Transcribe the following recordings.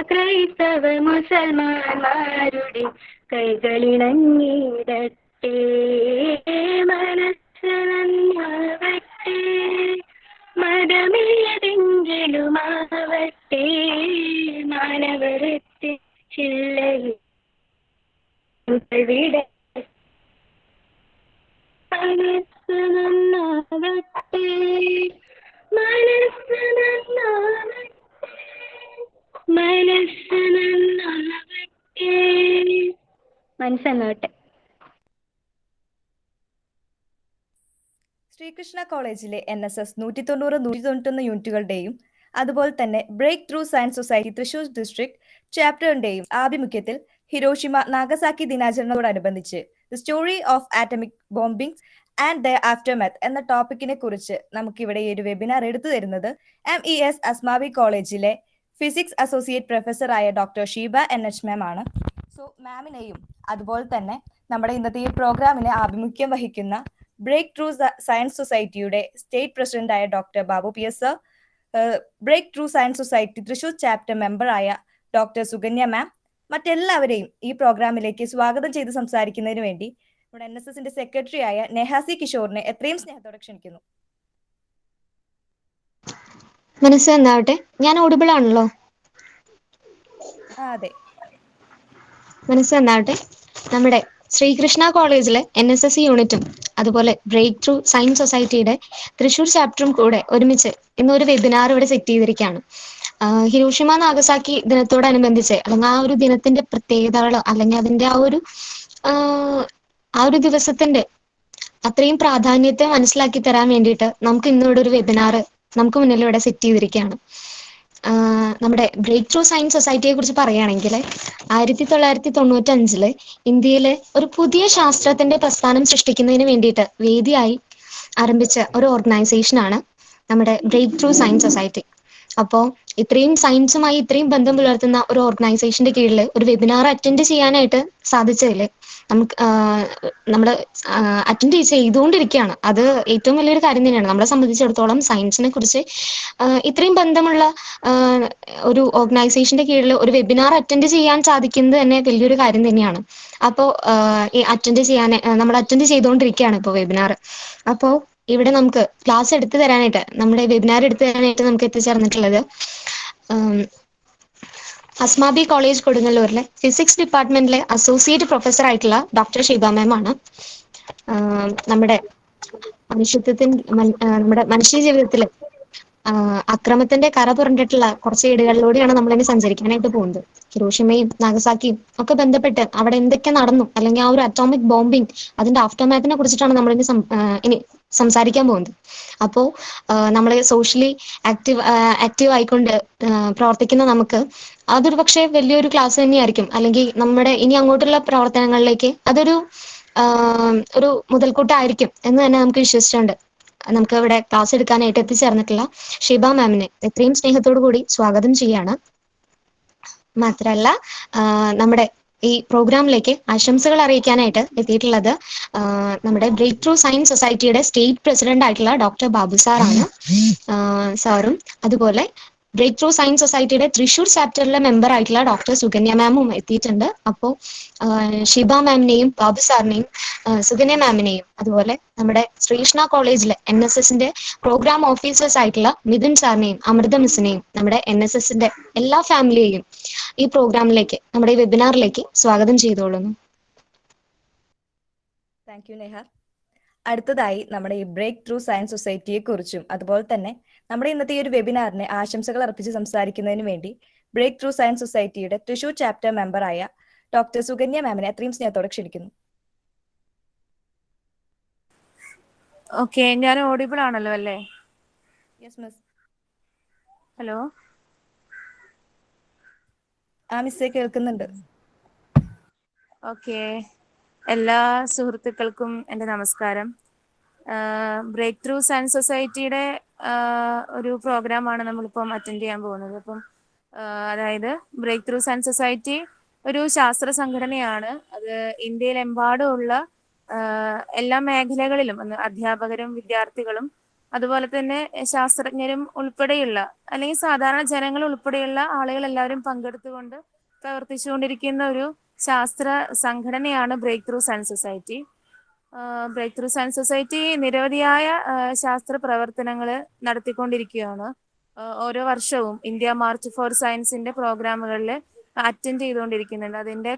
ക്രൈസ്തവ മുസൽമാന്മാരുടെ കൈകളിണങ്ങിടട്ടെ. മനസ്സ് നന്നാവട്ടെ, മതമേതെങ്കിലുമാവട്ടെ, മാനവരത്തെ ചില്ലയിൽ വിട. മനസ്സ് നന്നാവട്ടെ, മനസ്സ് നന്നാവട്ടെ, മനസ്സ് നന്നാവട്ടെ, മനസ്സെന്നാവട്ടെ. ശ്രീകൃഷ്ണ കോളേജിലെ NSS 190, 191 യൂണിറ്റുകളുടെയും അതുപോലെ തന്നെ break through science society Thrissur district ചാപ്റ്ററിന്റെയും ആഭിമുഖ്യത്തിൽ ഹിരോഷിമ നാഗസാക്കി ദിനാചരണത്തോടനുബന്ധിച്ച് the story of atomic bombing and the aftermath എന്ന ടോപ്പിക്കിനെ കുറിച്ച് നമുക്കിവിടെ ഈ ഒരു വെബിനാർ എടുത്തു തരുന്നത് MES അസ്മാവി കോളേജിലെ ഫിസിക്സ് അസോസിയേറ്റ് പ്രൊഫസറായ ഡോക്ടർ ഷീബ NH മാം ആണ്. സോ മാമിനെയും അതുപോലെ തന്നെ നമ്മുടെ ഇന്നത്തെ ഈ പ്രോഗ്രാമിന് ആഭിമുഖ്യം വഹിക്കുന്ന ബ്രേക്ക് ത്രൂ സയൻസ് സൊസൈറ്റിയുടെ സ്റ്റേറ്റ് പ്രസിഡന്റായ doctor Babu PS sir, break through science society Thrissur chapter മെമ്പറായ ഡോക്ടർ സുകന്യ മാം, മറ്റെല്ലാവരെയും ഈ പ്രോഗ്രാമിലേക്ക് സ്വാഗതം ചെയ്ത് സംസാരിക്കുന്നതിന് വേണ്ടി നമ്മുടെ NSSന്റെ സെക്രട്ടറി ആയ നെഹാസി കിഷോറിനെ എത്രയും സ്നേഹത്തോടെ ക്ഷണിക്കുന്നു. മനസ്സ് എന്നാവട്ടെ. ഞാൻ ഓഡിബിൾ ആണല്ലോ? അതെ. മനസ്സ് എന്നാവട്ടെ. നമ്മുടെ ശ്രീകൃഷ്ണ കോളേജിലെ NSS യൂണിറ്റും അതുപോലെ ബ്രേക്ക് ത്രൂ സയൻസ് സൊസൈറ്റിയുടെ തൃശൂർ ചാപ്റ്ററും കൂടെ ഒരുമിച്ച് ഇന്നൊരു വെബിനാർ ഇവിടെ സെറ്റ് ചെയ്തിരിക്കുകയാണ്. ഹിരോഷിമ നാഗസാക്കി ദിനത്തോടനുബന്ധിച്ച് അല്ലെങ്കിൽ ആ ഒരു ദിനത്തിന്റെ പ്രത്യേകതകളോ അല്ലെങ്കിൽ അതിന്റെ ആ ഒരു ദിവസത്തിന്റെ അത്രയും പ്രാധാന്യത്തെ മനസ്സിലാക്കി തരാൻ വേണ്ടിയിട്ട് നമുക്ക് ഇന്നിവിടെ ഒരു വെബിനാർ നമുക്ക് മുന്നിൽ ഇവിടെ സെറ്റ് ചെയ്തിരിക്കുകയാണ്. നമ്മുടെ ബ്രേക്ക് ത്രൂ സയൻസ് സൊസൈറ്റിയെ കുറിച്ച് പറയുകയാണെങ്കിൽ 1995 ഇന്ത്യയിലെ ഒരു പുതിയ ശാസ്ത്രത്തിന്റെ പ്രസ്ഥാനം സൃഷ്ടിക്കുന്നതിന് വേണ്ടിയിട്ട് വേദിയായി ആരംഭിച്ച ഒരു ഓർഗനൈസേഷനാണ് നമ്മുടെ ബ്രേക്ക് ത്രൂ സയൻസ് സൊസൈറ്റി. അപ്പോൾ ഇത്രയും സയൻസുമായി ഇത്രയും ബന്ധം പുലർത്തുന്ന ഒരു ഓർഗനൈസേഷന്റെ കീഴിൽ ഒരു വെബിനാർ അറ്റൻഡ് ചെയ്യാനായിട്ട് സാധിച്ചതിൽ നമുക്ക് നമ്മൾ അറ്റൻഡ് ചെയ്തുകൊണ്ടിരിക്കുകയാണ്. അത് ഏറ്റവും വലിയൊരു കാര്യം തന്നെയാണ്. നമ്മളെ സംബന്ധിച്ചിടത്തോളം സയൻസിനെ കുറിച്ച് ഇത്രയും ബന്ധമുള്ള ഒരു ഓർഗനൈസേഷന്റെ കീഴിൽ ഒരു വെബിനാർ അറ്റൻഡ് ചെയ്യാൻ സാധിക്കുന്നത് തന്നെ വലിയൊരു കാര്യം തന്നെയാണ്. അപ്പോൾ നമ്മൾ അറ്റൻഡ് ചെയ്തുകൊണ്ടിരിക്കുകയാണ് ഇപ്പോൾ വെബിനാർ. അപ്പോൾ ഇവിടെ നമുക്ക് ക്ലാസ് എടുത്തു തരാനായിട്ട്, നമ്മുടെ വെബിനാർ എടുത്തു തരാനായിട്ട് നമുക്ക് എത്തിച്ചേർന്നിട്ടുള്ളത് അസ്മാബി കോളേജ് കൊടുങ്ങല്ലൂരിലെ ഫിസിക്സ് ഡിപ്പാർട്ട്മെന്റിലെ അസോസിയേറ്റ് പ്രൊഫസർ ആയിട്ടുള്ള ഡോക്ടർ ഷീബ മാം ആണ്. നമ്മുടെ മനുഷ്യ ജീവിതത്തിൽ അക്രമത്തിന്റെ കര പുരണ്ടിട്ടുള്ള കുറച്ച് ഏടുകളിലൂടെയാണ് നമ്മളിനി സഞ്ചരിക്കാനായിട്ട് പോകുന്നത്. ഹിരോഷിമയും നാഗസാക്കിയും ഒക്കെ ബന്ധപ്പെട്ട് അവിടെ എന്തൊക്കെ നടന്നു, അല്ലെങ്കിൽ ആ ഒരു അറ്റോമിക് ബോംബിംഗ് അതിന്റെ ആഫ്റ്റർമാത്തിനെ കുറിച്ചിട്ടാണ് നമ്മളിനി ഇനി സംസാരിക്കാൻ പോകുന്നത്. അപ്പോൾ നമ്മൾ സോഷ്യലി ആക്റ്റീവ് ആയിക്കൊണ്ട് പ്രവർത്തിക്കുന്ന നമുക്ക് അതൊരു പക്ഷേ വലിയൊരു ക്ലാസ് തന്നെയായിരിക്കും, അല്ലെങ്കിൽ നമ്മുടെ ഇനി അങ്ങോട്ടുള്ള പ്രവർത്തനങ്ങളിലേക്ക് അതൊരു മുതൽക്കൂട്ടായിരിക്കും എന്ന് തന്നെ നമുക്ക് വിശ്വസിച്ചുണ്ട് നമുക്ക് ഇവിടെ ക്ലാസ് എടുക്കാനായിട്ട് എത്തിച്ചേർന്നിട്ടുള്ള ഷീബ മാമിനെ എത്രയും സ്നേഹത്തോടു കൂടി സ്വാഗതം ചെയ്യാണ്. മാത്രല്ല നമ്മുടെ ഈ പ്രോഗ്രാമിലേക്ക് ആശംസകൾ അറിയിക്കാനായിട്ട് എത്തിയിട്ടുള്ളത് നമ്മുടെ ബ്രേക്ക് ത്രൂ സയൻസ് സൊസൈറ്റിയുടെ സ്റ്റേറ്റ് പ്രസിഡന്റ് ആയിട്ടുള്ള ഡോക്ടർ ബാബു സാറാണ്. സാറും അതുപോലെ ബ്രേക്ക് ത്രൂ സയൻസ് സൊസൈറ്റിയുടെ തൃശൂർ ചാപ്റ്ററിലെ മെമ്പർ ആയിട്ടുള്ള ഡോക്ടർ സുകന്യ മാമും എത്തിയിട്ടുണ്ട്. അപ്പോൾ ഷിബ മാമിനെയും ബാബു സാറിനെയും സുകന്യ മാമിനെയും അതുപോലെ നമ്മുടെ ശ്രീകൃഷ്ണ കോളേജിലെ NSSന്റെ പ്രോഗ്രാം ഓഫീസേഴ്സ് ആയിട്ടുള്ള മിഥുൻ സാറിനെയും അമൃത മിസ്സിനെയും നമ്മുടെ NSSന്റെ എല്ലാ ഫാമിലിയെയും ഈ പ്രോഗ്രാമിലേക്ക്, നമ്മുടെ ഈ വെബിനാറിലേക്ക് സ്വാഗതം ചെയ്തോളുന്നു. Thank you Neha. അടുത്തതായി നമ്മുടെ ഈ ബ്രേക്ക് ത്രൂ സയൻസ് സൊസൈറ്റിയെ കുറിച്ചും അതുപോലെ തന്നെ നമ്മുടെ ഇന്നത്തെ ഈ ഒരു വെബിനാറിനെ ആശംസകൾ അർപ്പിച്ച് സംസാരിക്കുന്നതിന് വേണ്ടി ബ്രേക്ക് ത്രൂ സയൻസ് സൊസൈറ്റിയുടെ തൃശൂർ ചാപ്റ്റർ മെമ്പറായ ഡോക്ടർ സുകന്യ മാമിനെ അത്രയും സ്നേഹത്തോടെ ക്ഷണിക്കുന്നു. ഓക്കെ, ഞാൻ ഓഡിബിൾ ആണല്ലോ അല്ലേ? Yes miss. ഹലോ, മിസ്സേ കേൾക്കുന്നുണ്ട്. ഓക്കെ, എല്ലാ സുഹൃത്തുക്കൾക്കും എൻ്റെ നമസ്കാരം. ബ്രേക്ക് ത്രൂ സയൻസ് സൊസൈറ്റിയുടെ ഒരു പ്രോഗ്രാമാണ് നമ്മളിപ്പം അറ്റൻഡ് ചെയ്യാൻ പോകുന്നത്. അപ്പം അതായത് ബ്രേക്ക് ത്രൂ സയൻസ് സൊസൈറ്റി ഒരു ശാസ്ത്ര സംഘടനയാണ്. അത് ഇന്ത്യയിലെമ്പാടുമുള്ള എല്ലാ മേഖലകളിലും അധ്യാപകരും വിദ്യാർത്ഥികളും അതുപോലെ തന്നെ ശാസ്ത്രജ്ഞരും ഉൾപ്പെടെയുള്ള അല്ലെങ്കിൽ സാധാരണ ജനങ്ങൾ ഉൾപ്പെടെയുള്ള ആളുകൾ എല്ലാവരും പങ്കെടുത്തുകൊണ്ട് പ്രവർത്തിച്ചുകൊണ്ടിരിക്കുന്ന ഒരു ശാസ്ത്ര സംഘടനയാണ് break through science society. Break through science society നിരവധിയായ ശാസ്ത്ര പ്രവർത്തനങ്ങൾ നടത്തിക്കൊണ്ടിരിക്കുകയാണ്. ഓരോ വർഷവും ഇന്ത്യ മാർച്ച് ഫോർ സയൻസിന്റെ പ്രോഗ്രാമുകളിൽ അറ്റൻഡ് ചെയ്തുകൊണ്ടിരിക്കുന്നുണ്ട്. അതിന്റെ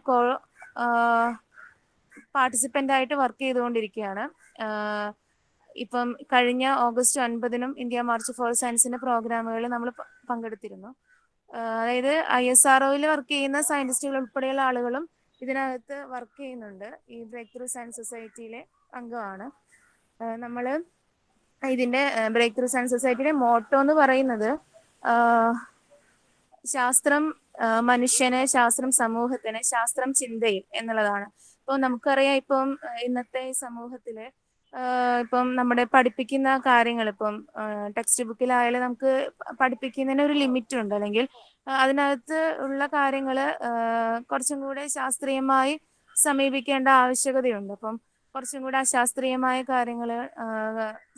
പാർട്ടിസിപ്പൻ്റ് ആയിട്ട് വർക്ക് ചെയ്തുകൊണ്ടിരിക്കുകയാണ്. ഇപ്പം കഴിഞ്ഞ ഓഗസ്റ്റ് 9 ഇന്ത്യ മാർച്ച് ഫോർ സയൻസിന്റെ പ്രോഗ്രാമുകളിൽ നമ്മൾ പങ്കെടുത്തിരുന്നു. അതായത് ISROയിൽ വർക്ക് ചെയ്യുന്ന സയന്റിസ്റ്റുകൾ ഉൾപ്പെടെയുള്ള ആളുകളും ഇതിനകത്ത് വർക്ക് ചെയ്യുന്നുണ്ട്. ഈ ബ്രേക്ക് ത്രൂ സയൻസ് സൊസൈറ്റിയിലെ അംഗമാണ് നമ്മൾ. ഇതിന്റെ ബ്രേക്ക് ത്രൂ സയൻസ് സൊസൈറ്റിയുടെ മോട്ടോ എന്ന് പറയുന്നത് ശാസ്ത്രം മനുഷ്യന്, ശാസ്ത്രം സമൂഹത്തിന്, ശാസ്ത്രം ചിന്തയിൽ എന്നുള്ളതാണ്. ഇപ്പോൾ നമുക്കറിയാം, ഇപ്പം ഇന്നത്തെ സമൂഹത്തില് ഇപ്പം നമ്മുടെ പഠിപ്പിക്കുന്ന കാര്യങ്ങൾ ഇപ്പം ടെക്സ്റ്റ് ബുക്കിലായാലും നമുക്ക് പഠിപ്പിക്കുന്നതിന് ഒരു ലിമിറ്റ് ഉണ്ട്, അല്ലെങ്കിൽ അതിനകത്ത് ഉള്ള കാര്യങ്ങൾ കുറച്ചും കൂടെ ശാസ്ത്രീയമായി സമീപിക്കേണ്ട ആവശ്യകതയുണ്ട്. അപ്പം കുറച്ചും കൂടെ അശാസ്ത്രീയമായ കാര്യങ്ങൾ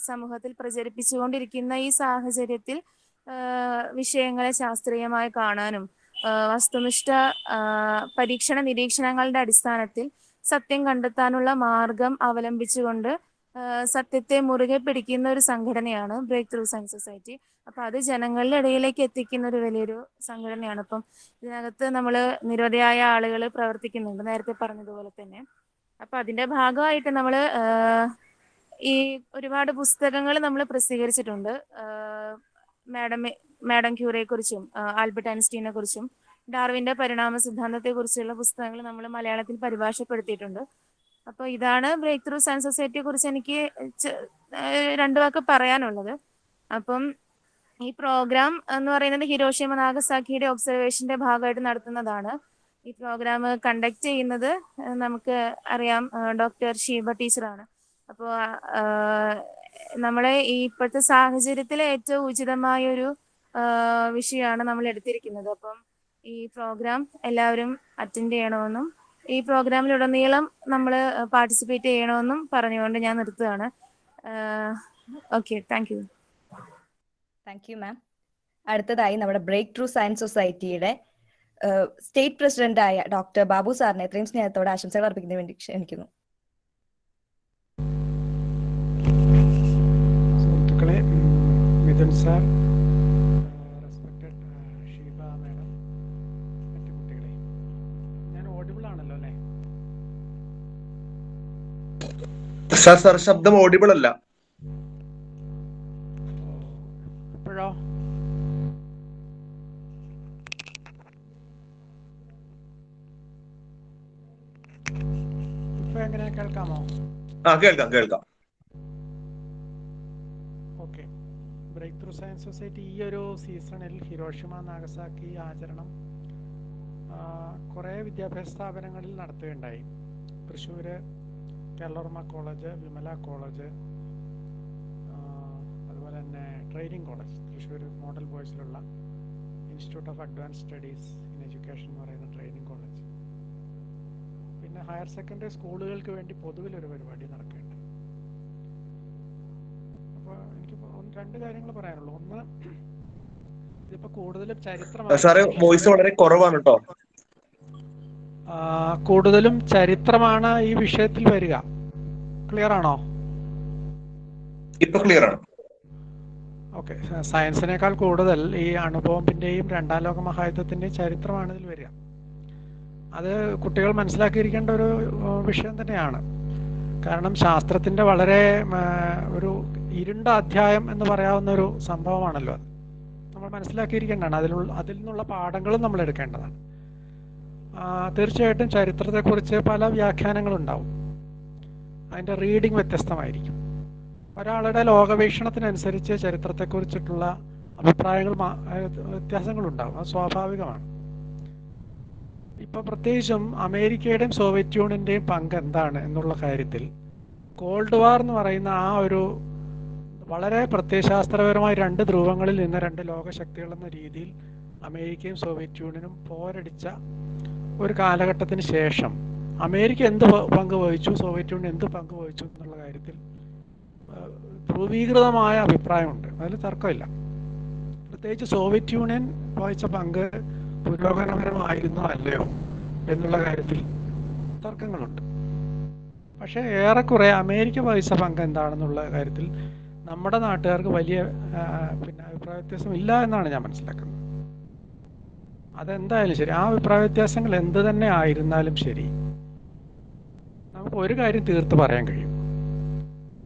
സമൂഹത്തിൽ പ്രചരിപ്പിച്ചുകൊണ്ടിരിക്കുന്ന ഈ സാഹചര്യത്തിൽ വിഷയങ്ങളെ ശാസ്ത്രീയമായി കാണാനും വസ്തുനിഷ്ഠ പരീക്ഷണ നിരീക്ഷണങ്ങളുടെ അടിസ്ഥാനത്തിൽ സത്യം കണ്ടെത്താനുള്ള മാർഗം അവലംബിച്ചുകൊണ്ട് സത്യത്തെ മുറുകെ പിടിക്കുന്ന ഒരു സംഘടനയാണ് ബ്രേക്ക് ത്രൂ സയൻസ് സൊസൈറ്റി. അപ്പൊ അത് ജനങ്ങളുടെ ഇടയിലേക്ക് എത്തിക്കുന്ന ഒരു വലിയൊരു സംഘടനയാണ്. അപ്പം ഇതിനകത്ത് നമ്മൾ നിരവധിയായ ആളുകൾ പ്രവർത്തിക്കുന്നുണ്ട്, നേരത്തെ പറഞ്ഞതുപോലെ തന്നെ. അപ്പൊ അതിന്റെ ഭാഗമായിട്ട് നമ്മൾ ഈ ഒരുപാട് പുസ്തകങ്ങൾ നമ്മൾ പ്രസിദ്ധീകരിച്ചിട്ടുണ്ട്. മാഡം ക്യൂറിയെ കുറിച്ചും ആൽബർട്ട് ഐൻസ്റ്റീനെ കുറിച്ചും ഡാർവിന്റെ പരിണാമ സിദ്ധാന്തത്തെ കുറിച്ചുള്ള പുസ്തകങ്ങൾ നമ്മൾ മലയാളത്തിൽ പരിഭാഷപ്പെടുത്തിയിട്ടുണ്ട്. അപ്പോൾ ഇതാണ് ബ്രേക്ക് ത്രൂ സയൻസ് സൊസൈറ്റിയെ കുറിച്ച് എനിക്ക് രണ്ടു വാക്ക് പറയാനുള്ളത്. അപ്പം ഈ പ്രോഗ്രാം എന്ന് പറയുന്നത് ഹിരോഷിമ നാഗസാക്കിയുടെ ഒബ്സർവേഷന്റെ ഭാഗമായിട്ട് നടത്തുന്നതാണ്. ഈ പ്രോഗ്രാം കണ്ടക്ട് ചെയ്യുന്നത് നമുക്ക് അറിയാം ഡോക്ടർ ഷീബ ടീച്ചറാണ്. അപ്പോൾ നമ്മളെ ഈ ഇപ്പോഴത്തെ സാഹചര്യത്തിൽ ഏറ്റവും ഉചിതമായൊരു വിഷയമാണ് നമ്മൾ എടുത്തിരിക്കുന്നത്. അപ്പം ഈ പ്രോഗ്രാം എല്ലാവരും അറ്റൻഡ് ചെയ്യണമെന്നും ഈ പ്രോഗ്രാമിലുടനീളം നമ്മൾ പാർട്ടിസിപ്പേറ്റ് ചെയ്യണമെന്നും പറഞ്ഞുകൊണ്ട് ഞാൻ നിർത്തുകയാണ്. Okay, thank you. Thank you മാം. അടുത്തതായി നമ്മുടെ ബ്രേക്ക് ത്രൂ സയൻസ് സൊസൈറ്റിയുടെ സ്റ്റേറ്റ് പ്രസിഡന്റായ ഡോക്ടർ ബാബു സാറിനെ എത്രയും സ്നേഹത്തോടെ ആശംസകൾ അർപ്പിക്കുന്നതിന് വേണ്ടി ക്ഷണിക്കുന്നു. സുഹൃത്തുക്കളെ, Mithun sir, respected Sheeba madam, മറ്റു കുട്ടികളെ, ഞാൻ ഓഡിബിൾ ആണല്ലോ അല്ലേ? സാർ ശബ്ദം ഓഡിബിൾ അല്ല. ഇപ്പോഴോ? ഇപ്പൊ എങ്ങനെ കേൾക്കാമോ? കേൾക്കാം. Okay. Break through science society ഈ ഒരു സീസണിൽ ഹിരോഷിമ നാഗസാക്കി ആചരണം കുറേ വിദ്യാഭ്യാസ സ്ഥാപനങ്ങളിൽ നടത്തുകയുണ്ടായി. തൃശ്ശൂർ കേരളവർമ്മ കോളേജ്, വിമല കോളേജ്, അതുപോലെ തന്നെ ട്രെയിനിങ് കോളേജ്, തൃശ്ശൂർ മോഡൽ ബോയ്സിലുള്ള institute of advance studies in education എന്ന് പറയുന്ന ട്രെയിനിങ് കോളേജ്, പിന്നെ ഹയർ സെക്കൻഡറി സ്കൂളുകൾക്ക് വേണ്ടി പൊതുവിലൊരു പരിപാടി നടക്കുന്നുണ്ട്. അപ്പോൾ എനിക്ക് രണ്ട് കാര്യങ്ങൾ പറയാനുള്ളൂ. ഒന്ന്, ഇതിപ്പോൾ കൂടുതലും വോയിസ് വളരെ കുറവാണ് കേട്ടോ. കൂടുതലും ചരിത്രമാണ് ഈ വിഷയത്തിൽ വരിക. ക്ലിയർ ആണോ? ഇപ്പൊ ക്ലിയർ ആണ്. ഓക്കെ. സയൻസിനേക്കാൾ കൂടുതൽ ഈ അണുബോംബിന്റെയും രണ്ടാം ലോക മഹായുദ്ധത്തിന്റെയും ചരിത്രമാണ് ഇതിൽ വരിക. അത് കുട്ടികൾ മനസ്സിലാക്കിയിരിക്കേണ്ട ഒരു വിഷയം തന്നെയാണ്. കാരണം ശാസ്ത്രത്തിന്റെ വളരെ ഒരു ഇരുണ്ട അധ്യായം എന്ന് പറയാവുന്ന ഒരു സംഭവമാണല്ലോ അത്. നമ്മൾ മനസ്സിലാക്കിയിരിക്കേണ്ടതാണ്. അതിൽ നിന്നുള്ള പാഠങ്ങളും നമ്മൾ എടുക്കേണ്ടതാണ്. തീർച്ചയായിട്ടും ചരിത്രത്തെക്കുറിച്ച് പല വ്യാഖ്യാനങ്ങളുണ്ടാവും. അതിൻ്റെ റീഡിങ് വ്യത്യസ്തമായിരിക്കും. ഒരാളുടെ ലോകവീക്ഷണത്തിനനുസരിച്ച് ചരിത്രത്തെക്കുറിച്ചിട്ടുള്ള അഭിപ്രായങ്ങൾ വ്യത്യാസങ്ങളുണ്ടാവും. അത് സ്വാഭാവികമാണ്. ഇപ്പൊ പ്രത്യേകിച്ചും അമേരിക്കയുടെയും സോവിയറ്റ് യൂണിയന്റെയും പങ്ക് എന്താണ് എന്നുള്ള കാര്യത്തിൽ കോൾഡ് വാർ എന്ന് പറയുന്ന ആ ഒരു വളരെ പ്രത്യയശാസ്ത്രപരമായ രണ്ട് ധ്രുവങ്ങളിൽ നിന്ന് രണ്ട് ലോകശക്തികൾ എന്ന രീതിയിൽ അമേരിക്കയും സോവിയറ്റ് യൂണിയനും പോരടിച്ച ഒരു കാലഘട്ടത്തിന് ശേഷം അമേരിക്ക എന്ത് പങ്ക് വഹിച്ചു, സോവിയറ്റ് യൂണിയൻ എന്ത് പങ്ക് വഹിച്ചു എന്നുള്ള കാര്യത്തിൽ ധ്രുവീകൃതമായ അഭിപ്രായമുണ്ട്, അതിൽ തർക്കമില്ല. പ്രത്യേകിച്ച് സോവിയറ്റ് യൂണിയൻ വഹിച്ച പങ്ക് പുരോഗമനപരമായിരുന്നോ അല്ലയോ എന്നുള്ള കാര്യത്തിൽ തർക്കങ്ങളുണ്ട്. പക്ഷേ ഏറെക്കുറെ അമേരിക്ക വഹിച്ച പങ്ക് എന്താണെന്നുള്ള കാര്യത്തിൽ നമ്മുടെ നാട്ടുകാർക്ക് വലിയ അഭിപ്രായ വ്യത്യാസം ഇല്ല എന്നാണ് ഞാൻ മനസ്സിലാക്കുന്നത്. അതെന്തായാലും ശരി, ആ അഭിപ്രായ വ്യത്യാസങ്ങൾ എന്ത് തന്നെ ആയിരുന്നാലും ശരി, നമുക്ക് ഒരു കാര്യം തീർത്ത് പറയാൻ കഴിയും.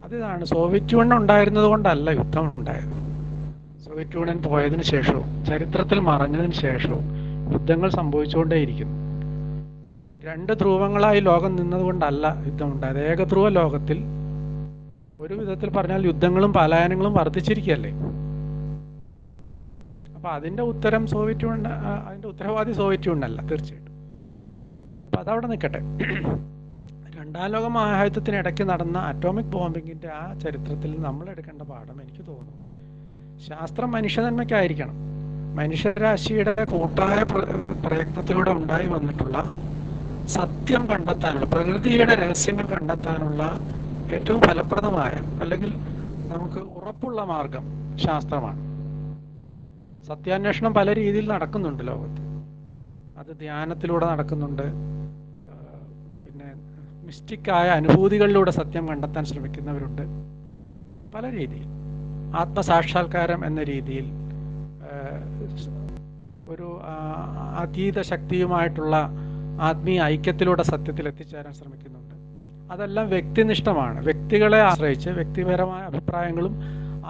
അതിതാണ്, സോവിയറ്റ് യൂണിയൻ ഉണ്ടായിരുന്നത് കൊണ്ടല്ല യുദ്ധം ഉണ്ടായത്. സോവിയറ്റ് യൂണിയൻ പോയതിനു ശേഷവും ചരിത്രത്തിൽ മറഞ്ഞതിന് ശേഷവും യുദ്ധങ്ങൾ സംഭവിച്ചുകൊണ്ടേയിരിക്കുന്നു. രണ്ട് ധ്രുവങ്ങളായി ലോകം നിന്നതുകൊണ്ടല്ല യുദ്ധം ഉണ്ടായത്. ഏകധ്രുവ ലോകത്തിൽ ഒരു വിധത്തിൽ പറഞ്ഞാൽ യുദ്ധങ്ങളും പലായനങ്ങളും വർദ്ധിച്ചിരിക്കുകയല്ലേ. അപ്പൊ അതിന്റെ ഉത്തരം സോവിയറ്റ് യൂണിയൻ, അതിന്റെ ഉത്തരവാദി സോവിയറ്റ് യൂണിയൻ അല്ല, തീർച്ചയായിട്ടും. അപ്പൊ അതവിടെ നിൽക്കട്ടെ. രണ്ടാം ലോക മഹായുദ്ധത്തിനിടയ്ക്ക് നടന്ന അറ്റോമിക് ബോംബിങ്ങിന്റെ ആ ചരിത്രത്തിൽ നമ്മൾ എടുക്കേണ്ട പാഠം എനിക്ക് തോന്നുന്നു, ശാസ്ത്രം മനുഷ്യനന്മയ്ക്കായിരിക്കണം. മനുഷ്യരാശിയുടെ കൂട്ടായ പ്രയത്നത്തിലൂടെ ഉണ്ടായി വന്നിട്ടുള്ള സത്യം കണ്ടെത്താനുള്ള, പ്രകൃതിയുടെ രഹസ്യങ്ങൾ കണ്ടെത്താനുള്ള ഏറ്റവും ഫലപ്രദമായ അല്ലെങ്കിൽ നമുക്ക് ഉറപ്പുള്ള മാർഗം ശാസ്ത്രമാണ്. സത്യാന്വേഷണം പല രീതിയിൽ നടക്കുന്നുണ്ട് ലോകത്ത്. അത് ധ്യാനത്തിലൂടെ നടക്കുന്നുണ്ട്, പിന്നെ മിസ്റ്റിക്കായ അനുഭൂതികളിലൂടെ സത്യം കണ്ടെത്താൻ ശ്രമിക്കുന്നവരുണ്ട്, പല രീതിയിൽ. ആത്മസാക്ഷാത്കാരം എന്ന രീതിയിൽ ഒരു അതീത ശക്തിയുമായിട്ടുള്ള ആത്മീയ ഐക്യത്തിലൂടെ സത്യത്തിൽ എത്തിച്ചേരാൻ ശ്രമിക്കുന്നുണ്ട്. അതെല്ലാം വ്യക്തിനിഷ്ഠമാണ്. വ്യക്തികളെ ആശ്രയിച്ച് വ്യക്തിപരമായ അഭിപ്രായങ്ങളും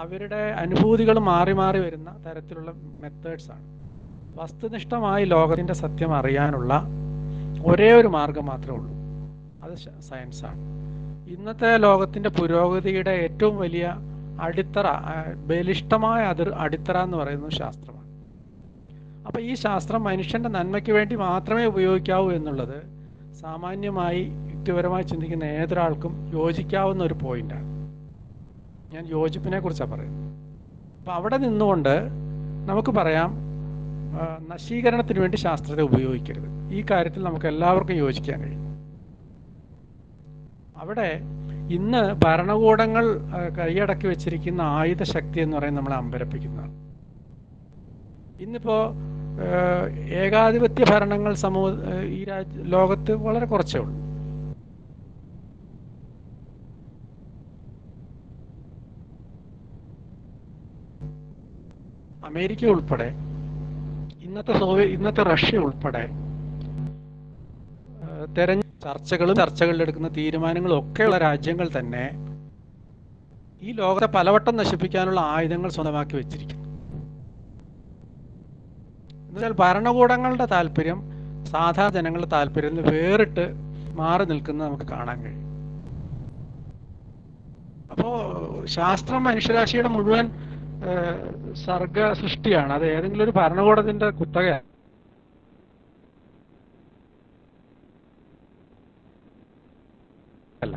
അവരുടെ അനുഭൂതികളും മാറി മാറി വരുന്ന തരത്തിലുള്ള മെത്തേഡ്സാണ്. വസ്തുനിഷ്ഠമായി ലോകത്തിൻ്റെ സത്യം അറിയാനുള്ള ഒരേ ഒരു മാർഗം മാത്രമേ ഉള്ളൂ, അത് സയൻസാണ്. ഇന്നത്തെ ലോകത്തിൻ്റെ പുരോഗതിയുടെ ഏറ്റവും വലിയ അടിത്തറ, ബലിഷ്ഠമായ അടിത്തറ എന്ന് പറയുന്നത് ശാസ്ത്രമാണ്. അപ്പോൾ ഈ ശാസ്ത്രം മനുഷ്യൻ്റെ നന്മയ്ക്ക് വേണ്ടി മാത്രമേ ഉപയോഗിക്കാവൂ എന്നുള്ളത് സാമാന്യമായി യുക്തിപരമായി ചിന്തിക്കുന്ന ഏതൊരാൾക്കും യോജിക്കാവുന്ന ഒരു പോയിന്റാണ്. ഞാൻ യോജിപ്പിനെ കുറിച്ചാണ് പറയുന്നത്. അപ്പോൾ അവിടെ നിന്നുകൊണ്ട് നമുക്ക് പറയാം, നശീകരണത്തിന് വേണ്ടി ശാസ്ത്രത്തെ ഉപയോഗിക്കരുത്. ഈ കാര്യത്തിൽ നമുക്ക് എല്ലാവർക്കും യോജിക്കാൻ കഴിയും. അവിടെ ഇന്ന് ഭരണകൂടങ്ങൾ കൈയടക്കി വെച്ചിരിക്കുന്ന ആയുധ ശക്തി എന്ന് പറയുന്നത് നമ്മളെ അമ്പരപ്പിക്കുന്നതാണ്. ഇന്നിപ്പോൾ ഏകാധിപത്യ ഭരണങ്ങൾ ഈ ലോകത്ത് വളരെ കുറച്ചേ ഉള്ളൂ. അമേരിക്ക ഉൾപ്പെടെ, ഇന്നത്തെ റഷ്യ ഉൾപ്പെടെ ചർച്ചകളിലെടുക്കുന്ന തീരുമാനങ്ങളും ഒക്കെയുള്ള രാജ്യങ്ങൾ തന്നെ ഈ ലോകത്തെ പലവട്ടം നശിപ്പിക്കാനുള്ള ആയുധങ്ങൾ സ്വന്തമാക്കി വെച്ചിരിക്കുന്നു. എന്നുവെച്ചാൽ ഭരണകൂടങ്ങളുടെ താല്പര്യം സാധാരണ ജനങ്ങളുടെ താല്പര്യത്തിൽ വേറിട്ട് മാറി നിൽക്കുന്നത് നമുക്ക് കാണാൻ കഴിയും. അപ്പോൾ ശാസ്ത്രം മനുഷ്യരാശിയുടെ മുഴുവൻ സർഗ സൃഷ്ടിയാണ്. അത് ഏതെങ്കിലും ഒരു ഭരണകൂടത്തിന്റെ കുത്തകയാണ്. അല്ല,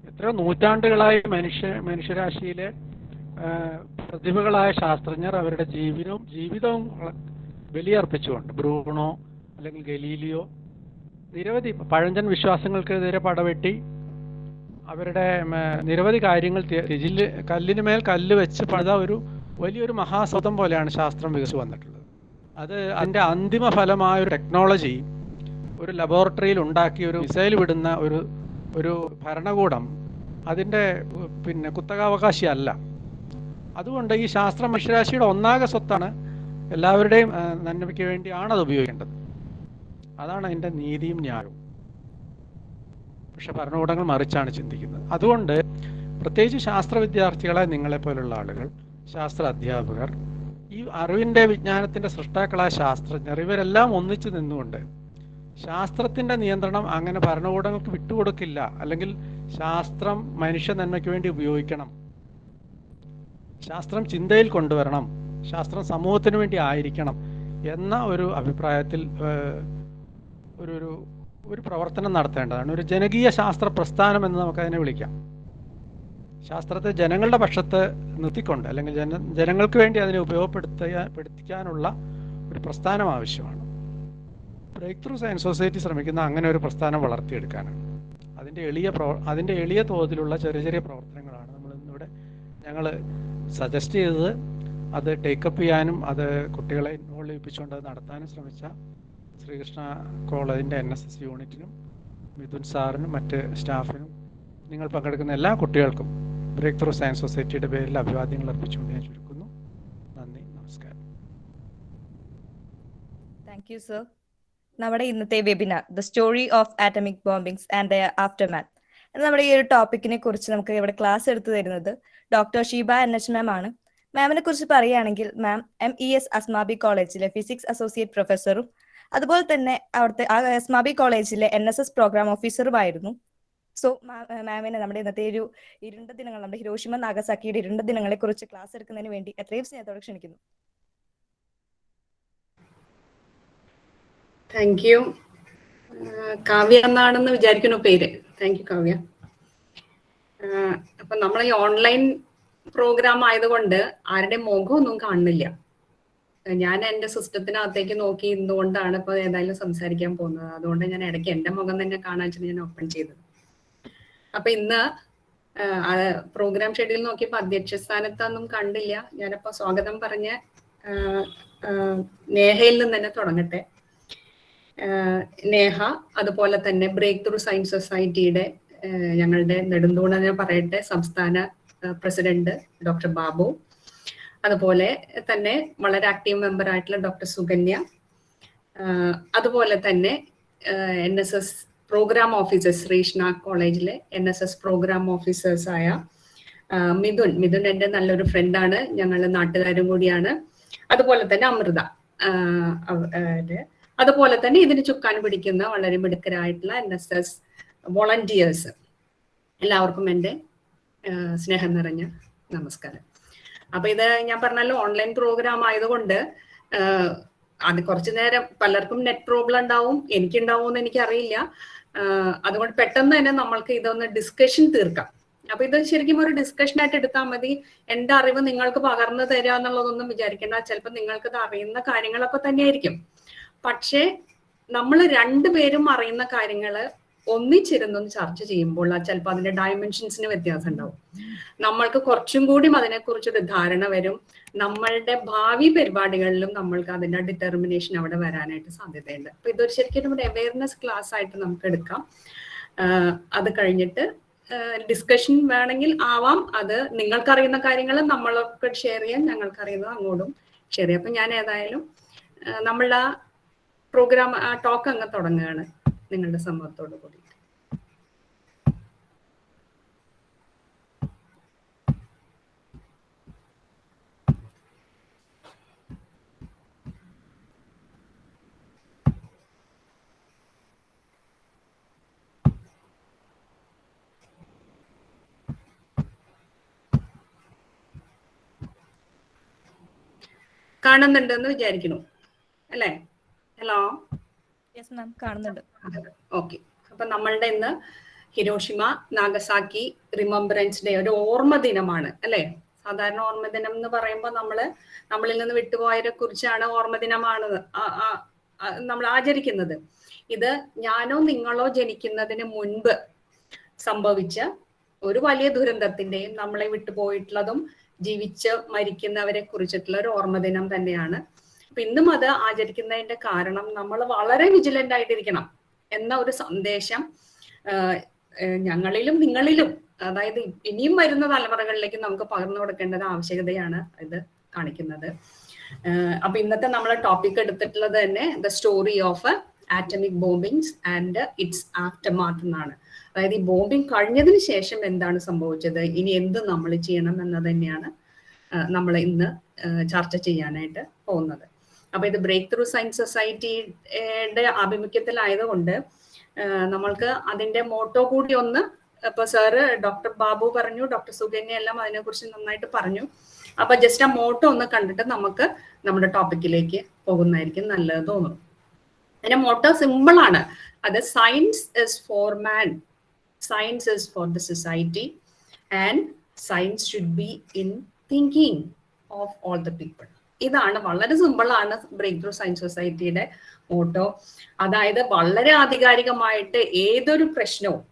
എത്രയോ നൂറ്റാണ്ടുകളായി മനുഷ്യരാശിയിലെ പ്രതിഭകളായ ശാസ്ത്രജ്ഞർ അവരുടെ ജീവിതവും ബലിയർപ്പിച്ചുകൊണ്ട്, ബ്രൂണോ അല്ലെങ്കിൽ ഗലീലിയോ നിരവധി പഴഞ്ചൻ വിശ്വാസങ്ങൾക്കെതിരെ പടവെട്ടി അവരുടെ നിരവധി കാര്യങ്ങൾ കല്ലിന് മേൽ കല്ല് വെച്ച് പണിത ഒരു വലിയൊരു മഹാസൗധം പോലെയാണ് ശാസ്ത്രം വികസിച്ചു വന്നിട്ടുള്ളത്. അത് അതിൻ്റെ അന്തിമ ഫലമായ ഒരു ടെക്നോളജി ഒരു ലബോറട്ടറിയിൽ ഉണ്ടാക്കി ഒരു മിസൈൽ വിടുന്ന ഒരു ഭരണകൂടം അതിൻ്റെ കുത്തകാവകാശി അല്ല. അതുകൊണ്ട് ഈ ശാസ്ത്രം മനുഷ്യരാശിയുടെ ഒന്നാകെ സ്വത്താണ്. എല്ലാവരുടെയും നന്മയ്ക്ക് വേണ്ടിയാണ് അത് ഉപയോഗിക്കേണ്ടത്. അതാണ് അതിൻ്റെ നീതിയും ന്യായവും. പക്ഷെ ഭരണകൂടങ്ങൾ മറിച്ചാണ് ചിന്തിക്കുന്നത്. അതുകൊണ്ട് പ്രത്യേകിച്ച് ശാസ്ത്ര വിദ്യാർത്ഥികളെ, നിങ്ങളെപ്പോലുള്ള ആളുകൾ, ശാസ്ത്ര അധ്യാപകർ, ഈ അറിവിൻ്റെ വിജ്ഞാനത്തിൻ്റെ സൃഷ്ടാക്കളായ ശാസ്ത്രജ്ഞർ, ഇവരെല്ലാം ഒന്നിച്ചു നിന്നുകൊണ്ട് ശാസ്ത്രത്തിൻ്റെ നിയന്ത്രണം അങ്ങനെ ഭരണകൂടങ്ങൾക്ക് വിട്ടുകൊടുക്കില്ല, അല്ലെങ്കിൽ ശാസ്ത്രം മനുഷ്യ നന്മയ്ക്ക് വേണ്ടി ഉപയോഗിക്കണം, ശാസ്ത്രം ചിന്തയിൽ കൊണ്ടുവരണം, ശാസ്ത്രം സമൂഹത്തിന് വേണ്ടി ആയിരിക്കണം എന്ന ഒരു അഭിപ്രായത്തിൽ ഒരു പ്രവർത്തനം നടത്തേണ്ടതാണ്. ഒരു ജനകീയ ശാസ്ത്ര പ്രസ്ഥാനം എന്ന് നമുക്കതിനെ വിളിക്കാം. ശാസ്ത്രത്തെ ജനങ്ങളുടെ പക്ഷത്ത് നിർത്തിക്കൊണ്ട്, അല്ലെങ്കിൽ ജനങ്ങൾക്ക് വേണ്ടി അതിനെ ഉപയോഗപ്പെടുത്തിക്കാനുള്ള ഒരു പ്രസ്ഥാനം ആവശ്യമാണ്. ബ്രേക്ക് ത്രൂ സയൻസ് സൊസൈറ്റി ശ്രമിക്കുന്ന അങ്ങനെ ഒരു പ്രസ്ഥാനം വളർത്തിയെടുക്കാനാണ്. അതിൻ്റെ എളിയ തോതിലുള്ള ചെറിയ ചെറിയ പ്രവർത്തനങ്ങളാണ് നമ്മളിന്നിവിടെ ഞങ്ങൾ സജസ്റ്റ് ചെയ്തത്. അത് ടേക്കപ്പ് ചെയ്യാനും അത് കുട്ടികളെ ഇൻവോൾവ് ചെയ്യിപ്പിച്ചുകൊണ്ട് അത് നടത്താനും ശ്രമിച്ച ശ്രീകൃഷ്ണ കോളേജിൻ്റെ NSS യൂണിറ്റിനും മിഥുൻ സാറിനും മറ്റ് സ്റ്റാഫിനും നിങ്ങൾ പങ്കെടുക്കുന്ന എല്ലാ കുട്ടികൾക്കും ബ്രേക്ക് ത്രൂ സയൻസ് സൊസൈറ്റിയുടെ പേരിൽ അഭിവാദ്യങ്ങൾ അർപ്പിച്ചുകൊണ്ട് ഞാൻ ചുരുക്കുന്നു. നന്ദി, നമസ്കാരം. Thank you sir. നമ്മുടെ ഇന്നത്തെ webinar the story of atomic bombings and the aftermath എന്ന നമ്മുടെ ഈ ഒരു ടോപ്പിക്കിനെ കുറിച്ച് നമുക്ക് ഇവിടെ ക്ലാസ് എടുത്തു തരുന്നത് ഡോക്ടർ ഷീബ NH മാം ആണ്. മാമിനെ കുറിച്ച് പറയുകയാണെങ്കിൽ മാം MES അസ്മാബി കോളേജിലെ ഫിസിക്സ് അസോസിയേറ്റ് പ്രൊഫസറും അതുപോലെ തന്നെ അവിടുത്തെ അസ്മാബി കോളേജിലെ NSS പ്രോഗ്രാം ഓഫീസറുമായിരുന്നു. സോ മാമിനെ നമ്മുടെ ഇന്നത്തെ ഒരു ഇരുണ്ട ദിനങ്ങൾ, നമ്മുടെ ഹിരോഷിമ നാഗസാക്കിയുടെ ഇരുണ്ട ദിനങ്ങളെ കുറിച്ച് ക്ലാസ് എടുക്കുന്നതിന് വേണ്ടി എത്രയും സ്നേഹത്തോടെ ക്ഷണിക്കുന്നു. Thank you. കാവ്യ എന്നാണെന്ന് വിചാരിക്കുന്നു പേര്. Thank you Kavya. അപ്പൊ നമ്മൾ ഈ ഓൺലൈൻ പ്രോഗ്രാം ആയതുകൊണ്ട് ആരുടെ മുഖമൊന്നും കാണുന്നില്ല. ഞാൻ എൻ്റെ സിസ്റ്റത്തിനകത്തേക്ക് നോക്കി ഇരുന്നുകൊണ്ടാണ് ഇപ്പൊ ഏതായാലും സംസാരിക്കാൻ പോകുന്നത്. അതുകൊണ്ട് ഞാൻ ഇടയ്ക്ക് എൻ്റെ മുഖം തന്നെ കാണാൻ വെച്ചാൽ ഞാൻ ഓപ്പൺ ചെയ്തത്. അപ്പൊ ഇന്ന് പ്രോഗ്രാം ഷെഡ്യൂൾ നോക്കിയപ്പോ അധ്യക്ഷ സ്ഥാനത്തൊന്നും കണ്ടില്ല. ഞാനപ്പോ സ്വാഗതം പറഞ്ഞ നേഹയിൽ നിന്ന് തന്നെ തുടങ്ങട്ടെ. നേഹ, അതുപോലെ തന്നെ ബ്രേക്ക് ത്രൂ സയൻസ് സൊസൈറ്റിയുടെ ഞങ്ങളുടെ നെടുന്തൂണെന്ന് പറയട്ടെ സംസ്ഥാന പ്രസിഡന്റ് ഡോക്ടർ ബാബു, അതുപോലെ തന്നെ വളരെ ആക്റ്റീവ് മെമ്പർ ആയിട്ടുള്ള ഡോക്ടർ സുകന്യ, അതുപോലെ തന്നെ NSS പ്രോഗ്രാം ഓഫീസേഴ്സ്, ശ്രീകൃഷ്ണ കോളേജിലെ NSS പ്രോഗ്രാം ഓഫീസേഴ്സായ മിഥുൻ എൻ്റെ നല്ലൊരു ഫ്രണ്ടാണ്, ഞങ്ങളുടെ നാട്ടുകാരും കൂടിയാണ്. അതുപോലെ തന്നെ അമൃത, അതുപോലെ തന്നെ ഇതിന് ചുക്കാൻ പിടിക്കുന്ന വളരെ മിടുക്കരായിട്ടുള്ള NSS വോളണ്ടിയേഴ്സ്, എല്ലാവർക്കും എൻ്റെ സ്നേഹം നിറഞ്ഞ നമസ്കാരം. അപ്പൊ ഇത് ഞാൻ പറഞ്ഞല്ലോ ഓൺലൈൻ പ്രോഗ്രാം ആയതുകൊണ്ട് അത് കുറച്ചു നേരം പലർക്കും നെറ്റ് പ്രോബ്ലം ഉണ്ടാവും, എനിക്കുണ്ടാവും എന്ന് എനിക്കറിയില്ല. അതുകൊണ്ട് പെട്ടെന്ന് തന്നെ നമ്മൾക്ക് ഇതൊന്ന് ഡിസ്കഷൻ തീർക്കാം. അപ്പൊ ഇത് ശരിക്കും ഒരു ഡിസ്കഷൻ ആയിട്ട് എടുത്താൽ മതി. എന്റെ അറിവ് നിങ്ങൾക്ക് പകർന്നു തരിക എന്നുള്ളതൊന്നും വിചാരിക്കേണ്ട. ചിലപ്പോൾ നിങ്ങൾക്ക് ഇത് അറിയുന്ന കാര്യങ്ങളൊക്കെ തന്നെയായിരിക്കും. പക്ഷേ നമ്മൾ രണ്ടുപേരും അറിയുന്ന കാര്യങ്ങള് ഒന്നിച്ചിരുന്നും ചർച്ച ചെയ്യുമ്പോൾ ചിലപ്പോൾ അതിന്റെ ഡയമെൻഷൻസിന് വ്യത്യാസം ഉണ്ടാവും. നമ്മൾക്ക് കുറച്ചും കൂടി അതിനെക്കുറിച്ചൊരു ധാരണ വരും. നമ്മളുടെ ഭാവി പരിപാടികളിലും നമ്മൾക്ക് അതിന്റെ ഡിറ്റർമിനേഷൻ അവിടെ വരാനായിട്ട് സാധ്യതയുണ്ട്. അപ്പൊ ഇതൊരു ശരിക്കും ഒരു അവയർനെസ് ക്ലാസ് ആയിട്ട് നമുക്ക് എടുക്കാം. അത് കഴിഞ്ഞിട്ട് ഡിസ്കഷൻ വേണമെങ്കിൽ ആവാം. അത് നിങ്ങൾക്കറിയുന്ന കാര്യങ്ങൾ നമ്മളൊക്കെ ഷെയർ ചെയ്യാം, ഞങ്ങൾക്കറിയുന്നത് അങ്ങോട്ടും ഷെയർ ചെയ്യാം. അപ്പൊ ഞാൻ ഏതായാലും നമ്മളുടെ പ്രോഗ്രാം ടോക്ക് അങ്ങ് തുടങ്ങുകയാണ് നിങ്ങളുടെ സമ്മതത്തോടു കൂടി. കാണുന്നുണ്ടെന്ന് വിചാരിക്കുന്നു അല്ലേ? ഹലോ, കാണുന്നുണ്ട്. ഓക്കെ. അപ്പൊ നമ്മളുടെ ഇന്ന് ഹിരോഷിമ നാഗസാക്കി റിമംബറൻസ് ഡേ, ഒരു ഓർമ്മ ദിനമാണ് അല്ലെ? സാധാരണ ഓർമ്മ ദിനം എന്ന് പറയുമ്പോൾ നമ്മളിൽ നിന്ന് വിട്ടുപോയവരെ കുറിച്ചാണ് ഓർമ്മ ദിനമാണ് നമ്മൾ ആചരിക്കുന്നത്. ഇത് ഞാനോ നിങ്ങളോ ജനിക്കുന്നതിന് മുൻപ് സംഭവിച്ച ഒരു വലിയ ദുരന്തത്തിന്റെയും നമ്മളെ വിട്ടുപോയിട്ടുള്ളതും ജീവിച്ച് മരിക്കുന്നവരെ കുറിച്ചിട്ടുള്ള ഒരു ഓർമ്മ ദിനം തന്നെയാണ്. അപ്പൊ ഇന്നും അത് ആചരിക്കുന്നതിന്റെ കാരണം നമ്മൾ വളരെ വിജിലന്റ് ആയിട്ടിരിക്കണം എന്ന ഒരു സന്ദേശം ഞങ്ങളിലും നിങ്ങളിലും, അതായത് ഇനിയും വരുന്ന തലമുറകളിലേക്ക് നമുക്ക് പകർന്നു കൊടുക്കേണ്ടത് ആവശ്യകതയാണ് ഇത് കാണിക്കുന്നത്. അപ്പൊ ഇന്നത്തെ നമ്മളെ ടോപ്പിക് എടുത്തിട്ടുള്ളത് തന്നെ the story of atomic bombings and its aftermath എന്നാണ്. അതായത് ഈ ബോംബിംഗ് കഴിഞ്ഞതിന് ശേഷം എന്താണ് സംഭവിച്ചത്, ഇനി എന്ത് നമ്മൾ ചെയ്യണം എന്നത് തന്നെയാണ് നമ്മൾ ഇന്ന് ചർച്ച ചെയ്യാനായിട്ട് പോകുന്നത്. അപ്പൊ ഇത് ബ്രേക്ക് ത്രൂ സയൻസ് സൊസൈറ്റിയുടെ ആഭിമുഖ്യത്തിലായതുകൊണ്ട് നമ്മൾക്ക് അതിന്റെ മോട്ടോ കൂടി ഒന്ന്, ഇപ്പൊ സാറ് ഡോക്ടർ ബാബു പറഞ്ഞു, ഡോക്ടർ സുകന്യ എല്ലാം അതിനെക്കുറിച്ച് നന്നായിട്ട് പറഞ്ഞു. അപ്പൊ ജസ്റ്റ് ആ മോട്ടോ ഒന്ന് കണ്ടിട്ട് നമുക്ക് നമ്മുടെ ടോപ്പിക്കിലേക്ക് പോകുന്നതായിരിക്കും നല്ലത് തോന്നുന്നു. അതിന്റെ മോട്ടോ സിമ്പിൾ ആണ്. അത് science is for man, science is for the society and science should be in thinking of all the people. ഇതാണ്, വളരെ സിമ്പിൾ ആണ് ബ്രേക്ക് ത്രൂ സയൻസ് സൊസൈറ്റിയുടെ മോട്ടോ. അതായത് വളരെ ആധികാരികമായിട്ട് ഏതൊരു പ്രശ്നവും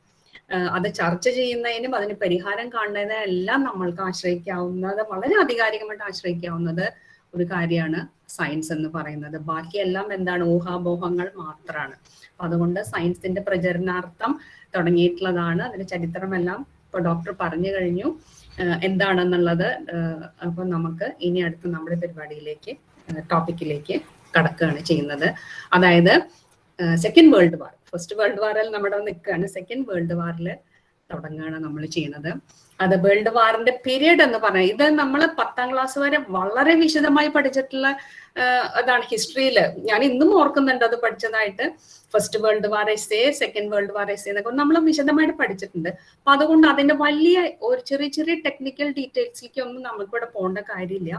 അത് ചർച്ച ചെയ്യുന്നതിനും അതിന് പരിഹാരം കാണുന്നതിനും എല്ലാം നമ്മൾക്ക് ആശ്രയിക്കാവുന്നത്, വളരെ ആധികാരികമായിട്ട് ആശ്രയിക്കാവുന്നത് ഒരു കാര്യമാണ് സയൻസ് എന്ന് പറയുന്നത്. ബാക്കിയെല്ലാം എന്താണ്, ഊഹാപോഹങ്ങൾ മാത്രമാണ്. അതുകൊണ്ട് സയൻസിന്റെ പ്രചരണാർത്ഥം തുടങ്ങിയിട്ടുള്ളതാണ്. അതിന്റെ ചരിത്രമെല്ലാം ഇപ്പൊ ഡോക്ടർ പറഞ്ഞു കഴിഞ്ഞു എന്താണെന്നുള്ളത്. അപ്പൊ നമുക്ക് ഇനി അടുത്ത നമ്മുടെ പരിപാടിയിലേക്ക്, ടോപ്പിക്കിലേക്ക് കടക്കുകയാണ് ചെയ്യുന്നത്. അതായത് second world war. First world വാറിൽ നമ്മുടെ നിൽക്കുകയാണ്, സെക്കൻഡ് വേൾഡ് വാറിൽ തുടങ്ങുകയാണ് നമ്മൾ ചെയ്യുന്നത്. അത് വേൾഡ് വാറിന്റെ പീരീഡ് എന്ന് പറഞ്ഞാൽ ഇത് നമ്മൾ 10ാം ക്ലാസ് വരെ വളരെ വിശദമായി പഠിച്ചിട്ടുള്ള അതാണ് ഹിസ്റ്ററിയിൽ. ഞാൻ ഇന്നും ഓർക്കുന്നുണ്ട് അത് പഠിച്ചതായിട്ട്. First world war essay, second world war essay എന്നൊക്കെ നമ്മൾ വിശദമായിട്ട് പഠിച്ചിട്ടുണ്ട്. അപ്പൊ അതുകൊണ്ട് അതിന്റെ വലിയ ഒരു ചെറിയ ചെറിയ ടെക്നിക്കൽ ഡീറ്റെയിൽസിലേക്ക് ഒന്നും നമുക്കിവിടെ പോകേണ്ട കാര്യമില്ല.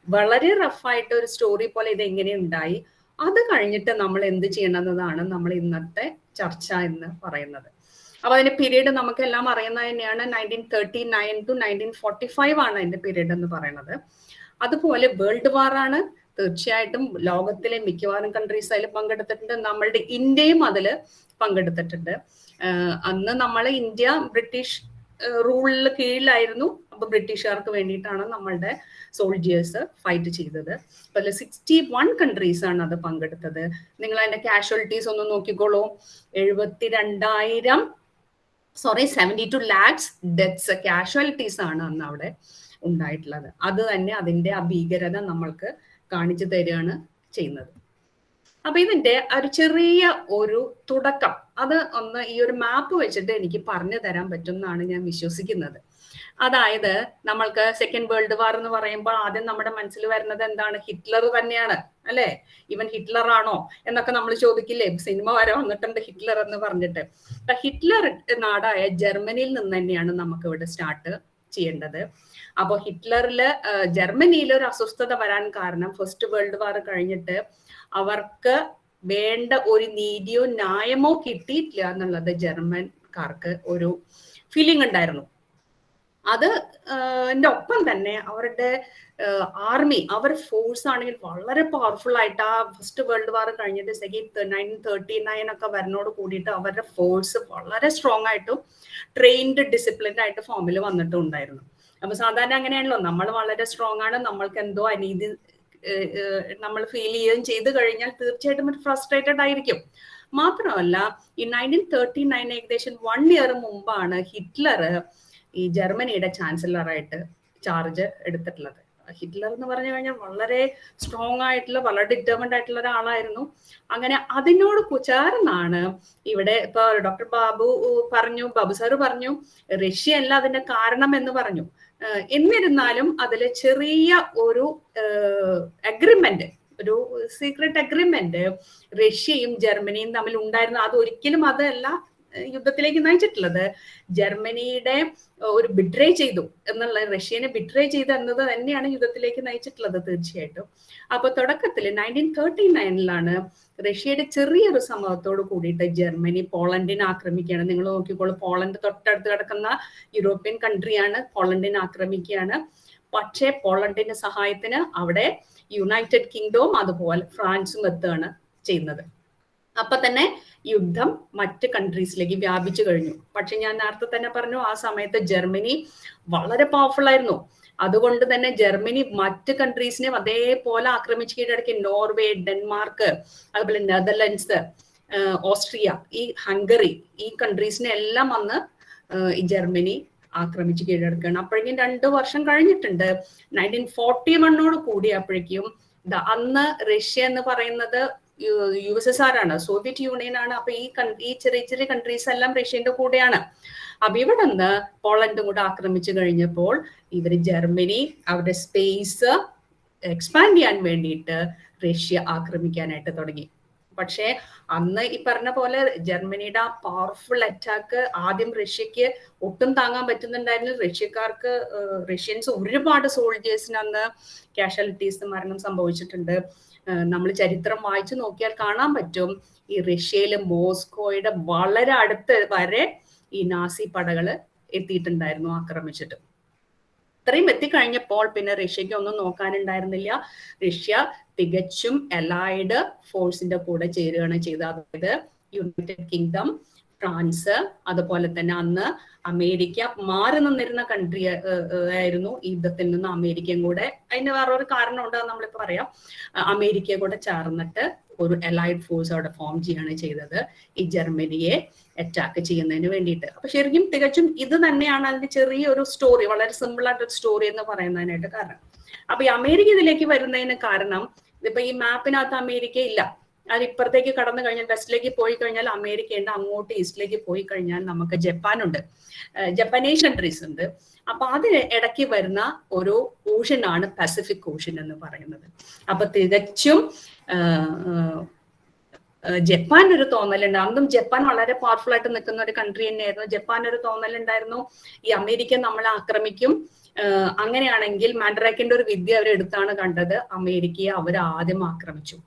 വളരെ റഫായിട്ട് ഒരു സ്റ്റോറി പോലെ ഇത് എങ്ങനെ ഉണ്ടായി, അത് കഴിഞ്ഞിട്ട് നമ്മൾ എന്ത് ചെയ്യണമെന്നതാണ് നമ്മൾ ഇന്നത്തെ ചർച്ച എന്ന് പറയുന്നത്. അപ്പൊ അതിന്റെ പീരീഡ് നമുക്ക് എല്ലാം അറിയുന്നത് തന്നെയാണ്. 1939 to 1945 ആണ് അതിന്റെ പീരീഡ് എന്ന് പറയുന്നത്. അതുപോലെ വേൾഡ് വാർ ആണ്. തീർച്ചയായിട്ടും ലോകത്തിലെ മിക്കവാറും കൺട്രീസ് അതിൽ പങ്കെടുത്തിട്ടുണ്ട്. നമ്മളുടെ ഇന്ത്യയും അതിൽ പങ്കെടുത്തിട്ടുണ്ട്. അന്ന് നമ്മളെ ഇന്ത്യ ബ്രിട്ടീഷ് റൂളിന് കീഴിലായിരുന്നു. അപ്പൊ ബ്രിട്ടീഷുകാർക്ക് വേണ്ടിയിട്ടാണ് നമ്മളുടെ സോൾജിയേഴ്സ് ഫൈറ്റ് ചെയ്തത്. അപ്പൊ 61 കൺട്രീസ് ആണ് അത് പങ്കെടുത്തത്. നിങ്ങൾ അതിന്റെ കാഷ്വാലിറ്റീസ് ഒന്ന് നോക്കിക്കോളൂ. 72 lakhs ഡെത്ത്സ്, കാഷ്വാലിറ്റീസ് ആണ് അന്ന് അവിടെ ഉണ്ടായിട്ടുള്ളത്. അത് തന്നെ അതിന്റെ ആ ഭീകരത നമ്മൾക്ക് കാണിച്ചു തരികയാണ് ചെയ്യുന്നത്. അപ്പൊ ഇതിന്റെ ഒരു ചെറിയ ഒരു തുടക്കം അത് ഒന്ന് ഈ ഒരു മാപ്പ് വെച്ചിട്ട് എനിക്ക് പറഞ്ഞു തരാൻ പറ്റും എന്നാണ് ഞാൻ വിശ്വസിക്കുന്നത്. അതായത് നമ്മൾക്ക് സെക്കൻഡ് വേൾഡ് വാർ എന്ന് പറയുമ്പോൾ ആദ്യം നമ്മുടെ മനസ്സിൽ വരുന്നത് എന്താണ്? ഹിറ്റ്ലർ തന്നെയാണ് അല്ലെ? ഇവൻ ഹിറ്റ്ലർ ആണോ എന്നൊക്കെ നമ്മൾ ചോദിക്കില്ലേ? സിനിമ വരെ വന്നിട്ടുണ്ട് ഹിറ്റ്ലർ എന്ന് പറഞ്ഞിട്ട്. ഹിറ്റ്ലർ നാടായ ജർമ്മനിയിൽ നിന്ന് തന്നെയാണ് നമുക്ക് ഇവിടെ സ്റ്റാർട്ട് ചെയ്യേണ്ടത്. അപ്പൊ ഹിറ്റ്ലറില് ജർമ്മനിയിൽ ഒരു അസ്വസ്ഥത വരാൻ കാരണം ഫസ്റ്റ് വേൾഡ് വാർ കഴിഞ്ഞിട്ട് അവർക്ക് വേണ്ട ഒരു നീതിയോ ന്യായമോ കിട്ടിയിട്ടില്ല എന്നുള്ളത് ജർമ്മൻകാർക്ക് ഒരു ഫീലിംഗ് ഉണ്ടായിരുന്നു. അത് ഒപ്പം തന്നെ അവരുടെ ആർമി, അവർ ഫോഴ്സ് ആണെങ്കിൽ വളരെ പവർഫുൾ ആയിട്ട് ആ ഫസ്റ്റ് വേൾഡ് വാർ കഴിഞ്ഞിട്ട് 1939 ഒക്കെ വരുന്നോട് കൂടിയിട്ട് അവരുടെ ഫോഴ്സ് വളരെ സ്ട്രോങ് ആയിട്ടും ട്രെയിൻഡ് ഡിസിപ്ലിൻഡ് ആയിട്ട് ഫോമിൽ വന്നിട്ടും ഉണ്ടായിരുന്നു. അപ്പൊ സാധാരണ അങ്ങനെയാണല്ലോ, നമ്മൾ വളരെ സ്ട്രോങ് ആണ്, നമ്മൾക്ക് എന്തോ അനീതി നമ്മൾ ഫീൽ ചെയ്യുകയും ചെയ്തു കഴിഞ്ഞാൽ തീർച്ചയായിട്ടും ഒരു ഫ്രസ്ട്രേറ്റഡ് ആയിരിക്കും. മാത്രമല്ല ഈ 1939 ഏകദേശം 1 year മുമ്പാണ് ഹിറ്റ്ലർ ഈ ജർമ്മനിയുടെ ചാൻസലറായിട്ട് ചാർജ് എടുത്തിട്ടുള്ളത്. ഹിറ്റ്ലർ എന്ന് പറഞ്ഞു കഴിഞ്ഞാൽ വളരെ സ്ട്രോങ് ആയിട്ടുള്ള, വളരെ ഡിറ്റർമൻഡ് ആയിട്ടുള്ള ഒരാളായിരുന്നു. അങ്ങനെ അതിനോട് ചേർന്നാണ് ഇവിടെ ഇപ്പൊ ഡോക്ടർ ബാബു സാറ് പറഞ്ഞു റഷ്യ അല്ല അതിന്റെ കാരണം എന്ന് പറഞ്ഞു. എന്നിരുന്നാലും അതില് ചെറിയ ഒരു അഗ്രിമെന്റ്, ഒരു സീക്രട്ട് അഗ്രിമെന്റ് റഷ്യയും ജർമ്മനിയും തമ്മിൽ ഉണ്ടായിരുന്നു. അത് ഒരിക്കലും അതല്ല യുദ്ധത്തിലേക്ക് നയിച്ചിട്ടുള്ളത്. ജർമ്മനിയുടെ ഒരു ബിട്രേ ചെയ്തു എന്നുള്ള, റഷ്യനെ ബിട്രേ ചെയ്തു എന്നത് തന്നെയാണ് യുദ്ധത്തിലേക്ക് നയിച്ചിട്ടുള്ളത് തീർച്ചയായിട്ടും. അപ്പൊ തുടക്കത്തിൽ 1939 റഷ്യയുടെ ചെറിയൊരു സംഭവത്തോട് കൂടിയിട്ട് ജർമ്മനി പോളണ്ടിനെ ആക്രമിക്കുകയാണ്. നിങ്ങൾ നോക്കിക്കോളൂ, പോളണ്ട് തൊട്ടടുത്ത് കിടക്കുന്ന യൂറോപ്യൻ കൺട്രിയാണ്, പോളണ്ടിനെ ആക്രമിക്കുകയാണ്. പക്ഷേ പോളണ്ടിന്റെ സഹായത്തിന് അവിടെ യുണൈറ്റഡ് കിങ്ഡവും അതുപോലെ ഫ്രാൻസും എത്തുകയാണ് ചെയ്യുന്നത്. അപ്പൊ തന്നെ യുദ്ധം മറ്റ് കൺട്രീസിലേക്ക് വ്യാപിച്ചു കഴിഞ്ഞു. പക്ഷെ ഞാൻ നേരത്തെ തന്നെ പറഞ്ഞു, ആ സമയത്ത് ജർമ്മനി വളരെ പവർഫുൾ ആയിരുന്നു. അതുകൊണ്ട് തന്നെ ജർമ്മനി മറ്റ് കൺട്രീസിനെ അതേപോലെ ആക്രമിച്ച് കീഴടക്കി. നോർവേ, ഡെൻമാർക്ക്, അതുപോലെ നെതർലൻഡ്സ്, ഓസ്ട്രിയ, ഈ ഹംഗറി, ഈ കൺട്രീസിനെ എല്ലാം വന്ന് ഈ ജർമ്മനി ആക്രമിച്ച് കീഴടക്കുകയാണ്. അപ്പോഴേക്കും 2 വർഷം കഴിഞ്ഞിട്ടുണ്ട്. 1941 കൂടിയപ്പോഴേക്കും അന്ന് റഷ്യ എന്ന് പറയുന്നത് USSR ആണ്, സോവിയറ്റ് യൂണിയൻ ആണ്. അപ്പൊ ഈ ചെറിയ ചെറിയ കൺട്രീസ് എല്ലാം റഷ്യന്റെ കൂടെയാണ്. അപ്പൊ ഇവിടെ നിന്ന് പോളണ്ടും കൂടെ ആക്രമിച്ചു കഴിഞ്ഞപ്പോൾ ഇവര് ജർമ്മനി അവരുടെ സ്പേസ് എക്സ്പാൻഡ് ചെയ്യാൻ വേണ്ടിയിട്ട് റഷ്യ ആക്രമിക്കാനായിട്ട് തുടങ്ങി. പക്ഷെ അന്ന് ഈ പറഞ്ഞ പോലെ ജർമ്മനിയുടെ ആ പവർഫുൾ അറ്റാക്ക് ആദ്യം റഷ്യക്ക് ഒട്ടും താങ്ങാൻ പറ്റുന്നുണ്ടായിരുന്നില്ല. റഷ്യൻസ് ഒരുപാട് സോൾജേഴ്സിന് അന്ന് കാഷ്വാലിറ്റീസ്, മരണം സംഭവിച്ചിട്ടുണ്ട്. നമ്മൾ ചരിത്രം വായിച്ചു നോക്കിയാൽ കാണാൻ പറ്റും, ഈ റഷ്യയിലെ മോസ്കോയുടെ വളരെ അടുത്ത് വരെ ഈ നാസി പടകള് എത്തിയിട്ടുണ്ടായിരുന്നു ആക്രമിച്ചിട്ട്. ഇത്രയും എത്തിക്കഴിഞ്ഞപ്പോൾ പിന്നെ റഷ്യക്ക് ഒന്നും നോക്കാനുണ്ടായിരുന്നില്ല. റഷ്യ തികച്ചും അലൈഡ് ഫോഴ്സിന്റെ കൂടെ ചേരുകയാണ് ചെയ്തത്. അതായത് യുണൈറ്റഡ് കിങ്ഡം, ഫ്രാൻസ്, അതുപോലെ തന്നെ അന്ന് അമേരിക്ക മാറി നിന്നിരുന്ന കൺട്രി ആയിരുന്നു. ഈ യുദ്ധത്തിൽ നിന്ന് അമേരിക്കയും കൂടെ, അതിന് വേറൊരു കാരണം ഉണ്ടെന്ന് നമ്മളിപ്പോ പറയാം, അമേരിക്കയെ കൂടെ ചേർന്നിട്ട് ഒരു അലൈഡ് ഫോഴ്സ് അവിടെ ഫോം ചെയ്യാണ് ചെയ്തത് ഈ ജർമ്മനിയെ അറ്റാക്ക് ചെയ്യുന്നതിന് വേണ്ടിയിട്ട്. അപ്പൊ ശരിക്കും തികച്ചും ഇത് തന്നെയാണ് അതിന്റെ ചെറിയൊരു സ്റ്റോറി, വളരെ സിമ്പിൾ ആയിട്ടൊരു സ്റ്റോറി എന്ന് പറയുന്നതിനായിട്ട് കാരണം. അപ്പൊ ഈ അമേരിക്ക ഇതിലേക്ക് വരുന്നതിന് കാരണം, ഇതിപ്പോ ഈ മാപ്പിനകത്ത് അമേരിക്ക ഇല്ല, അത് ഇപ്പുറത്തേക്ക് കടന്നു കഴിഞ്ഞാൽ വെസ്റ്റിലേക്ക് പോയി കഴിഞ്ഞാൽ അമേരിക്ക ഉണ്ട്, അങ്ങോട്ട് ഈസ്റ്റിലേക്ക് പോയി കഴിഞ്ഞാൽ നമുക്ക് ജപ്പാനുണ്ട്, ജപ്പാനീസ് കൺട്രീസ് ഉണ്ട്. അപ്പൊ അതിന് ഇടയ്ക്ക് വരുന്ന ഒരു ഓഷ്യനാണ് പസഫിക് ഓഷ്യൻ എന്ന് പറയുന്നത്. അപ്പൊ തികച്ചും ജപ്പാൻ ഒരു തോന്നലുണ്ട്. അന്നും ജപ്പാൻ വളരെ പവർഫുൾ ആയിട്ട് നിൽക്കുന്ന ഒരു കൺട്രി തന്നെയായിരുന്നു. ജപ്പാൻ ഒരു തോന്നലുണ്ടായിരുന്നു ഈ അമേരിക്ക നമ്മളെ ആക്രമിക്കും, അങ്ങനെയാണെങ്കിൽ മാൻഡ്രാക്കിന്റെ ഒരു വിദ്യ അവരെടുത്താണ് കണ്ടത്, അമേരിക്കയെ അവർ ആദ്യം ആക്രമിച്ചു.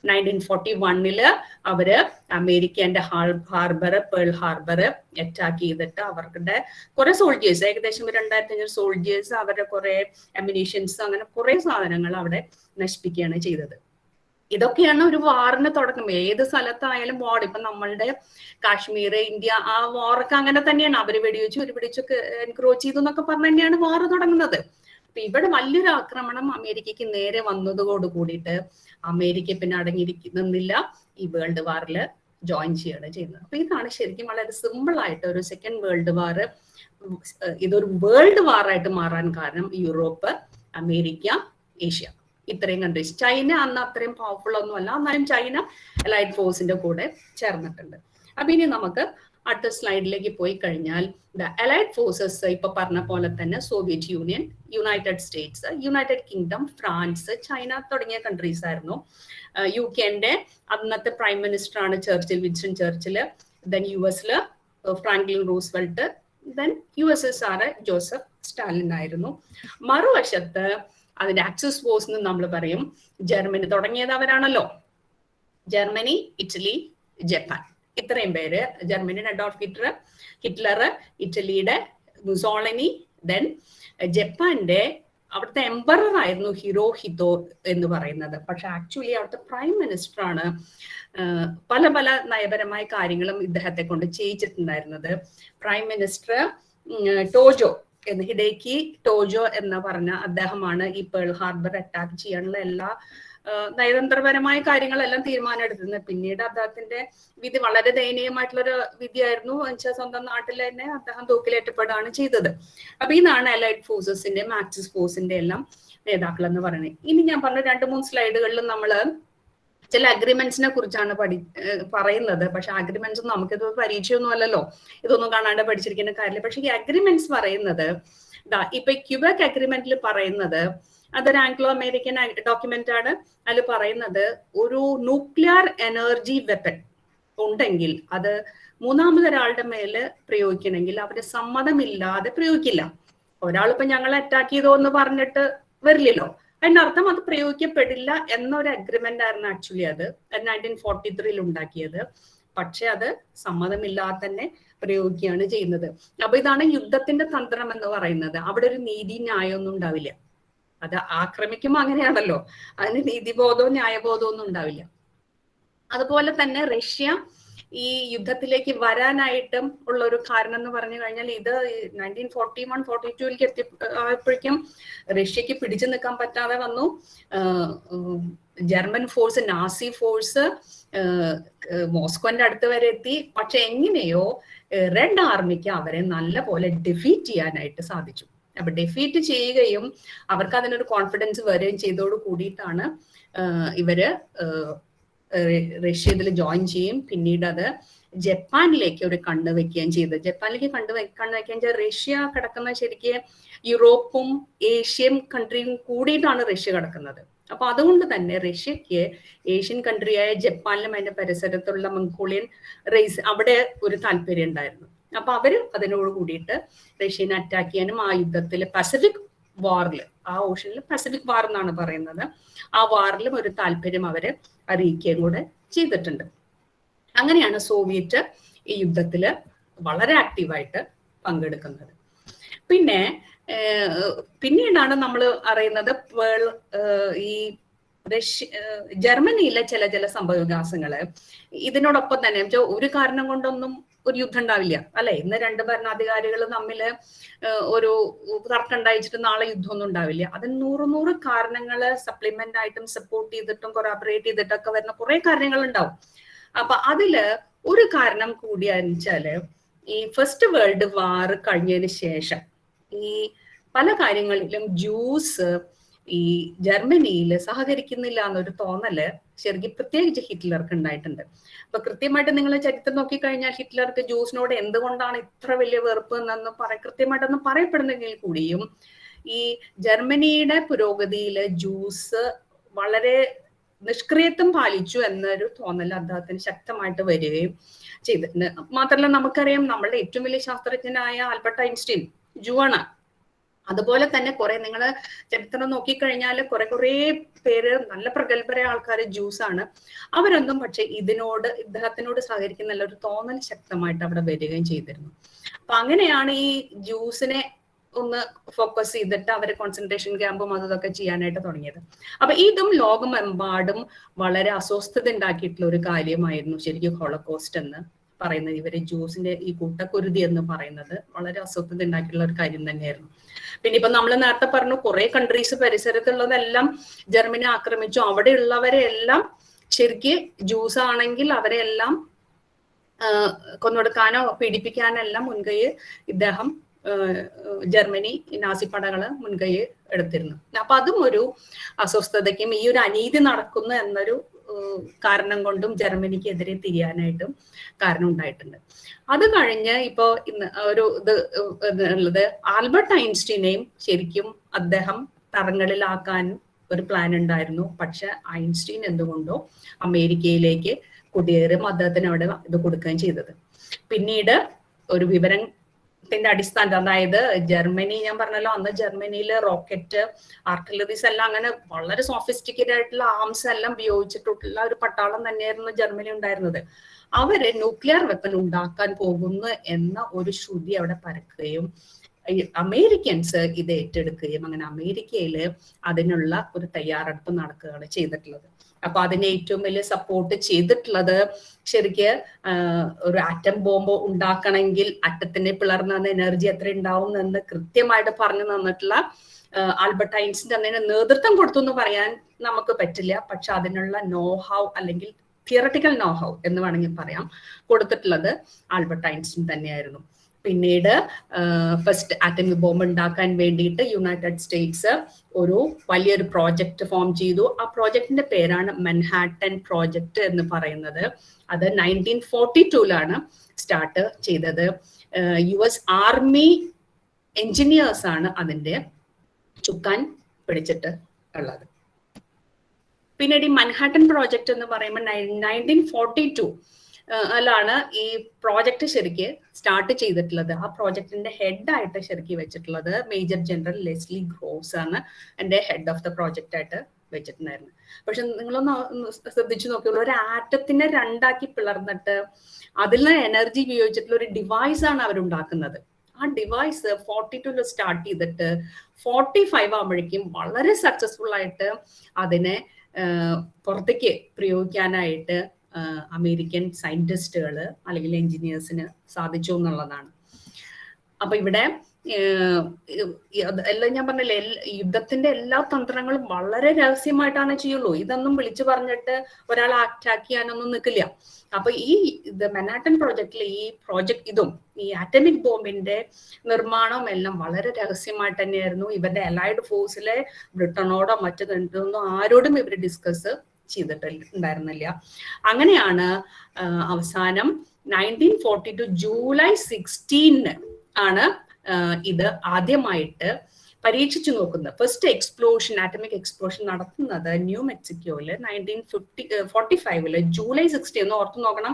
1941 അവര് അമേരിക്കന്റെ ഹാർബർ, പേൾ ഹാർബർ അറ്റാക്ക് ചെയ്തിട്ട് അവരുടെ കുറെ സോൾജേഴ്സ്, ഏകദേശം 2500 സോൾജേഴ്സ്, അവരുടെ കുറെ അമ്യൂണിഷൻസ്, അങ്ങനെ കുറെ സാധനങ്ങൾ അവിടെ നശിപ്പിക്കുകയാണ് ചെയ്തത്. ഇതൊക്കെയാണ് ഒരു വാറിന് തുടക്കം. ഏത് സ്ഥലത്തായാലും വാർ, ഇപ്പൊ നമ്മളുടെ കാശ്മീർ, ഇന്ത്യ, ആ വാറൊക്കെ അങ്ങനെ തന്നെയാണ്. അവര് വെടിവെച്ചു, ഒരു വെടിവെച്ചൊക്കെ എൻക്രോച്ച് ചെയ്തു എന്നൊക്കെ പറഞ്ഞു തന്നെയാണ് വാർ തുടങ്ങുന്നത്. അപ്പൊ ഇവിടെ വലിയൊരു ആക്രമണം അമേരിക്കയ്ക്ക് നേരെ വന്നതോട് കൂടിയിട്ട് അമേരിക്ക പിന്നെ അടങ്ങിയിരിക്കുന്നില്ല, ഈ വേൾഡ് വാറിൽ ജോയിൻ ചെയ്യാണ് ചെയ്യുന്നത്. അപ്പൊ ഇതാണ് ശരിക്കും വളരെ സിമ്പിൾ ആയിട്ട് ഒരു സെക്കൻഡ് വേൾഡ് വാർ, ഇതൊരു വേൾഡ് വാറായിട്ട് മാറാൻ കാരണം യൂറോപ്പ്, അമേരിക്ക, ഏഷ്യ, ഇത്രയും കൺട്രീസ്. ചൈന അന്ന് അത്രയും പവർഫുൾ ഒന്നും അല്ല, എന്നാലും ചൈന അലൈഡ് ഫോഴ്സിന്റെ കൂടെ ചേർന്നിട്ടുണ്ട്. അപ്പൊ ഇനി നമുക്ക് അടുത്ത സ്ലൈഡിലേക്ക് പോയി കഴിഞ്ഞാൽ ദ അലൈഡ് ഫോഴ്സസ് ഇപ്പൊ പറഞ്ഞ പോലെ തന്നെ Soviet Union, United States, United Kingdom, France, China തുടങ്ങിയ കൺട്രീസ് ആയിരുന്നു. UK അന്നത്തെ പ്രൈം മിനിസ്റ്റർ ആണ് Churchill, Winston Churchill. Then US Franklin Roosevelt, then USSR Joseph Stalin ആയിരുന്നു. മറുവശത്ത് അതിന്റെ ആക്സിസ് ഫോഴ്സ് എന്ന് നമ്മൾ പറയും ജർമ്മനി, തുടങ്ങിയത് അവരാണല്ലോ. ജർമ്മനി, ഇറ്റലി, ജപ്പാൻ, ഇത്രയും പേര്. ജർമ്മനിയുടെ അഡോൾഫ് ഹിറ്റ്ലർ, ഇറ്റലിയുടെ മുസോളിനി, ദെൻ ജപ്പാന്റെ അവിടുത്തെ എംപറർ ആയിരുന്നു ഹിരോഹിതോ എന്ന് പറയുന്നത്. പക്ഷെ ആക്ച്വലി അവിടുത്തെ പ്രൈം മിനിസ്റ്റർ ആണ് പല പല നയപരമായ കാര്യങ്ങളും ഇദ്ദേഹത്തെ കൊണ്ട് ചെയ്യിച്ചിട്ടുണ്ടായിരുന്നത്. പ്രൈം മിനിസ്റ്റർ ടോജോ ഹിഡേക്കി ടോജോ എന്ന് പറഞ്ഞ അദ്ദേഹമാണ് ഈ പേൾ ഹാർബർ അറ്റാക്ക് ചെയ്യാനുള്ള എല്ലാ നയതന്ത്രപരമായ കാര്യങ്ങളെല്ലാം തീരുമാനം എടുത്തിരുന്നത്. പിന്നീട് അദ്ദേഹത്തിന്റെ വിധി വളരെ ദയനീയമായിട്ടുള്ളൊരു വിധിയായിരുന്നു. എന്നുവെച്ചാൽ സ്വന്തം നാട്ടിൽ തന്നെ അദ്ദേഹം തൂക്കിലേറ്റപ്പെടുകയാണ് ചെയ്തത്. അപ്പൊ ഇതാണ് അലൈഡ് ഫോഴ്സസിന്റെ, ആക്സിസ് ഫോഴ്സിന്റെ എല്ലാം നേതാക്കൾ എന്ന് പറയുന്നത്. ഇനി ഞാൻ പറഞ്ഞ 2-3 സ്ലൈഡുകളിലും നമ്മള് ചില അഗ്രിമെന്റ്സിനെ കുറിച്ചാണ് പറയുന്നത്. പക്ഷെ അഗ്രിമെന്റ്സ് നമുക്കിത് പരീക്ഷയൊന്നും അല്ലല്ലോ, ഇതൊന്നും കാണാണ്ട് പഠിച്ചിരിക്കുന്ന കാര്യമില്ല. പക്ഷെ ഈ അഗ്രിമെന്റ്സ് പറയുന്നത് ഇപ്പൊ ക്യൂബക് അഗ്രിമെന്റിൽ പറയുന്നത്, അതൊരു ആംഗ്ലോ അമേരിക്കൻ ഡോക്യുമെന്റ് ആണ്. അതിൽ പറയുന്നത് ഒരു ന്യൂക്ലിയർ എനർജി വെപ്പൺ ഉണ്ടെങ്കിൽ അത് മൂന്നാമതൊരാളുടെ മേല് പ്രയോഗിക്കണമെങ്കിൽ അവരുടെ സമ്മതമില്ലാതെ പ്രയോഗിക്കില്ല. ഒരാളിപ്പോ ഞങ്ങളെ അറ്റാക്ക് ചെയ്തോ എന്ന് പറഞ്ഞിട്ട് വരില്ലല്ലോ, അതിനർത്ഥം അത് പ്രയോഗിക്കപ്പെടില്ല എന്നൊരു അഗ്രിമെന്റ് ആയിരുന്നു ആക്ച്വലി അത് 1943 ഉണ്ടാക്കിയത്. പക്ഷെ അത് സമ്മതമില്ലാതെ തന്നെ പ്രയോഗിക്കുകയാണ് ചെയ്യുന്നത്. അപ്പൊ ഇതാണ് യുദ്ധത്തിന്റെ തന്ത്രം എന്ന് പറയുന്നത്. അവിടെ ഒരു നീതി ന്യായമൊന്നും ഉണ്ടാവില്ല. അത് ആക്രമിക്കുമ്പോ അങ്ങനെയാണല്ലോ, അതിന് നീതിബോധവും ന്യായബോധവും ഒന്നും ഉണ്ടാവില്ല. അതുപോലെ തന്നെ റഷ്യ ഈ യുദ്ധത്തിലേക്ക് വരാനായിട്ടും ഉള്ള ഒരു കാരണം എന്ന് പറഞ്ഞു കഴിഞ്ഞാൽ, ഇത് 1941-42 എത്തിയപ്പോഴേക്കും റഷ്യക്ക് പിടിച്ചു നിൽക്കാൻ പറ്റാതെ വന്നു. ജർമ്മൻ ഫോഴ്സ്, നാസി ഫോഴ്സ് മോസ്കോന്റെ അടുത്ത് വരെ എത്തി. പക്ഷെ എങ്ങനെയോ റെഡ് ആർമിക്ക് അവരെ നല്ല പോലെ ഡിഫീറ്റ് ചെയ്യാനായിട്ട് സാധിച്ചു. അപ്പൊ ഡിഫീറ്റ് ചെയ്യുകയും അവർക്ക് അതിനൊരു കോൺഫിഡൻസ് വരികയും ചെയ്തോട് കൂടിയിട്ടാണ് ഇവര് റഷ്യ ഇതിൽ ജോയിൻ ചെയ്യും. പിന്നീട് അത് ജപ്പാനിലേക്ക് ഒരു കണ്ണ് വെക്കുകയും ചെയ്തത്. ജപ്പാനിലേക്ക് കണ്ണ് വെക്കുകയും ചെയ്ത് റഷ്യ കിടക്കുന്ന ശരിക്കും യൂറോപ്പും ഏഷ്യൻ കൺട്രിയും കൂടിയിട്ടാണ് റഷ്യ കിടക്കുന്നത്. അപ്പൊ അതുകൊണ്ട് തന്നെ റഷ്യക്ക് ഏഷ്യൻ കൺട്രിയായ ജപ്പാനിലും അതിന്റെ പരിസരത്തുള്ള മംഗോളിയൻ റേസ് അവിടെ ഒരു താല്പര്യം ഉണ്ടായിരുന്നു. അപ്പൊ അവര് അതിനോട് കൂടിയിട്ട് റഷ്യനെ അറ്റാക്ക് ചെയ്യാനും ആ യുദ്ധത്തിൽ പസഫിക് വാറിൽ, ആ ഓഷനിൽ പസഫിക് വാർ എന്നാണ് പറയുന്നത്, ആ വാറിലും ഒരു താല്പര്യം അവര് അറിയിക്കുകയും കൂടെ ചെയ്തിട്ടുണ്ട്. അങ്ങനെയാണ് സോവിയറ്റ് ഈ യുദ്ധത്തില് വളരെ ആക്റ്റീവായിട്ട് പങ്കെടുക്കുന്നത്. പിന്നീടാണ് നമ്മൾ അറിയുന്നത് ഈ ജർമ്മനിയിലെ ചില സംഭവവികാസങ്ങള് ഇതിനോടൊപ്പം തന്നെ ഒരു കാരണം കൊണ്ടൊന്നും ഒരു യുദ്ധം ഉണ്ടാവില്ല അല്ലെ. ഇന്ന് രണ്ട് ഭരണാധികാരികൾ തമ്മിൽ ഒരു തർക്കം ഉണ്ടായിച്ചിട്ട് നാളെ യുദ്ധമൊന്നും ഉണ്ടാവില്ല. അതിന് 100 കാരണങ്ങൾ സപ്ലിമെന്റ് ആയിട്ടും സപ്പോർട്ട് ചെയ്തിട്ടും കൊറാബറേറ്റ് ചെയ്തിട്ടൊക്കെ വരുന്ന കുറെ കാര്യങ്ങൾ ഉണ്ടാവും. അപ്പൊ അതില് ഒരു കാരണം കൂടിയാന്ന് വെച്ചാല് ഈ ഫസ്റ്റ് വേൾഡ് വാർ കഴിഞ്ഞതിന് ശേഷം ഈ പല കാര്യങ്ങളിലും ജ്യൂസ് ഈ ജർമ്മനിയിൽ സഹകരിക്കുന്നില്ല എന്നൊരു തോന്നല് ശരിക്കും പ്രത്യേകിച്ച് ഹിറ്റ്ലർക്ക് ഉണ്ടായിട്ടുണ്ട്. അപ്പൊ കൃത്യമായിട്ട് നിങ്ങൾ ചരിത്രം നോക്കിക്കഴിഞ്ഞാൽ ഹിറ്റ്ലർക്ക് ജ്യൂസിനോട് എന്തുകൊണ്ടാണ് ഇത്ര വലിയ വെറുപ്പ് എന്നൊന്നും കൃത്യമായിട്ടൊന്നും പറയപ്പെടുന്നെങ്കിൽ കൂടിയും ഈ ജർമ്മനിയുടെ പുരോഗതിയില് ജ്യൂസ് വളരെ നിഷ്ക്രിയത്വം പാലിച്ചു എന്നൊരു തോന്നൽ അദ്ദേഹത്തിന് ശക്തമായിട്ട് വരികയും ചെയ്തിട്ടുണ്ട്. മാത്രമല്ല നമുക്കറിയാം നമ്മളുടെ ഏറ്റവും വലിയ ശാസ്ത്രജ്ഞനായ ആൽബർട്ട് ഐൻസ്റ്റീൻ ജൂ ആണ്. അതുപോലെ തന്നെ കുറെ നിങ്ങൾ ചരിത്രം നോക്കിക്കഴിഞ്ഞാൽ കുറെ പേര് നല്ല പ്രഗത്ഭരായ ആൾക്കാർ ജ്യൂസ് ആണ്. അവരൊന്നും പക്ഷെ ഇദ്ദേഹത്തിനോട് സഹകരിക്കുന്ന ഒരു തോന്നൽ ശക്തമായിട്ട് അവിടെ വരികയും ചെയ്തിരുന്നു. അപ്പൊ അങ്ങനെയാണ് ഈ ജ്യൂസിനെ ഒന്ന് ഫോക്കസ് ചെയ്തിട്ട് അവര് കോൺസെൻട്രേഷൻ ക്യാമ്പും അതൊക്കെ ചെയ്യാനായിട്ട് തുടങ്ങിയത്. അപ്പൊ ഇതും ലോകമെമ്പാടും വളരെ അസ്വസ്ഥത ഉണ്ടാക്കിയിട്ടുള്ള ഒരു കാര്യമായിരുന്നു ശരിക്കും ഹോളോകോസ്റ്റ് എന്ന് പറയുന്നത്. ഇവര് ജ്യൂസിന്റെ ഈ കൂട്ടക്കുരുതി എന്ന് പറയുന്നത് വളരെ അസ്വസ്ഥത ഉണ്ടാക്കിയിട്ടുള്ള ഒരു കാര്യം തന്നെയായിരുന്നു. പിന്നെ ഇപ്പൊ നമ്മൾ നേരത്തെ പറഞ്ഞു കുറെ കൺട്രീസ് പരിസരത്തുള്ളതെല്ലാം ജർമ്മനി ആക്രമിച്ചു. അവിടെയുള്ളവരെ എല്ലാം ശരിക്ക് ജ്യൂസ് ആണെങ്കിൽ അവരെ എല്ലാം കൊന്നൊടുക്കാനോ പീഡിപ്പിക്കാനെല്ലാം മുൻകൈ ഇദ്ദേഹം ജർമ്മനി നാസി പടകള് മുൻകൈ എടുത്തിരുന്നു. അപ്പൊ അതും ഒരു അസ്വസ്ഥതയ്ക്കും ഈ ഒരു അനീതി നടക്കുന്നു എന്നൊരു കാരണം കൊണ്ടും ജർമ്മനിക്കെതിരെ തിരിയാനായിട്ടും കാരണം ഉണ്ടായിട്ടുണ്ട്. അത് കഴിഞ്ഞ് ഇപ്പോ ഇന്ന് ഒരു ഇത് ഉള്ളത് ആൽബർട്ട് ഐൻസ്റ്റീനെയും ശരിക്കും അദ്ദേഹം തറങ്ങളിലാക്കാൻ ഒരു പ്ലാൻ ഉണ്ടായിരുന്നു. പക്ഷെ ഐൻസ്റ്റീൻ എന്തുകൊണ്ടോ അമേരിക്കയിലേക്ക് കുടിയേറും അദ്ദേഹത്തിന് അവിടെ ഇത് കൊടുക്കുകയും ചെയ്തത്. പിന്നീട് ഒരു വിവരത്തിന്റെ അടിസ്ഥാനത്തിൽ അതായത് ജർമ്മനി ഞാൻ പറഞ്ഞല്ലോ അന്ന് ജർമ്മനിയിലെ റോക്കറ്റ് ആർട്ടിലറീസ് എല്ലാം അങ്ങനെ വളരെ സോഫിസ്റ്റിക്കേറ്റഡ് ആയിട്ടുള്ള ആംസ് എല്ലാം ഉപയോഗിച്ചിട്ടുള്ള ഒരു പട്ടാളം തന്നെയായിരുന്നു ജർമ്മനി ഉണ്ടായിരുന്നത്. അവര് ന്യൂക്ലിയർ വെപ്പൺ ഉണ്ടാക്കാൻ പോകുന്നു എന്ന ഒരു ശ്രുതി അവിടെ പരക്കുകയും അമേരിക്കൻസ് ഇത് ഏറ്റെടുക്കുകയും അങ്ങനെ അമേരിക്കയില് അതിനുള്ള ഒരു തയ്യാറെടുപ്പ് നടക്കുകയാണ് ചെയ്തിട്ടുള്ളത്. അപ്പൊ അതിനെ ഏറ്റവും വലിയ സപ്പോർട്ട് ചെയ്തിട്ടുള്ളത് ശരിക്ക് ഒരു ആറ്റം ബോംബ് ഉണ്ടാക്കണമെങ്കിൽ അറ്റത്തിനെ പിളർന്ന എനർജി എത്ര ഉണ്ടാവും എന്ന് കൃത്യമായിട്ട് പറഞ്ഞു തന്നിട്ടുള്ള ആൽബർട്ട് ഐൻസ്റ്റീൻ തന്നെ നേതൃത്വം കൊടുത്തു എന്ന് പറയാൻ നമുക്ക് പറ്റില്ല. പക്ഷെ അതിനുള്ള നോഹൗ അല്ലെങ്കിൽ തിയറട്ടിക്കൽ നോഹൗ എന്ന് വേണമെങ്കിൽ പറയാം കൊടുത്തിട്ടുള്ളത് ആൽബർട്ട് ഐൻസ്റ്റീൻ തന്നെയായിരുന്നു. പിന്നീട് ഫസ്റ്റ് ആറ്റമിക് ബോംബ് ഉണ്ടാക്കാൻ വേണ്ടിയിട്ട് യുണൈറ്റഡ് സ്റ്റേറ്റ്സ് ഒരു വലിയൊരു പ്രോജക്റ്റ് ഫോം ചെയ്തു. ആ പ്രോജക്റ്റിന്റെ പേരാണ് മൻഹാട്ടൻ പ്രോജക്റ്റ് എന്ന് പറയുന്നത്. അത് 1942 സ്റ്റാർട്ട് ചെയ്തത്. US ആർമി എഞ്ചിനീയേഴ്സ് ആണ് അതിന്റെ ചുക്കാൻ പിടിച്ചിട്ട് ഉള്ളത്. പിന്നീട് ഈ മൻഹാട്ടൻ പ്രോജക്റ്റ് എന്ന് പറയുമ്പോൾ 1942 ാണ് ഈ പ്രോജക്റ്റ് ശരിക്ക് സ്റ്റാർട്ട് ചെയ്തിട്ടുള്ളത്. ആ പ്രോജക്റ്റിന്റെ ഹെഡായിട്ട് ശരിക്കും വെച്ചിട്ടുള്ളത് മേജർ ജനറൽ ലെസ്ലി ഗ്രോവ്സ് ആണ് എന്റെ ഹെഡ് ഓഫ് ദ പ്രോജക്റ്റ് ആയിട്ട് വെച്ചിട്ടുണ്ടായിരുന്നു. പക്ഷെ നിങ്ങളൊന്ന് ശ്രദ്ധിച്ചു നോക്കിയുള്ളൂ, ഒരു ആറ്റത്തിനെ രണ്ടാക്കി പിളർന്നിട്ട് അതിൽ എനർജി ഉപയോഗിച്ചിട്ടുള്ള ഒരു ഡിവൈസ് ആണ് അവരുണ്ടാക്കുന്നത്. ആ ഡിവൈസ് 42 സ്റ്റാർട്ട് ചെയ്തിട്ട് 45 ആകുമ്പോഴേക്കും വളരെ സക്സസ്ഫുൾ ആയിട്ട് അതിനെ പുറത്തേക്ക് പ്രയോഗിക്കാനായിട്ട് അമേരിക്കൻ സയന്റിസ്റ്റുകൾ അല്ലെങ്കിൽ എഞ്ചിനീയേഴ്സിന് സാധിച്ചു എന്നുള്ളതാണ്. അപ്പൊ ഇവിടെ എല്ലാം ഞാൻ പറഞ്ഞില്ലേ, യുദ്ധത്തിന്റെ എല്ലാ തന്ത്രങ്ങളും വളരെ രഹസ്യമായിട്ടാണ് ചെയ്യുള്ളൂ. ഇതൊന്നും വിളിച്ചു പറഞ്ഞിട്ട് ഒരാൾ അറ്റാക്ക് ചെയ്യാനൊന്നും നിൽക്കില്ല. അപ്പൊ ഈ മൻഹാട്ടൻ പ്രോജക്റ്റിലെ ഈ പ്രോജക്ട് ഇതും ഈ ആറ്റമിക് ബോംബിന്റെ നിർമ്മാണവും എല്ലാം വളരെ രഹസ്യമായിട്ട് തന്നെയായിരുന്നു. ഇവരുടെ അലൈഡ് ഫോഴ്സിലെ ബ്രിട്ടനോടോ മറ്റൊന്നും ആരോടും ഇവർ ഡിസ്കസ് ചെയ്തിട്ടുണ്ടായിരുന്നില്ല. അങ്ങനെയാണ് അവസാനം 1942 ജൂലൈ 16 ആണ് ഇത് ആദ്യമായിട്ട് പരീക്ഷിച്ചു നോക്കുന്നത്. ഫസ്റ്റ് എക്സ്പ്ലോഷൻ ആറ്റമിക് എക്സ്പ്ലോഷൻ നടത്തുന്നത് ന്യൂ മെക്സിക്കോയില് 1945 ജൂലൈ 16 ഒന്ന് ഓർത്തു നോക്കണം.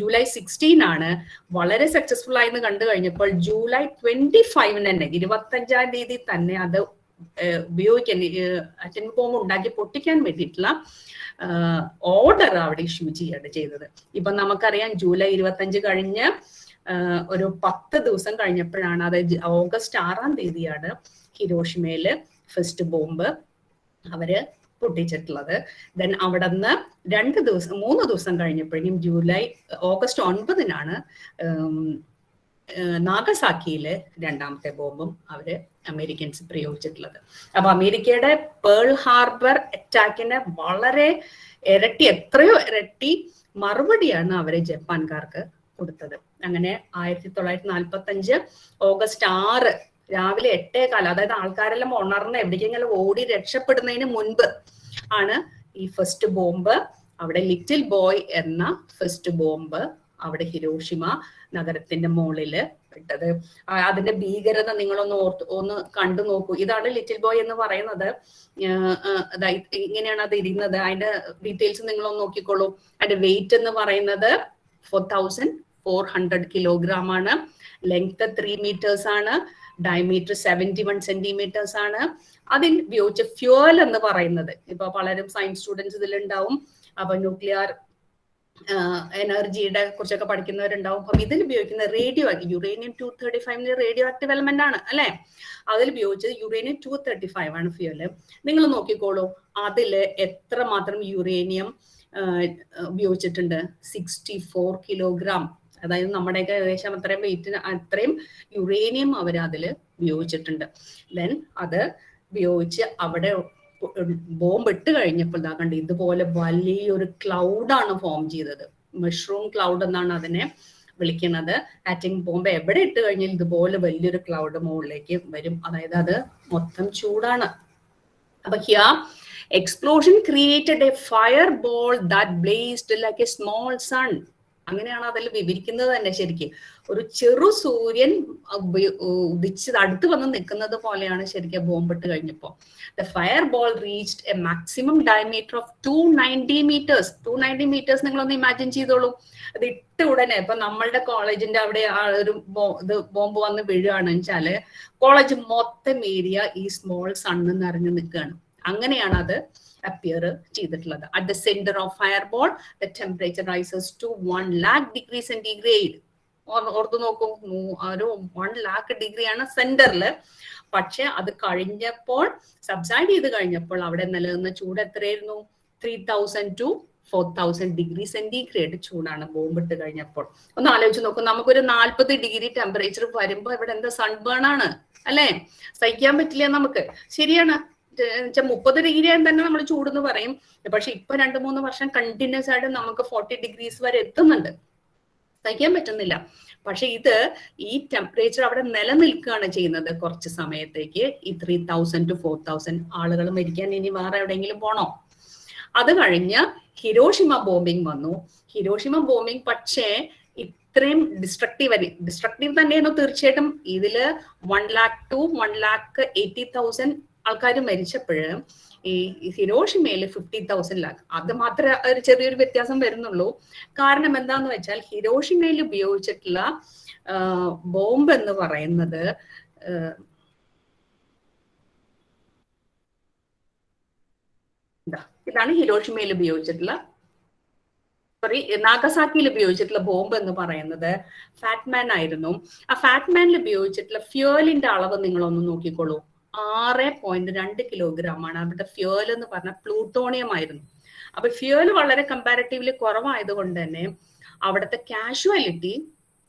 ജൂലൈ 16 ആണ്. വളരെ സക്സസ്ഫുൾ ആയെന്ന് കണ്ടു കഴിഞ്ഞപ്പോൾ ജൂലൈ 25 തന്നെ 25-ാം തീയതി തന്നെ അത് ഉപയോഗിക്കാൻ ആറ്റമിക് ബോംബ് ഉണ്ടാക്കി പൊട്ടിക്കാൻ വേണ്ടിയിട്ടുള്ള ഓർഡർ അവിടെ ഇഷ്യൂ ചെയ്യാണ് ചെയ്തത്. ഇപ്പൊ നമുക്കറിയാം ജൂലൈ 25 കഴിഞ്ഞ് ഒരു 10 ദിവസം കഴിഞ്ഞപ്പോഴാണ്, അതായത് ഓഗസ്റ്റ് 6-ാം തീയതിയാണ് ഹിരോഷിമയില് ഫസ്റ്റ് ബോംബ് അവര് പൊട്ടിച്ചിട്ടുള്ളത്. ദെൻ അവിടെ നിന്ന് 3 ദിവസം കഴിഞ്ഞപ്പോഴേക്കും ഓഗസ്റ്റ് 9-നാണ് നാഗസാക്കിയിലെ രണ്ടാമത്തെ ബോംബും അമേരിക്കൻസ് പ്രയോഗിച്ചിട്ടുള്ളത്. അപ്പൊ അമേരിക്കയുടെ പേൾ ഹാർബർ അറ്റാക്കിന് വളരെ എത്രയോ ഇരട്ടി മറുപടിയാണ് അവര് ജപ്പാൻകാർക്ക് കൊടുത്തത്. അങ്ങനെ 1945 ഓഗസ്റ്റ് 6 രാവിലെ 8:15, അതായത് ആൾക്കാരെല്ലാം ഉണർന്ന് എവിടേക്കെങ്കിലും ഓടി രക്ഷപ്പെടുന്നതിന് മുൻപ് ആണ് ഈ ഫസ്റ്റ് ബോംബ് അവിടെ ലിറ്റിൽ ബോയ് എന്ന ഫസ്റ്റ് ബോംബ് അവിടെ ഹിരോഷിമ നഗരത്തിന്റെ മുകളില് ഇട്ടത്. അതിന്റെ ഭീകരത നിങ്ങളൊന്ന് കണ്ടു നോക്കൂ. ഇതാണ് ലിറ്റിൽ ബോയ് എന്ന് പറയുന്നത്. ഇങ്ങനെയാണ് അത് ഇരുന്നത്. അതിന്റെ ഡീറ്റെയിൽസ് നിങ്ങളൊന്ന് നോക്കിക്കോളൂ. അതിന്റെ വെയിറ്റ് എന്ന് പറയുന്നത് 4400 കിലോഗ്രാം ആണ്. ലെങ്ത് 3 meters ആണ്. ഡയമീറ്റർ 71 centimeters ആണ്. അതിൽ ഉപയോഗിച്ച ഫ്യൂവൽ എന്ന് പറയുന്നത്, ഇപ്പൊ പലരും സയൻസ് സ്റ്റുഡൻസ് ഇതിലുണ്ടാവും, അപ്പൊ ന്യൂക്ലിയർ എനർജിയുടെ കുറിച്ചൊക്കെ പഠിക്കുന്നവരുണ്ടാവും. അപ്പം ഇതിൽ ഉപയോഗിക്കുന്ന യുറേനിയം 235 റേഡിയോ ആക്റ്റീവ് എലമെന്റ് ആണ് അല്ലെ. അതിൽ ഉപയോഗിച്ചത് യുറേനിയം 235 ആണ് ഫ്യൂവല്. നിങ്ങൾ നോക്കിക്കോളൂ അതില് എത്രമാത്രം യുറേനിയം ഉപയോഗിച്ചിട്ടുണ്ട്. 64 കിലോഗ്രാം. അതായത് നമ്മുടെയൊക്കെ ഏകദേശം അത്രയും വെയിറ്റിന് അത്രയും യുറേനിയം അവർ അതിൽ ഉപയോഗിച്ചിട്ടുണ്ട്. ദെൻ അത് ഉപയോഗിച്ച് അവിടെ ബോംബ് ഇട്ട് കഴിഞ്ഞപ്പോൾ കണ്ട് ഇതുപോലെ വലിയൊരു ക്ലൗഡാണ് ഫോം ചെയ്തത്. മഷ്റൂം ക്ലൗഡ് എന്നാണ് അതിനെ വിളിക്കുന്നത്. ആറ്റം ബോംബ് എവിടെ ഇട്ട് കഴിഞ്ഞാൽ ഇതുപോലെ വലിയൊരു ക്ലൗഡ് മുകളിലേക്ക് വരും. അതായത് അത് മൊത്തം ചൂടാണ്. അപ്പൊ here explosion created a fireball that blazed like a small sun. അങ്ങനെയാണ് അതിൽ വിവരിക്കുന്നത് തന്നെ. ശരിക്കും ഒരു ചെറു സൂര്യൻ ഉദിച്ച് അടുത്ത് വന്ന് നിൽക്കുന്നത് പോലെയാണ് ശരിക്കും ബോംബിട്ട് കഴിഞ്ഞപ്പോ. The fire ball reached A maximum diameter of 290 meters. 290 meters നിങ്ങളൊന്ന് ഇമാജിൻ ചെയ്തോളൂ. അത് ഇട്ട ഉടനെ ഇപ്പൊ നമ്മളുടെ കോളേജിന്റെ അവിടെ ഒരു ബോംബ് വന്ന് വീഴുകയാണെന്ന് വെച്ചാല് കോളേജ് മൊത്തം ഏരിയ ഈ സ്മോൾ സണ്ണ് നിറഞ്ഞു നിൽക്കുകയാണ്. അങ്ങനെയാണ് അത് appear ചെയ്തിട്ടുള്ളത്. At the center of fireball, the temperature rises to 1 lakh degrees centigrade. ഓർത്ത് നോക്കൂ, ഒരു 1 lakh degree ആണ് സെന്ററില്. പക്ഷെ അത് കഴിഞ്ഞപ്പോൾ സബ്സൈഡ് ചെയ്ത് കഴിഞ്ഞപ്പോൾ അവിടെ നിലനിന്ന ചൂട് എത്രയായിരുന്നു? 3000 to 4000 degree centigrade ചൂടാണ് ബോംബിട്ട് കഴിഞ്ഞപ്പോൾ. ഒന്ന് ആലോചിച്ച് നോക്കൂ, നമുക്കൊരു 40 degree ടെമ്പറേച്ചർ വരുമ്പോ ഇവിടെ എന്താ സൺബേൺ ആണ് അല്ലെ, സഹിക്കാൻ പറ്റില്ല നമുക്ക്. ശരിയാണ്, 30 degree ആയി തന്നെ നമ്മൾ ചൂടെന്ന് പറയും. പക്ഷെ ഇപ്പൊ 2-3 വർഷം കണ്ടിന്യൂസ് ആയിട്ട് നമുക്ക് 40 degrees വരെ എത്തുന്നുണ്ട്, സഹിക്കാൻ പറ്റുന്നില്ല. പക്ഷെ ഇത് ഈ ടെമ്പറേച്ചർ അവിടെ നിലനിൽക്കുകയാണ് ചെയ്യുന്നത് കുറച്ച് സമയത്തേക്ക്. ഈ 3000 to 4000 ആളുകൾ മരിക്കാൻ ഇനി വേറെ എവിടെയെങ്കിലും പോണോ? അത് കഴിഞ്ഞ് ഹിരോഷിമ ബോംബിംഗ് വന്നു. ഹിരോഷിമ ബോംബിംഗ് പക്ഷേ ഇത്രയും ഡിസ്ട്രക്റ്റീവ് തന്നെയായിരുന്നു തീർച്ചയായിട്ടും. ഇതില് 1 lakh to 1,80,000 ആൾക്കാർ മരിച്ചപ്പോഴ് ഈ ഹിരോഷിമയില് 50,000 lakh. അത് മാത്രമേ ഒരു ചെറിയൊരു വ്യത്യാസം വരുന്നുള്ളൂ. കാരണം എന്താന്ന് വെച്ചാൽ ഹിരോഷിമയിൽ ഉപയോഗിച്ചിട്ടുള്ള ബോംബ് എന്ന് പറയുന്നത് ഇതാണ്. ഹിരോഷിമയിൽ ഉപയോഗിച്ചിട്ടുള്ള നാഗസാക്കിയിൽ ഉപയോഗിച്ചിട്ടുള്ള ബോംബ് എന്ന് പറയുന്നത് ഫാറ്റ്മാൻ ആയിരുന്നു. ആ ഫാറ്റ്മാനിൽ ഉപയോഗിച്ചിട്ടുള്ള ഫ്യൂവലിന്റെ അളവ് നിങ്ങളൊന്ന് നോക്കിക്കോളൂ. 6.2 കിലോഗ്രാം ആണ്. അവരുടെ ഫ്യൂവൽ എന്ന് പറഞ്ഞാൽ പ്ലൂട്ടോണിയം ആയിരുന്നു. അപ്പൊ ഫ്യൂവൽ വളരെ കമ്പാരിറ്റീവ്ലി കുറവായതുകൊണ്ട് തന്നെ അവിടുത്തെ കാഷ്വാലിറ്റി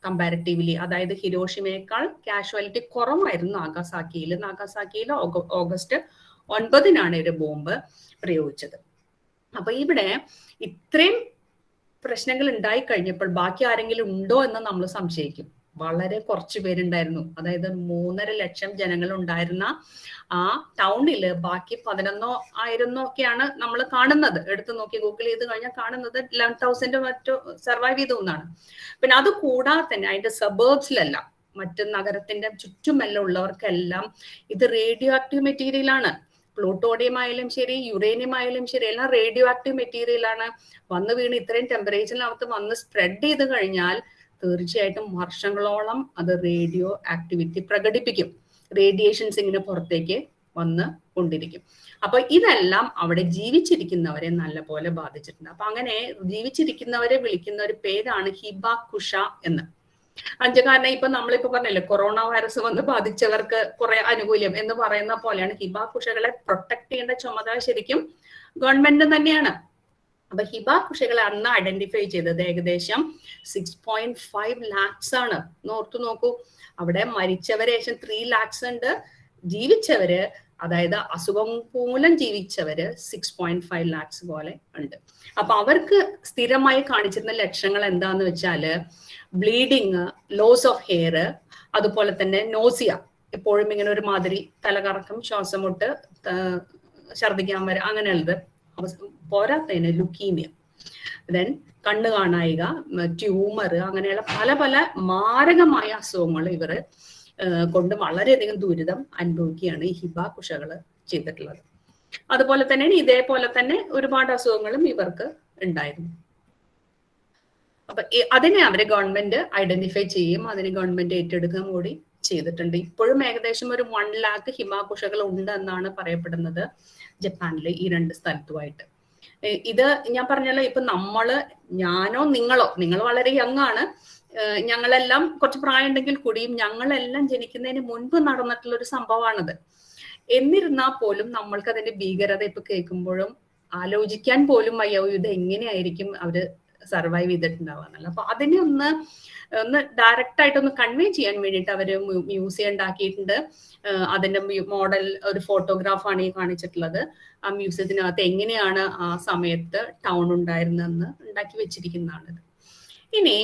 കമ്പാരിറ്റീവ്ലി, അതായത് ഹിരോഷിമയേക്കാൾ കാഷ്വാലിറ്റി കുറവായിരുന്നു നാഗസാക്കിയിൽ. ഓഗസ്റ്റ് 9-നാണ് ഒരു ബോംബ് പ്രയോഗിച്ചത്. അപ്പൊ ഇവിടെ ഇത്രയും പ്രശ്നങ്ങൾ ഉണ്ടായി കഴിഞ്ഞപ്പോൾ ബാക്കി ആരെങ്കിലും ഉണ്ടോ എന്ന് നമ്മൾ സംശയിക്കും. വളരെ കുറച്ച് പേരുണ്ടായിരുന്നു. അതായത് 3.5 ലക്ഷം ജനങ്ങൾ ഉണ്ടായിരുന്ന ആ ടൗണില് ബാക്കി 11,000 ഒക്കെയാണ് നമ്മൾ കാണുന്നത്. എടുത്തു നോക്കി ഗൂഗിൾ ചെയ്ത് കഴിഞ്ഞാൽ കാണുന്നത് 11,000 മറ്റോ സർവൈവ് ചെയ്തു എന്നാണ്. പിന്നെ അത് കൂടാതെ തന്നെ അതിന്റെ സബേർബ്സിലെല്ലാം മറ്റ് നഗരത്തിന്റെ ചുറ്റുമെല്ലാം ഉള്ളവർക്കെല്ലാം ഇത് റേഡിയോ ആക്റ്റീവ് മെറ്റീരിയൽ ആണ്. പ്ലൂട്ടോണിയം ആയാലും ശരി, യുറേനിയം ആയാലും ശരി, എല്ലാം റേഡിയോ ആക്റ്റീവ് മെറ്റീരിയൽ ആണ്. വന്ന് വീണ് ഇത്രയും ടെമ്പറേച്ചറിനകത്ത് വന്ന് സ്പ്രെഡ് ചെയ്ത് കഴിഞ്ഞാൽ തീർച്ചയായിട്ടും വർഷങ്ങളോളം അത് റേഡിയോ ആക്ടിവിറ്റി പ്രകടിപ്പിക്കും. റേഡിയേഷൻസ് ഇങ്ങനെ പുറത്തേക്ക് വന്ന് കൊണ്ടിരിക്കും. അപ്പൊ ഇതെല്ലാം അവിടെ ജീവിച്ചിരിക്കുന്നവരെ നല്ലപോലെ ബാധിച്ചിട്ടുണ്ട്. അപ്പൊ അങ്ങനെ ജീവിച്ചിരിക്കുന്നവരെ വിളിക്കുന്ന ഒരു പേരാണ് ഹിബാകുഷ എന്ന്. കാരണം ഇപ്പൊ നമ്മളിപ്പോ പറഞ്ഞല്ലേ, കൊറോണ വൈറസ് വന്ന് ബാധിച്ചവർക്ക് കുറെ ആനുകൂല്യം എന്ന് പറയുന്ന പോലെയാണ് ഹിബാകുഷകളെ പ്രൊട്ടക്ട് ചെയ്യേണ്ട ചുമതല ശരിക്കും ഗവൺമെന്റ് തന്നെയാണ്. അപ്പൊ ഹിബ കുഷികളെ അന്ന് ഐഡന്റിഫൈ ചെയ്തത് ഏകദേശം 6.5 lakhs ആണ്. ഓർത്തു നോക്കൂ, അവിടെ മരിച്ചവര് ഏകദേശം 3 lakhs ഉണ്ട്, ജീവിച്ചവര് അതായത് അസുഖം മൂലം ജീവിച്ചവര് 6.5 lakhs പോലെ ഉണ്ട്. അപ്പൊ അവർക്ക് സ്ഥിരമായി കാണിച്ചിരുന്ന ലക്ഷണങ്ങൾ എന്താന്ന് വെച്ചാല് ബ്ലീഡിങ്, ലോസ് ഓഫ് ഹെയർ, അതുപോലെ തന്നെ നോസിയ, എപ്പോഴും ഇങ്ങനെ ഒരു മാതിരി തലകറക്കം, ശ്വാസം മുട്ട്, ഛർദിക്കാൻ വരെ അങ്ങനെയുള്ളത്. പോരാത്തതിന് ലുക്കീമിയ, ദെൻ കണ്ണ് കാണായിക, ട്യൂമർ, അങ്ങനെയുള്ള പല പല മാരകമായ അസുഖങ്ങൾ ഇവർ കൊണ്ട് വളരെയധികം ദുരിതം അനുഭവിക്കുകയാണ് ഈ ഹിബ കുഷകള് ചെയ്തിട്ടുള്ളത്. അതുപോലെ തന്നെയാണ് ഇതേപോലെ തന്നെ ഒരുപാട് അസുഖങ്ങളും ഇവർക്ക് ഉണ്ടായിരുന്നു. അപ്പൊ അതിനെ അവര് ഗവൺമെന്റ് ഐഡന്റിഫൈ ചെയ്യും, അതിന് ഗവൺമെന്റ് ഏറ്റെടുക്കുകയും കൂടി ചെയ്തിട്ടുണ്ട്. ഇപ്പോഴും ഏകദേശം ഒരു 1 lakh ഹിബ കുഷകൾ ഉണ്ട് എന്നാണ് പറയപ്പെടുന്നത് ജപ്പാനിലെ ഈ 2 സ്ഥലത്തുമായിട്ട്. ഇത് ഞാൻ പറഞ്ഞല്ലോ, ഇപ്പൊ ഞാനോ നിങ്ങൾ വളരെ യങ് ആണ്, ഞങ്ങളെല്ലാം കുറച്ച് പ്രായം ഉണ്ടെങ്കിൽ കൂടിയും ഞങ്ങളെല്ലാം ജനിക്കുന്നതിന് മുൻപ് നടന്നിട്ടുള്ള ഒരു സംഭവമാണിത്. എന്നിരുന്നാൽ പോലും നമ്മൾക്ക് അതിന്റെ ഭീകരത ഇപ്പൊ കേൾക്കുമ്പോഴും ആലോചിക്കാൻ പോലും വയ്യ, ഇത് എങ്ങനെയായിരിക്കും അവര് സർവൈവ് ചെയ്തിട്ടുണ്ടാവുക. അപ്പൊ അതിനെ ഒന്ന് ഡയറക്റ്റ് ആയിട്ടൊന്ന് കൺവേ ചെയ്യാൻ വേണ്ടിയിട്ട് അവര് മ്യൂസിയം ഉണ്ടാക്കിയിട്ടുണ്ട്. അതിന്റെ മോഡൽ ഒരു ഫോട്ടോഗ്രാഫാണ് ഈ കാണിച്ചിട്ടുള്ളത്. ആ മ്യൂസിയത്തിനകത്ത് എങ്ങനെയാണ് ആ സമയത്ത് ടൗൺ ഉണ്ടായിരുന്നെന്ന് ഉണ്ടാക്കി വെച്ചിരിക്കുന്നതാണിത്. ഇനി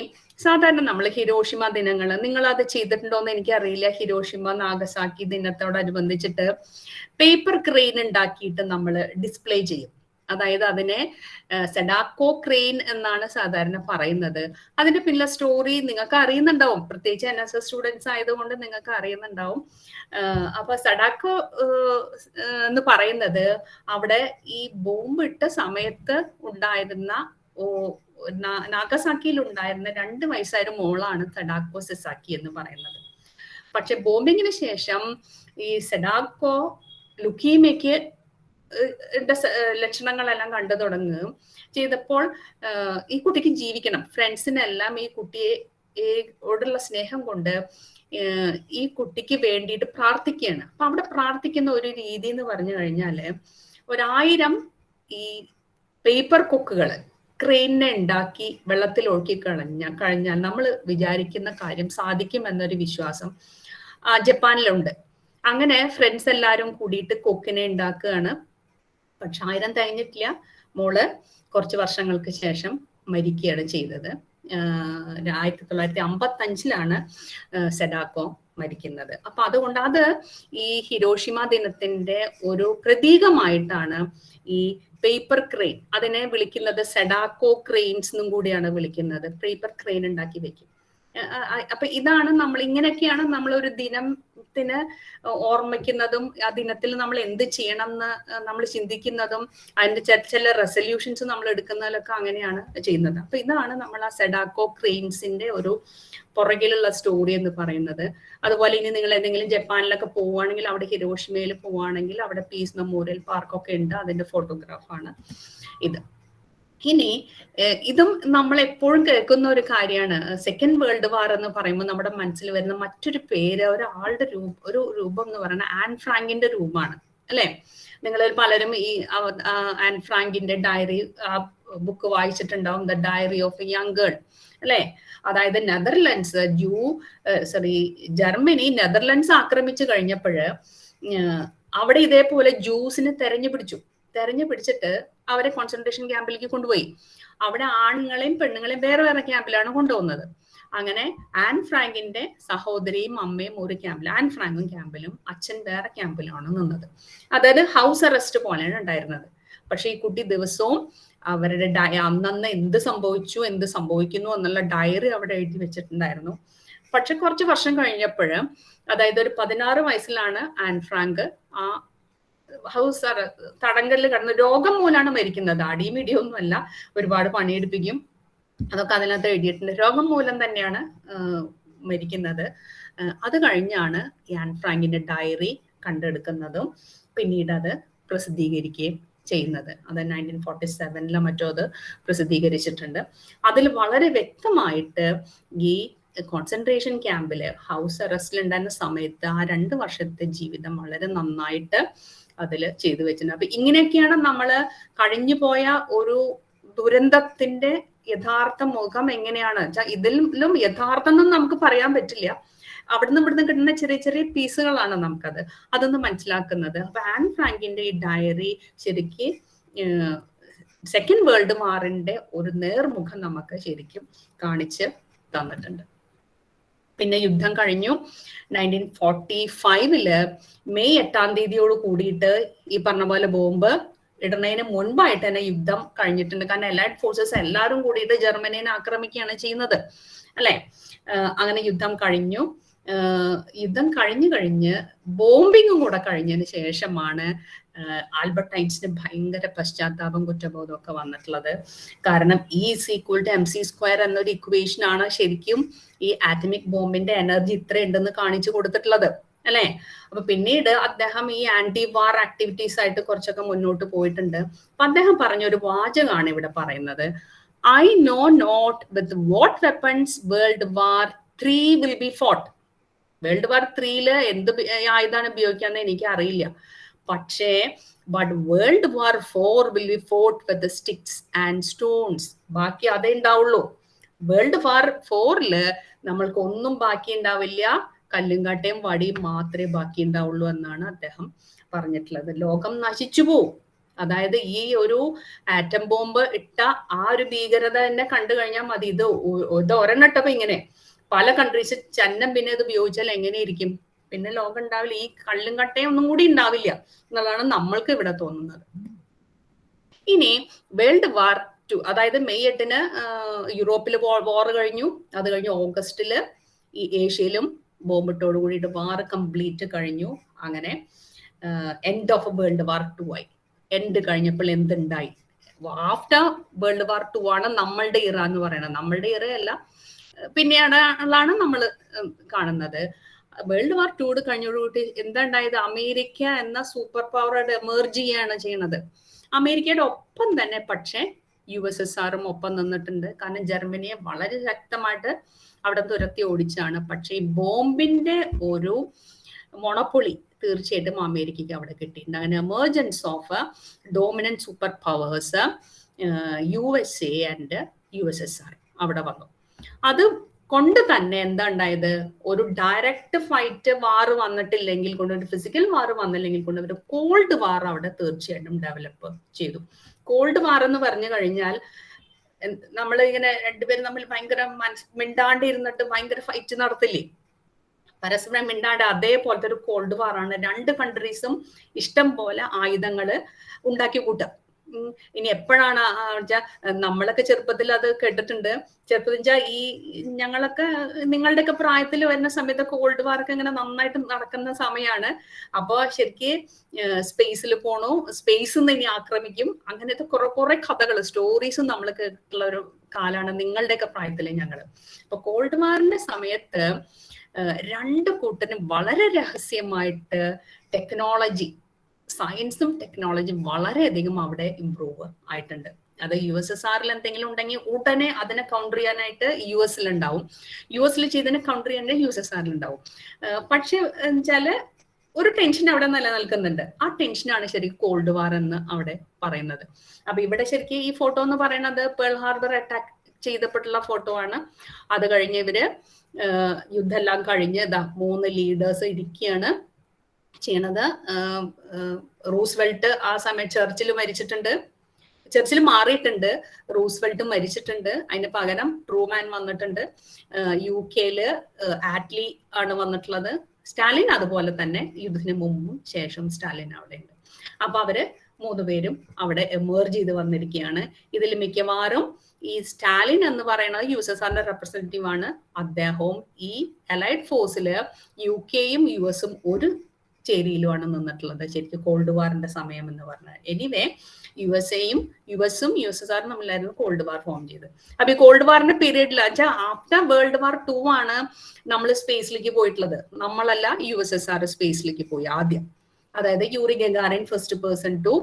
സാധാരണ നമ്മൾ ഹിരോഷിമ ദിനങ്ങൾ, നിങ്ങൾ അത് ചെയ്തിട്ടുണ്ടോ എന്ന് എനിക്കറിയില്ല. ഹിരോഷിമ നാഗസാക്കി ദിനത്തോടനുബന്ധിച്ചിട്ട് പേപ്പർ ക്രെയിൻ ഉണ്ടാക്കിയിട്ട് നമ്മൾ ഡിസ്പ്ലേ ചെയ്യും. അതായത് അതിനെ സെഡാക്കോ ക്രെയിൻ എന്നാണ് സാധാരണ പറയുന്നത്. അതിന്റെ പിന്നിലെ സ്റ്റോറി നിങ്ങൾക്ക് അറിയുന്നുണ്ടാവും, പ്രത്യേകിച്ച് NSS സ്റ്റുഡൻസ് ആയതുകൊണ്ട് നിങ്ങൾക്ക് അറിയുന്നുണ്ടാവും. അപ്പൊ സെഡാക്കോ എന്ന് പറയുന്നത് അവിടെ ഈ ബോംബ് ഇട്ട സമയത്ത് ഉണ്ടായിരുന്ന നാഗസാക്കിയിൽ ഉണ്ടായിരുന്ന 2 വയസ്സായ മോളാണ് സെഡാക്കോ സെസാക്കി എന്ന് പറയുന്നത്. പക്ഷെ ബോംബിങ്ങിന് ശേഷം ഈ സെഡാക്കോ ലുക്കീമിയയ്ക്ക് ലക്ഷണങ്ങളെല്ലാം കണ്ടു തുടങ്ങുകയും ചെയ്തപ്പോൾ ഈ കുട്ടിക്ക് ജീവിക്കണം, ഫ്രണ്ട്സിനെല്ലാം ഈ കുട്ടിയോടുള്ള സ്നേഹം കൊണ്ട് ഈ കുട്ടിക്ക് വേണ്ടിയിട്ട് പ്രാർത്ഥിക്കുകയാണ്. അപ്പൊ അവിടെ പ്രാർത്ഥിക്കുന്ന ഒരു രീതി എന്ന് പറഞ്ഞു കഴിഞ്ഞാല് 1000 ഈ പേപ്പർ കൊക്കുകൾ ക്രെയിനെ ഉണ്ടാക്കി വെള്ളത്തിൽ ഒഴുക്കി കഴിഞ്ഞാൽ നമ്മൾ വിചാരിക്കുന്ന കാര്യം സാധിക്കും എന്നൊരു വിശ്വാസം ജപ്പാനിലുണ്ട്. അങ്ങനെ ഫ്രണ്ട്സ് എല്ലാവരും കൂടിയിട്ട് കൊക്കിനെ ഉണ്ടാക്കുകയാണ്. പക്ഷെ 1000 തികഞ്ഞിട്ടില്ല. മോള് കുറച്ച് വർഷങ്ങൾക്ക് ശേഷം മരിക്കുകയാണ് ചെയ്തത്. 1955 സെഡാക്കോ മരിക്കുന്നത്. അപ്പൊ അതുകൊണ്ട് അത് ഈ ഹിരോഷിമ ദിനത്തിന്റെ ഒരു പ്രതീകമായിട്ടാണ് ഈ പേപ്പർ ക്രെയിൻ, അതിനെ വിളിക്കുന്നത് സെഡാക്കോ ക്രെയിൻസ് എന്നും കൂടിയാണ് വിളിക്കുന്നത്. പേപ്പർ ക്രെയിൻ ഉണ്ടാക്കി വെക്കും. അപ്പൊ ഇതാണ് ഇങ്ങനെയൊക്കെയാണ് നമ്മൾ ഒരു ദിനത്തിന് ഓർമ്മിക്കുന്നതും ആ ദിനത്തിൽ നമ്മൾ എന്ത് ചെയ്യണം എന്ന് നമ്മൾ ചിന്തിക്കുന്നതും അതിന്റെ ചില റെസൊല്യൂഷൻസ് നമ്മൾ എടുക്കുന്നതിലൊക്കെ അങ്ങനെയാണ് ചെയ്യുന്നത്. അപ്പൊ ഇതാണ് നമ്മൾ ആ സെഡാക്കോ ക്രെയിൻസിന്റെ ഒരു പുറകിലുള്ള സ്റ്റോറി എന്ന് പറയുന്നത്. അതുപോലെ ഇനി നിങ്ങൾ എന്തെങ്കിലും ജപ്പാനിലൊക്കെ പോവുകയാണെങ്കിൽ, അവിടെ ഹിരോഷിമയിൽ പോവുകയാണെങ്കിൽ അവിടെ പീസ് മെമ്മോറിയൽ പാർക്കൊക്കെ ഉണ്ട്, അതിന്റെ ഫോട്ടോഗ്രാഫാണ് ഇത്. ഇനി ഇതും നമ്മൾ എപ്പോഴും കേൾക്കുന്ന ഒരു കാര്യമാണ്. സെക്കൻഡ് വേൾഡ് വാർ എന്ന് പറയുമ്പോൾ നമ്മുടെ മനസ്സിൽ വരുന്ന മറ്റൊരു പേര്, ഒരാളുടെ ഒരു രൂപം എന്ന് പറയുന്നത് ആൻ ഫ്രാങ്കിന്റെ രൂപമാണ്, അല്ലെ? നിങ്ങളിൽ പലരും ഈ ആൻ ഫ്രാങ്കിന്റെ ഡയറി ബുക്ക് വായിച്ചിട്ടുണ്ടാവും, the diary of a young girl, അല്ലെ? അതായത് ജർമ്മനി നെതർലൻഡ്സ് ആക്രമിച്ചു കഴിഞ്ഞപ്പോഴ് അവിടെ ഇതേപോലെ ജൂസിനെ തെരഞ്ഞു പിടിച്ചിട്ട് അവരെ കോൺസെൻട്രേഷൻ ക്യാമ്പിലേക്ക് കൊണ്ടുപോയി. അവിടെ ആണുങ്ങളെയും പെണ്ണുങ്ങളെയും വേറെ വേറെ ക്യാമ്പിലാണ് കൊണ്ടുപോകുന്നത്. അങ്ങനെ ആൻ ഫ്രാങ്കിന്റെ സഹോദരിയും അമ്മയും ഒരു ക്യാമ്പിൽ, ആൻ ഫ്രാങ്കും ക്യാമ്പിലും അച്ഛൻ വേറെ ക്യാമ്പിലുമാണ് നിന്നത്. അതായത് ഹൗസ് അറസ്റ്റ് പോലെയാണ് ഉണ്ടായിരുന്നത്. പക്ഷെ ഈ കുട്ടി ദിവസവും അവരുടെ അന്നന്ന് എന്ത് സംഭവിക്കുന്നു എന്നുള്ള ഡയറി അവിടെ എഴുതി വെച്ചിട്ടുണ്ടായിരുന്നു. പക്ഷെ കുറച്ച് വർഷം കഴിഞ്ഞപ്പോൾ, അതായത് ഒരു 16 വയസ്സിലാണ് ആൻ ഫ്രാങ്ക് ആ ഹൗസ് തടങ്കലിൽ കിടന്ന് രോഗം മൂലമാണ് മരിക്കുന്നത്. അടിമിടിയൊന്നും അല്ല, ഒരുപാട് പണിയെടുപ്പിക്കും, അതൊക്കെ അതിനകത്ത് എഴുതിയിട്ടുണ്ട്. രോഗം മൂലം തന്നെയാണ് മരിക്കുന്നത്. അത് കഴിഞ്ഞാണ് ആൻ ഫ്രാങ്കിന്റെ ഡയറി കണ്ടെടുക്കുന്നതും പിന്നീട് അത് പ്രസിദ്ധീകരിക്കുകയും ചെയ്യുന്നത്. അത് 1947 മറ്റോ അത് പ്രസിദ്ധീകരിച്ചിട്ടുണ്ട്. അതിൽ വളരെ വ്യക്തമായിട്ട് ഈ കോൺസെൻട്രേഷൻ ക്യാമ്പില് ഹൗസ് അറസ്റ്റിൽ ഉണ്ടായിരുന്ന സമയത്ത് ആ 2 വർഷത്തെ ജീവിതം വളരെ നന്നായിട്ട് അതിൽ ചെയ്തു വെച്ചിട്ടുണ്ട്. അപ്പൊ ഇങ്ങനെയൊക്കെയാണ് നമ്മൾ കഴിഞ്ഞു പോയ ഒരു ദുരന്തത്തിന്റെ യഥാർത്ഥ മുഖം എങ്ങനെയാണ് വെച്ചാൽ ഇതിലും യഥാർത്ഥം എന്നും നമുക്ക് പറയാൻ പറ്റില്ല. അവിടുന്ന് ഇവിടുന്ന് കിട്ടുന്ന ചെറിയ ചെറിയ പീസുകളാണ് അതൊന്ന് മനസ്സിലാക്കുന്നത്. അപ്പൊ ആൻ ഫ്രാങ്കിന്റെ ഈ ഡയറി ശരിക്ക് സെക്കൻഡ് വേൾഡ് വാറിന്റെ ഒരു നേർമുഖം നമുക്ക് ശരിക്കും കാണിച്ച് തന്നിട്ടുണ്ട്. പിന്നെ യുദ്ധം കഴിഞ്ഞു. 1945 മെയ് 8 കൂടിയിട്ട് ഈ പറഞ്ഞ പോലെ ബോംബ് ഇടുന്നതിന് മുൻപായിട്ട് തന്നെ യുദ്ധം കഴിഞ്ഞിട്ടുണ്ട്. കാരണം അലൈഡ് ഫോഴ്സസ് എല്ലാവരും കൂടിയിട്ട് ജർമ്മനിയെ ആക്രമിക്കുകയാണ് ചെയ്യുന്നത്, അല്ലെ? അങ്ങനെ യുദ്ധം കഴിഞ്ഞു. യുദ്ധം കഴിഞ്ഞ് ബോംബിങ്ങും കൂടെ കഴിഞ്ഞതിന് ശേഷമാണ് ആൽബർട്ട് ഐൻസ്റ്റീന് ഭയങ്കര പശ്ചാത്താപം കുറ്റബോധം ഒക്കെ വന്നിട്ടുള്ളത്. കാരണം E=mc² എന്നൊരു ഇക്വേഷൻ ആണ് ശരിക്കും ഈ ആറ്റമിക് ബോംബിന്റെ എനർജി ഇത്ര ഉണ്ടെന്ന് കാണിച്ചു കൊടുത്തിട്ടുള്ളത്, അല്ലെ? അപ്പൊ പിന്നീട് അദ്ദേഹം ഈ ആന്റി വാർ ആക്ടിവിറ്റീസ് ആയിട്ട് കുറച്ചൊക്കെ മുന്നോട്ട് പോയിട്ടുണ്ട്. അപ്പൊ അദ്ദേഹം പറഞ്ഞൊരു വാചകമാണ് ഇവിടെ പറയുന്നത്, I know not with what weapons World War III will be fought. World war 3 എന്ത് ആയുധമാണ് ഉപയോഗിക്കാന്ന് എനിക്ക് അറിയില്ല. പക്ഷേ but world war 4 will be fought with the sticks and stones. ബാക്കി അതേ ഉണ്ടാവുള്ളൂ. വേൾഡ് വാർ 4 നമ്മൾക്ക് ഒന്നും ബാക്കി ഉണ്ടാവില്ല, കല്ലും കട്ടയും വടിയും മാത്രമേ ബാക്കി ഉണ്ടാവുള്ളൂ എന്നാണ് അദ്ദേഹം പറഞ്ഞിട്ടുള്ളത്. ലോകം നശിച്ചു പോവും. അതായത് ഈ ഒരു ആറ്റം ബോംബ് ഇട്ട ആ ഒരു ഭീകരത തന്നെ കണ്ടു കഴിഞ്ഞാൽ മതി. ഇത് ഒരെണ്ണട്ടപ്പോ ഇങ്ങനെ പല കൺട്രീസ് ചന്നം പിന്നെ ഇത് ഉപയോഗിച്ചാൽ എങ്ങനെയിരിക്കും? പിന്നെ ലോകം ഉണ്ടാവില്ല, ഈ കള്ളും കട്ടയും ഒന്നും കൂടി ഉണ്ടാവില്ല എന്നുള്ളതാണ് നമ്മൾക്ക് ഇവിടെ തോന്നുന്നത്. ഇനി വേൾഡ് വാർ 2, അതായത് മെയ് 8 യൂറോപ്പിൽ വാർ കഴിഞ്ഞു. അത് കഴിഞ്ഞ് ഓഗസ്റ്റില് ഈ ഏഷ്യയിലും ബോംബിട്ടോട് കൂടിയിട്ട് വാർ കംപ്ലീറ്റ് കഴിഞ്ഞു. അങ്ങനെ എൻഡ് ഓഫ് വേൾഡ് വാർ 2 ആയി. എൻഡ് കഴിഞ്ഞപ്പോൾ എന്തുണ്ടായി? ആഫ്റ്റർ വേൾഡ് വാർ 2 ആണ് നമ്മളുടെ ഇറ എന്ന് പറയുന്നത്. നമ്മളുടെ ഇറയല്ല, പിന്നെയാണ് നമ്മൾ കാണുന്നത്. വേൾഡ് വാർ 2 കഴിഞ്ഞോടുകൂടി എന്താ ഉണ്ടായത്? അമേരിക്ക എന്ന സൂപ്പർ പവർ എമേർജ് ചെയ്യാണ് ചെയ്യുന്നത്. അമേരിക്കയുടെ ഒപ്പം തന്നെ പക്ഷെ USSRും ഒപ്പം നിന്നിട്ടുണ്ട്. കാരണം ജർമ്മനിയെ വളരെ ശക്തമായിട്ട് അവിടെ തുരത്തി ഓടിച്ചാണ്. പക്ഷെ ഈ ബോംബിന്റെ ഒരു മൊണപ്പൊളി തീർച്ചയായിട്ടും അമേരിക്കയ്ക്ക് അവിടെ കിട്ടിയിട്ടുണ്ട്. അങ്ങനെ emergence of dominant super powers USA and USSR അവിടെ വന്നു. അത് കൊണ്ട് തന്നെ എന്താ ഉണ്ടായത്? ഒരു ഡയറക്റ്റ് ഫൈറ്റ് വാർ വന്നിട്ടില്ലെങ്കിൽ കൊണ്ട്, ഒരു ഫിസിക്കൽ വാർ വന്നില്ലെങ്കിൽ കൊണ്ട് ഒരു കോൾഡ് വാർ അവിടെ തീർച്ചയായിട്ടും ഡെവലപ്പ് ചെയ്തു. കോൾഡ് വാർ എന്ന് പറഞ്ഞു കഴിഞ്ഞാൽ നമ്മൾ ഇങ്ങനെ രണ്ടുപേരും തമ്മിൽ ഭയങ്കര മിണ്ടാണ്ടിരുന്നിട്ട് ഭയങ്കര ഫൈറ്റ് നടത്തില്ലേ, പരസ്പരം മിണ്ടാണ്ട്, അതേപോലത്തെ ഒരു കോൾഡ് വാറാണ്. രണ്ട് കൺട്രീസും ഇഷ്ടം പോലെ ആയുധങ്ങള് ഉണ്ടാക്കി കൂട്ടുക. ഇനി എപ്പോഴാണ് നമ്മളൊക്കെ ചെറുപ്പത്തിൽ അത് കേട്ടിട്ടുണ്ട്. ചെറുപ്പത്തിൽ ഈ ഞങ്ങളൊക്കെ നിങ്ങളുടെയൊക്കെ പ്രായത്തിൽ വരുന്ന സമയത്ത് കോൾഡ് വാറൊക്കെ ഇങ്ങനെ നന്നായിട്ട് നടക്കുന്ന സമയമാണ്. അപ്പൊ ശരിക്ക് സ്പേസിൽ പോണു, സ്പേസിൽ നിന്ന് ഇനി ആക്രമിക്കും, അങ്ങനത്തെ കുറെ കഥകൾ സ്റ്റോറീസും നമ്മൾ കേട്ടിട്ടുള്ള ഒരു കാലാണ് നിങ്ങളുടെയൊക്കെ പ്രായത്തില് ഞങ്ങള്. അപ്പൊ കോൾഡ് വാറിന്റെ സമയത്ത് രണ്ട് കൂട്ടരും വളരെ രഹസ്യമായിട്ട് ടെക്നോളജി, സയൻസും ടെക്നോളജിയും വളരെയധികം അവിടെ ഇംപ്രൂവ് ആയിട്ടുണ്ട്. അത് USSRൽ എന്തെങ്കിലും ഉണ്ടെങ്കിൽ ഉടനെ അതിനെ കൗണ്ടർ ചെയ്യാനായിട്ട് US ഉണ്ടാവും, US ചെയ്തതിനെ കൗണ്ടർ ചെയ്യാനായിട്ട് USSRൽ ഉണ്ടാവും. പക്ഷെ വെച്ചാല് ഒരു ടെൻഷൻ അവിടെ നിലനിൽക്കുന്നുണ്ട്. ആ ടെൻഷനാണ് ശരിക്കും കോൾഡ് വാർ എന്ന് അവിടെ പറയുന്നത്. അപ്പൊ ഇവിടെ ശരിക്കും ഈ ഫോട്ടോ എന്ന് പറയുന്നത് പേൾ ഹാർബർ അറ്റാക്ക് ചെയ്തപ്പെട്ടുള്ള ഫോട്ടോ ആണ്. അത് കഴിഞ്ഞ് ഇവര് യുദ്ധമെല്ലാം കഴിഞ്ഞ് 3 ലീഡേഴ്സ് ഇരിക്കുകയാണ് ചെയ്യണത്. റൂസ്വെൽറ്റ് ആ സമയം ചർച്ചിൽ മരിച്ചിട്ടുണ്ട്, ചർച്ചിൽ മാറിയിട്ടുണ്ട്, റൂസ്വെൽറ്റ് മരിച്ചിട്ടുണ്ട്. അതിന് പകരം ട്രൂമാൻ വന്നിട്ടുണ്ട്. UK ആറ്റ്ലി ആണ് വന്നിട്ടുള്ളത്. സ്റ്റാലിൻ അതുപോലെ തന്നെ യുദ്ധത്തിന് മുമ്പും ശേഷം സ്റ്റാലിൻ അവിടെ ഉണ്ട്. അപ്പൊ അവര് 3 പേരും അവിടെ എമേർജ് ചെയ്ത് വന്നിരിക്കുകയാണ്. ഇതിൽ മിക്കവാറും ഈ സ്റ്റാലിൻ എന്ന് പറയുന്നത് USSRന്റെ റെപ്രസെന്റേറ്റീവ് ആണ്. അദ്ദേഹവും ഈ അലൈഡ് ഫോഴ്സില് UKയും US ഒരു ചേരിയിലുമാണ് നിന്നിട്ടുള്ളത് ശരിക്കും കോൾഡ് വാറിന്റെ സമയം എന്ന് പറഞ്ഞാൽ. എനിവേ US-ഉം USSRും തമ്മിലായിരുന്നു കോൾഡ് വാർ ഫോം ചെയ്ത്. അപ്പൊ ഈ കോൾഡ് വാറിന്റെ പീരീഡിൽ വെച്ചാൽ ആഫ്റ്റർ വേൾഡ് വാർ 2 ആണ് നമ്മൾ സ്പേസിലേക്ക് പോയിട്ടുള്ളത്. നമ്മളല്ല, USSR സ്പേസിലേക്ക് പോയി ആദ്യം. അതായത് Yuri Gagarin first person to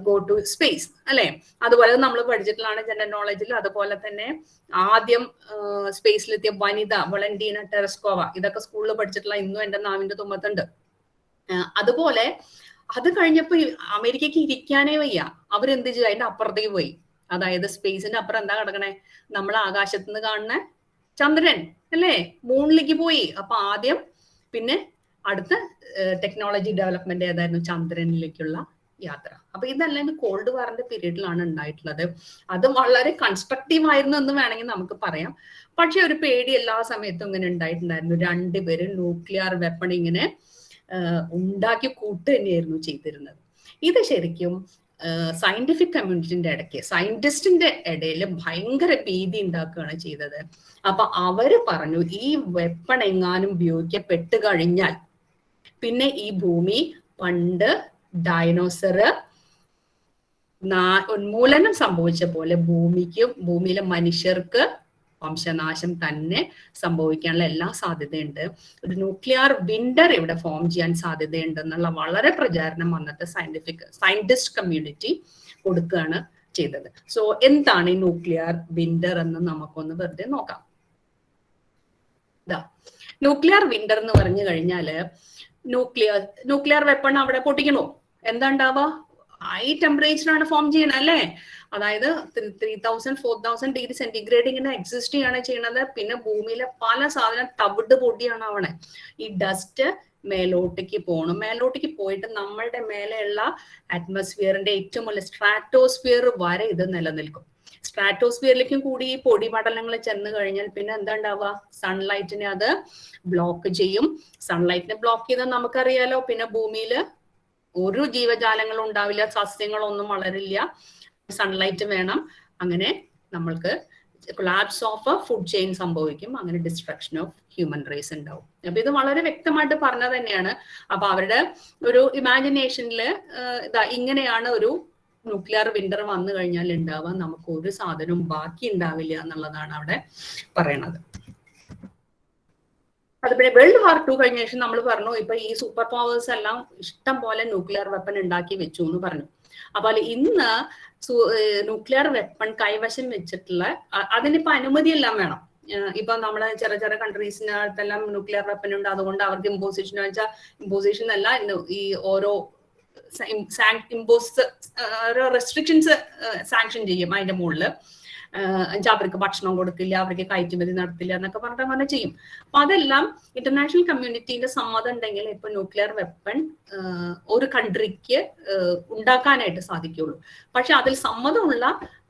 go to space, അല്ലെ? അതുപോലെ നമ്മൾ പഠിച്ചിട്ടുള്ളതാണ് ജനറൽ നോളജിൽ. അതുപോലെ തന്നെ ആദ്യം സ്പേസിലെത്തിയ വനിത വളന്റീന ടെറസ്കോവ, ഇതൊക്കെ സ്കൂളിൽ പഠിച്ചിട്ടുള്ള ഇന്നും എന്റെ നാവിന്റെ തുമ്പത്തുണ്ട്. അതുപോലെ അത് കഴിഞ്ഞപ്പോ അമേരിക്കക്ക് ഇരിക്കാനേ വയ്യ. അവരെന്ത് ചെയ്തു? അതിന്റെ അപ്പുറത്തേക്ക് പോയി. അതായത് സ്പേസിന്റെ അപ്പുറം എന്താ കിടക്കണേ? നമ്മൾ ആകാശത്ത് നിന്ന് കാണുന്ന ചന്ദ്രൻ അല്ലേ, മൂണിലേക്ക് പോയി. അപ്പൊ ആദ്യം പിന്നെ അടുത്ത ടെക്നോളജി ഡെവലപ്മെന്റ് ഏതായിരുന്നു? ചന്ദ്രനിലേക്കുള്ള യാത്ര. അപ്പൊ ഇതെല്ലാം കോൾഡ് വാറിന്റെ പീരീഡിലാണ് ഉണ്ടായിട്ടുള്ളത്. അത് വളരെ കൺസ്ട്രക്റ്റീവ് ആയിരുന്നു എന്ന് വേണമെങ്കിൽ നമുക്ക് പറയാം. പക്ഷെ ഒരു പേടി എല്ലാ സമയത്തും ഇങ്ങനെ ഉണ്ടായിട്ടുണ്ടായിരുന്നു. രണ്ടുപേരും ന്യൂക്ലിയർ വെപ്പൺ ഇങ്ങനെ ഉണ്ടാക്കി കൂട്ട് തന്നെയായിരുന്നു ചെയ്തിരുന്നത്. ഇത് ശരിക്കും സയന്റിഫിക് കമ്മ്യൂണിറ്റിന്റെ ഇടയ്ക്ക്, സയന്റിസ്റ്റിന്റെ ഇടയിൽ ഭയങ്കര ഭീതി ഉണ്ടാക്കുകയാണ് ചെയ്തത്. അപ്പൊ അവര് പറഞ്ഞു, ഈ വെപ്പൺ എങ്ങാനും ഉപയോഗിക്കപ്പെട്ട് കഴിഞ്ഞാൽ പിന്നെ ഈ ഭൂമി പണ്ട് ഡൈനോസർ ഉന്മൂലനം സംഭവിച്ച പോലെ ഭൂമിയിലെ മനുഷ്യർക്ക് വംശനാശം തന്നെ സംഭവിക്കാനുള്ള എല്ലാ സാധ്യതയുണ്ട്. ഒരു ന്യൂക്ലിയർ വിന്റർ ഇവിടെ ഫോം ചെയ്യാൻ സാധ്യതയുണ്ട് എന്നുള്ള വളരെ പ്രചാരണം വന്നിട്ട് സയന്റിസ്റ്റ് കമ്മ്യൂണിറ്റി കൊടുക്കുകയാണ് ചെയ്തത്. സോ എന്താണ് ഈ ന്യൂക്ലിയർ വിന്റർ എന്ന് നമുക്കൊന്ന് വെറുതെ നോക്കാം. ന്യൂക്ലിയർ വിന്റർ എന്ന് പറഞ്ഞു കഴിഞ്ഞാല് ന്യൂക്ലിയർ വെപ്പൺ അവിടെ പൊട്ടിക്കണോ? എന്താ ഉണ്ടാവുക? ഹൈ ടെമ്പറേച്ചറാണ് ഫോം ചെയ്യണത് അല്ലേ? അതായത് 3000 4000 ഡിഗ്രി സെന്റിഗ്രേഡ് ഇങ്ങനെ എക്സിസ്റ്റ് ചെയ്യാണ് ചെയ്യണത്. പിന്നെ ഭൂമിയിലെ പല സാധനം തവിട് പൊടിയാണ് ആവണേ. ഈ ഡസ്റ്റ് മേലോട്ടേക്ക് പോകണം. മേലോട്ടേക്ക് പോയിട്ട് നമ്മളുടെ മേലെയുള്ള അറ്റ്മോസ്ഫിയറിന്റെ ഏറ്റവും മുകളിൽ സ്ട്രാറ്റോസ്ഫിയർ വരെ ഇത് നിലനിൽക്കും. സ്ട്രാറ്റോസ്ഫിയറിലേക്കും കൂടി ഈ പൊടിപടലങ്ങൾ ചെന്ന് കഴിഞ്ഞാൽ പിന്നെ എന്താ ഉണ്ടാവുക? സൺലൈറ്റിനെ അത് ബ്ലോക്ക് ചെയ്യും. സൺലൈറ്റിനെ ബ്ലോക്ക് ചെയ്താൽ നമുക്കറിയാലോ, പിന്നെ ഭൂമിയിൽ ഒരു ജീവജാലങ്ങളും ഉണ്ടാവില്ല, സസ്യങ്ങളൊന്നും വളരില്ല. സൺലൈറ്റ് വേണം. അങ്ങനെ നമ്മൾക്ക് കൊളാപ്സ് ഓഫ് ഫുഡ് ചെയിൻ സംഭവിക്കും. അങ്ങനെ ഡിസ്ട്രക്ഷൻ ഓഫ് ഹ്യൂമൻ റേസ് ഉണ്ടാവും. അപ്പൊ ഇത് വളരെ വ്യക്തമായിട്ട് പറഞ്ഞത് തന്നെയാണ്. അപ്പൊ അവരുടെ ഒരു ഇമാജിനേഷനില് ഇങ്ങനെയാണ് ഒരു ന്യൂക്ലിയർ വിന്റർ വന്നു കഴിഞ്ഞാൽ ഉണ്ടാവുക. നമുക്ക് ഒരു സാധനവും ബാക്കി ഉണ്ടാവില്ല എന്നുള്ളതാണ് അവിടെ പറയണത്. അതുപോലെ വേൾഡ് വാർ 2 കഴിഞ്ഞ ശേഷം നമ്മൾ പറഞ്ഞു, ഇപ്പൊ ഈ സൂപ്പർ പവേഴ്സ് എല്ലാം ഇഷ്ടം പോലെ ന്യൂക്ലിയർ വെപ്പൺ ഉണ്ടാക്കി വെച്ചു എന്ന് പറഞ്ഞു. അപ്പോൾ ഇന്ന് ന്യൂക്ലിയർ വെപ്പൺ കൈവശം വെച്ചിട്ടുള്ള അതിനിപ്പോ അനുമതിയെല്ലാം വേണം. ഇപ്പൊ നമ്മളെ ചെറിയ ചെറിയ കൺട്രീസിനകത്തെല്ലാം ന്യൂക്ലിയർ വെപ്പൺ ഉണ്ട്. അതുകൊണ്ട് അവർക്ക് ഇമ്പോസിഷൻ വെച്ചാൽ ഇമ്പോസിഷൻ അല്ല, ഈ ഓരോ റെസ്ട്രിക്ഷൻസ് സാങ്ഷൻ ചെയ്യും അതിന്റെ മുകളിൽ. അവർക്ക് ഭക്ഷണം കൊടുക്കില്ല, അവർക്ക് കയറ്റുമതി നടത്തില്ല എന്നൊക്കെ പറഞ്ഞിട്ട് അങ്ങനെ ചെയ്യും. അപ്പൊ അതെല്ലാം ഇന്റർനാഷണൽ കമ്മ്യൂണിറ്റിന്റെ സമ്മതം ഉണ്ടെങ്കിൽ ഇപ്പൊ ന്യൂക്ലിയർ വെപ്പൺ ഒരു കൺട്രിക്ക് ഉണ്ടാക്കാനായിട്ട് സാധിക്കുള്ളൂ. പക്ഷെ അതിൽ സമ്മതമുള്ള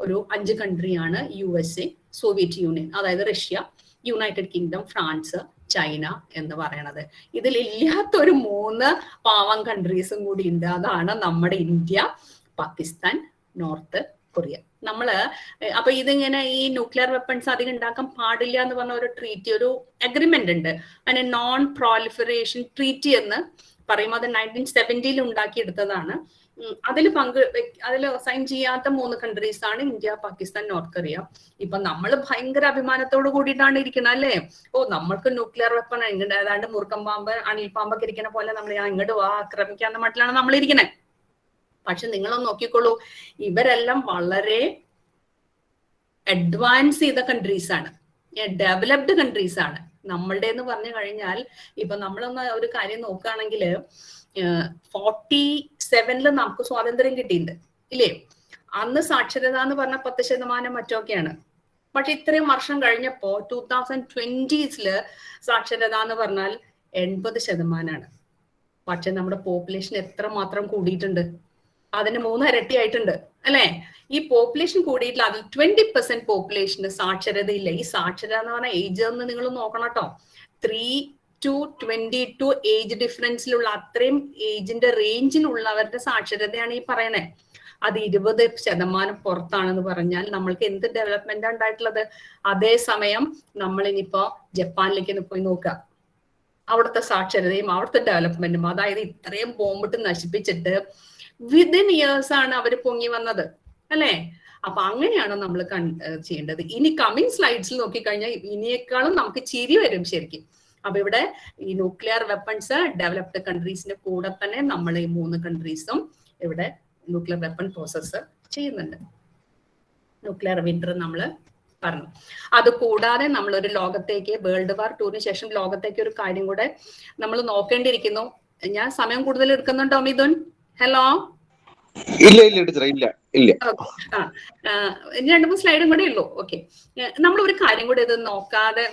ഒരു 5 കൺട്രിയാണ് USA, സോവിയറ്റ് യൂണിയൻ, അതായത് Russia, United Kingdom, France, China എന്ന് പറയണത്. ഇതിലില്ലാത്തൊരു 3 പാവം കൺട്രീസും കൂടി ഉണ്ട്. അതാണ് നമ്മുടെ ഇന്ത്യ, പാകിസ്ഥാൻ, നോർത്ത് കൊറിയ. അപ്പൊ ഇതിങ്ങനെ ഈ ന്യൂക്ലിയർ വെപ്പൺസ് അധികം ഉണ്ടാക്കാൻ പാടില്ല എന്ന് പറഞ്ഞ ഒരു ട്രീറ്റി, ഒരു അഗ്രിമെന്റ് ഉണ്ട്. അതിന് നോൺ പ്രോലിഫറേഷൻ ട്രീറ്റി എന്ന് പറയും. അത് 1970 ഉണ്ടാക്കിയെടുത്തതാണ്. അതിൽ സൈൻ ചെയ്യാത്ത 3 കൺട്രീസ് ആണ് ഇന്ത്യ, പാകിസ്ഥാൻ, നോർത്ത് കൊറിയ. ഇപ്പൊ നമ്മൾ ഭയങ്കര അഭിമാനത്തോട് കൂടിയിട്ടാണ് ഇരിക്കുന്നത് അല്ലേ? നമ്മൾക്ക് ന്യൂക്ലിയർ വെപ്പൺ ഇങ്ങോട്ട്, ഏതാണ്ട് മുറുക്കം പാമ്പ് അണിൽ പാമ്പൊക്കെ ഇരിക്കുന്ന പോലെ നമ്മൾ ഇങ്ങോട്ട് ആക്രമിക്കാന്ന മട്ടിലാണ് നമ്മൾ ഇരിക്കുന്നത്. പക്ഷെ നിങ്ങളൊന്ന് നോക്കിക്കോളൂ, ഇവരെല്ലാം വളരെ അഡ്വാൻസ് ചെയ്ത കൺട്രീസ് ആണ്, ഡെവലപ്ഡ് കൺട്രീസ് ആണ്. നമ്മളുടെ എന്ന് പറഞ്ഞു കഴിഞ്ഞാൽ ഇപ്പൊ നമ്മളൊന്ന് ഒരു കാര്യം നോക്കുകയാണെങ്കിൽ 47 നമുക്ക് സ്വാതന്ത്ര്യം കിട്ടിയിട്ടുണ്ട് ഇല്ലേ? അന്ന് സാക്ഷരത എന്ന് പറഞ്ഞ 10% മറ്റൊക്കെയാണ്. പക്ഷെ ഇത്രയും വർഷം കഴിഞ്ഞപ്പോ 2020s സാക്ഷരത എന്ന് പറഞ്ഞാൽ 80%. പക്ഷെ നമ്മുടെ പോപ്പുലേഷൻ എത്ര മാത്രം കൂടിയിട്ടുണ്ട്? അതിന് 3 ഇരട്ടി ആയിട്ടുണ്ട് അല്ലെ? ഈ പോപ്പുലേഷൻ കൂടിയിട്ടില്ല. അതിൽ 20% പോപ്പുലേഷന് സാക്ഷരതയില്ല. ഈ സാക്ഷരത എന്ന് പറഞ്ഞ ഏജ് എന്ന് നിങ്ങൾ നോക്കണം കേട്ടോ. 3 to 22 ഏജ് ഡിഫറൻസിലുള്ള അത്രയും ഏജിന്റെ റേഞ്ചിലുള്ളവരുടെ സാക്ഷരതയാണ് ഈ പറയണേ. അത് 20% പുറത്താണെന്ന് പറഞ്ഞാൽ നമ്മൾക്ക് എന്ത് ഡെവലപ്മെന്റ് ഉണ്ടായിട്ടുള്ളത്? അതേസമയം നമ്മൾ ഇനിയിപ്പോ ജപ്പാനിലേക്ക് പോയി നോക്കുക, അവിടുത്തെ സാക്ഷരതയും അവിടുത്തെ ഡെവലപ്മെന്റും, അതായത് ഇത്രയും ബോംബിട്ട് നശിപ്പിച്ചിട്ട് വിതിൻ ഇയേഴ്സ് ആണ് അവർ പൊങ്ങി വന്നത് അല്ലെ? അപ്പൊ അങ്ങനെയാണ് നമ്മൾ ചെയ്യേണ്ടത്. ഇനി കമ്മിങ് സ്ലൈഡ്സിൽ നോക്കിക്കഴിഞ്ഞാൽ ഇനിയേക്കാളും നമുക്ക് ചിരി വരും ശരിക്കും. അപ്പൊ ഇവിടെ ഈ ന്യൂക്ലിയർ വെപ്പൺസ് ഡെവലപ്ഡ് കൺട്രീസിന്റെ കൂടെ തന്നെ നമ്മൾ ഈ 3 കൺട്രീസും ഇവിടെ ന്യൂക്ലിയർ വെപ്പൺ പ്രോസസ് ചെയ്യുന്നുണ്ട്. ന്യൂക്ലിയർ വിന്റർ നമ്മൾ പറഞ്ഞു. അത് കൂടാതെ നമ്മളൊരു ലോകത്തേക്ക് വേൾഡ് വാർ 2 ശേഷം ലോകത്തേക്ക് ഒരു കാര്യം കൂടെ നമ്മൾ നോക്കേണ്ടിയിരിക്കുന്നു. ഞാൻ സമയം കൂടുതൽ എടുക്കുന്നുണ്ടോ മിഥുൻ? ഹലോ, ഇല്ല ഇല്ല ടീച്ചറെ, ഇല്ല ഇല്ല. ഇനി 2-3 സ്ലൈഡും കൂടെ ഉള്ളൂ. ഓക്കെ, നമ്മൾ ഒരു കാര്യം കൂടി ഇത് നോക്കാതെ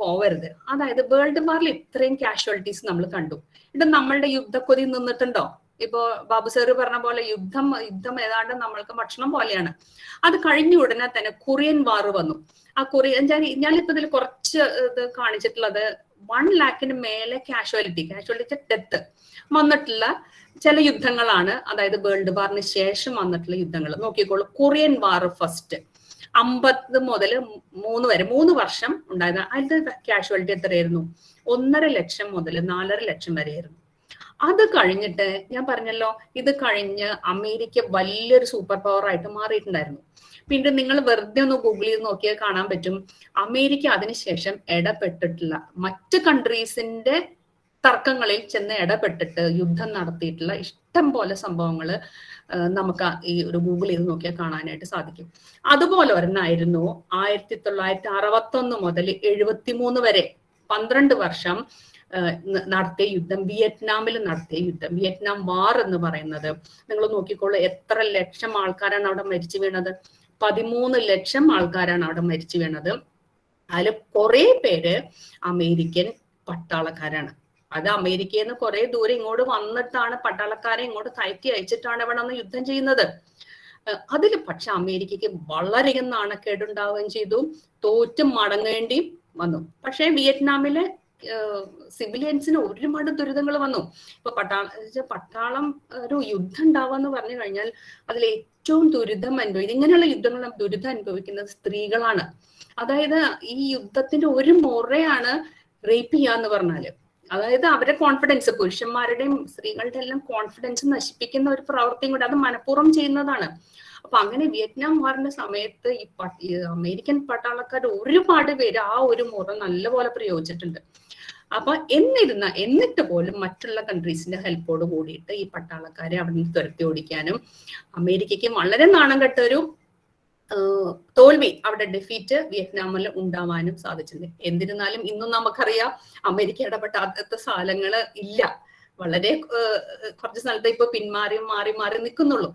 പോവരുത്. അതായത് വേൾഡ് വാറിൽ ഇത്രയും കാഷ്വാലിറ്റീസ് നമ്മൾ കണ്ടു. ഇത് നമ്മളുടെ യുദ്ധക്കൊതി നിന്നിട്ടുണ്ടോ? ഇപ്പോ ബാബു സാറ് പറഞ്ഞ പോലെ യുദ്ധം ഏതാണ്ട് നമ്മൾക്ക് ഭക്ഷണം പോലെയാണ്. അത് കഴിഞ്ഞ ഉടനെ തന്നെ കൊറിയൻ വാർ വന്നു. ആ കൊറിയൻ ഞാനിപ്പോ ഇതിൽ കുറച്ച് ഇത് കാണിച്ചിട്ടുള്ളത് 1 lakhന് മേലെ കാഷ്വാലിറ്റി ഡെത്ത് വന്നിട്ടുള്ള ചില യുദ്ധങ്ങളാണ്. അതായത് വേൾഡ് വാറിന് ശേഷം വന്നിട്ടുള്ള യുദ്ധങ്ങൾ നോക്കിക്കോളൂ. കൊറിയൻ വാർ ഫസ്റ്റ് 50 മുതൽ 3 വരെ 3 വർഷം ഉണ്ടായത്. അതിന്റെ കാഷ്വാലിറ്റി എത്രയായിരുന്നു? 1.5 ലക്ഷം മുതൽ 4.5 ലക്ഷം വരെയായിരുന്നു. അത് കഴിഞ്ഞിട്ട് ഞാൻ പറഞ്ഞല്ലോ, ഇത് കഴിഞ്ഞ് അമേരിക്ക വലിയൊരു സൂപ്പർ പവർ ആയിട്ട് മാറിയിട്ടുണ്ടായിരുന്നു. പിന്നെ നിങ്ങൾ വെറുതെ ഒന്ന് ഗൂഗിൾ ചെയ്ത് നോക്കിയാൽ കാണാൻ പറ്റും, അമേരിക്ക അതിനുശേഷം ഇടപെട്ടിട്ടുള്ള മറ്റ് കൺട്രീസിന്റെ തർക്കങ്ങളിൽ ചെന്ന് ഇടപെട്ടിട്ട് യുദ്ധം നടത്തിയിട്ടുള്ള ഇഷ്ടം പോലെ സംഭവങ്ങൾ നമുക്ക് ഈ ഒരു ഗൂഗിൾ ചെയ്ത് നോക്കിയാൽ കാണാനായിട്ട് സാധിക്കും. അതുപോലെ ഒരെണ്ണായിരുന്നു 1961 മുതൽ 73 വരെ 12 വർഷം നടത്തിയ യുദ്ധം, വിയറ്റ്നാമിൽ നടത്തിയ യുദ്ധം, വിയറ്റ്നാം വാർ എന്ന് പറയുന്നത്. നിങ്ങൾ നോക്കിക്കോളൂ, എത്ര ലക്ഷം ആൾക്കാരാണ് അവിടെ മരിച്ചു വീണത്? 13 ലക്ഷം ആൾക്കാരാണ് അവിടെ മരിച്ചു വീണത്. അതിൽ കുറെ പേര് അമേരിക്കൻ പട്ടാളക്കാരാണ്. അത് അമേരിക്കയിൽ നിന്ന് കുറെ ദൂരം ഇങ്ങോട്ട് വന്നിട്ടാണ് പട്ടാളക്കാരെ ഇങ്ങോട്ട് കയറ്റി അയച്ചിട്ടാണ് ഇവിടെ നിന്ന് യുദ്ധം ചെയ്യുന്നത്. അതിൽ പക്ഷെ അമേരിക്കയ്ക്ക് വളരെയധികം നാണക്കേടുണ്ടാവുകയും ചെയ്തു, തോറ്റും മടങ്ങേണ്ടി വന്നു. പക്ഷെ വിയറ്റ്നാമിലെ സിവിലിയൻസിന് ഒരുപാട് ദുരിതങ്ങൾ വന്നു. ഇപ്പൊ പട്ടാളം ഒരു യുദ്ധം ഉണ്ടാവാന്ന് പറഞ്ഞു കഴിഞ്ഞാൽ അതിൽ ഏറ്റവും ദുരിതം ഇങ്ങനെയുള്ള യുദ്ധങ്ങൾ ദുരിതം അനുഭവിക്കുന്നത് സ്ത്രീകളാണ്. അതായത് ഈ യുദ്ധത്തിന്റെ ഒരു മുറയാണ് റേപ്പ് ചെയ്യാന്ന് പറഞ്ഞാല്. അതായത് അവരുടെ കോൺഫിഡൻസ്, പുരുഷന്മാരുടെയും സ്ത്രീകളുടെ എല്ലാം കോൺഫിഡൻസ് നശിപ്പിക്കുന്ന ഒരു പ്രവൃത്തിയും കൂടെ, അത് മനഃപൂർവ്വം ചെയ്യുന്നതാണ്. അപ്പൊ അങ്ങനെ വിയറ്റ്നാം വാറിന്റെ സമയത്ത് ഈ അമേരിക്കൻ പട്ടാളക്കാർ ഒരുപാട് പേര് ആ ഒരു മുറ നല്ലപോലെ പ്രയോഗിച്ചിട്ടുണ്ട്. അപ്പൊ എന്നിട്ട് പോലും മറ്റുള്ള കൺട്രീസിന്റെ ഹെൽപ്പോട് കൂടിയിട്ട് ഈ പട്ടാളക്കാരെ അവിടെ നിന്ന് തുരത്തി ഓടിക്കാനും അമേരിക്കയ്ക്ക് വളരെ നാണം കെട്ട ഒരു തോൽവി, അവിടെ ഡെഫീറ്റ് വിയറ്റ്നാമിൽ ഉണ്ടാവാനും സാധിച്ചിട്ടുണ്ട്. എന്നിരുന്നാലും ഇന്നും നമുക്കറിയാം അമേരിക്ക ഇടപെട്ടാത്ത സ്ഥലങ്ങള് ഇല്ല. വളരെ കുറച്ച് സ്ഥലത്ത് ഇപ്പൊ മാറി നിൽക്കുന്നുള്ളൂ.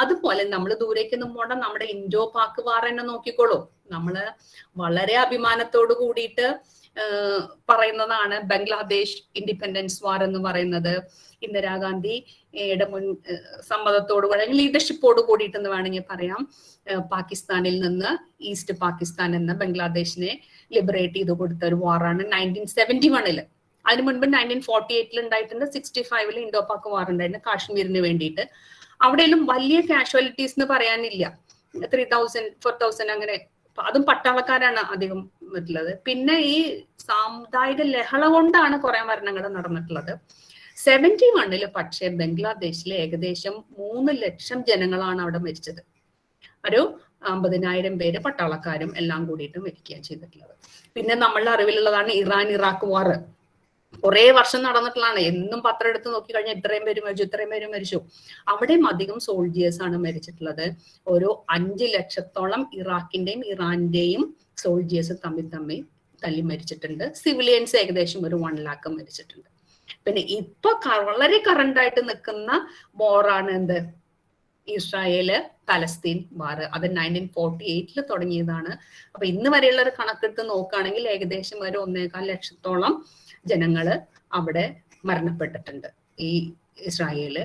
അതുപോലെ നമ്മൾ ദൂരേക്കൊന്നും പോണ്ട, നമ്മുടെ ഇൻഡോ പാക് വാർ തന്നെ നോക്കിക്കോളൂ. നമ്മള് വളരെ അഭിമാനത്തോട് കൂടിയിട്ട് പറയുന്നതാണ് ബംഗ്ലാദേശ് ഇൻഡിപെൻഡൻസ് വാർ എന്ന് പറയുന്നത്. ഇന്ദിരാഗാന്ധിയുടെ മുൻ സമ്മതത്തോടു കൂടി അല്ലെങ്കിൽ ലീഡർഷിപ്പോട് കൂടിയിട്ടെന്ന് വേണമെങ്കിൽ പറയാം, പാകിസ്ഥാനിൽ നിന്ന് ഈസ്റ്റ് പാകിസ്ഥാൻ എന്ന ബംഗ്ലാദേശിനെ ലിബറേറ്റ് ചെയ്ത് കൊടുത്ത ഒരു വാറാണ് 1971. അതിന് മുൻപ് 1948 ഉണ്ടായിട്ടുണ്ട്, 65 ഇൻഡോ പാക് വാർ ഉണ്ടായിട്ടുണ്ട് കാശ്മീരിന് വേണ്ടിയിട്ട്. അവിടെയെല്ലാം വലിയ കാഷ്വാലിറ്റീസ് എന്ന് പറയാനില്ല, 3000 4000 അങ്ങനെ, അതും പട്ടാളക്കാരാണ് അധികം ഉള്ളത്. പിന്നെ ഈ സാമുദായിക ലഹള കൊണ്ടാണ് കുറെ മരണങ്ങൾ നടന്നിട്ടുള്ളത്. 71 പക്ഷേ ബംഗ്ലാദേശിലെ ഏകദേശം 3 ലക്ഷം ജനങ്ങളാണ് അവിടെ മരിച്ചത്. ഒരു 50,000 പേര് പട്ടാളക്കാരും എല്ലാം കൂടിയിട്ട് മരിക്കുകയാണ് ചെയ്തിട്ടുള്ളത്. പിന്നെ നമ്മളുടെ അറിവിലുള്ളതാണ് ഇറാൻ-ഇറാഖ് വാർ. കുറെ വർഷം നടന്നിട്ടുള്ളതാണ്. എന്നും പത്രം എടുത്ത് നോക്കി കഴിഞ്ഞാൽ ഇത്രയും പേര് മരിച്ചു. അവിടെയും അധികം സോൾജിയേഴ്സ് ആണ് മരിച്ചിട്ടുള്ളത്. ഒരു 5 ലക്ഷത്തോളം ഇറാഖിന്റെയും ഇറാന്റെയും സോൾജിയേഴ്സ് തമ്മിൽ തല്ലി മരിച്ചിട്ടുണ്ട്. സിവിലിയൻസ് ഏകദേശം ഒരു 1 lakh മരിച്ചിട്ടുണ്ട്. പിന്നെ ഇപ്പൊ വളരെ കറണ്ടായിട്ട് നിൽക്കുന്ന വാറാണ് എന്ത്? ഇസ്രായേല് പലസ്തീൻ വാർ. അത് 1948 തുടങ്ങിയതാണ്. അപ്പൊ ഇന്ന് വരെയുള്ള ഒരു കണക്കെടുത്ത് നോക്കുകയാണെങ്കിൽ ഏകദേശം ഒരു 1.25 ലക്ഷത്തോളം ജനങ്ങള് അവിടെ മരണപ്പെട്ടിട്ടുണ്ട് ഈ ഇസ്രായേല്.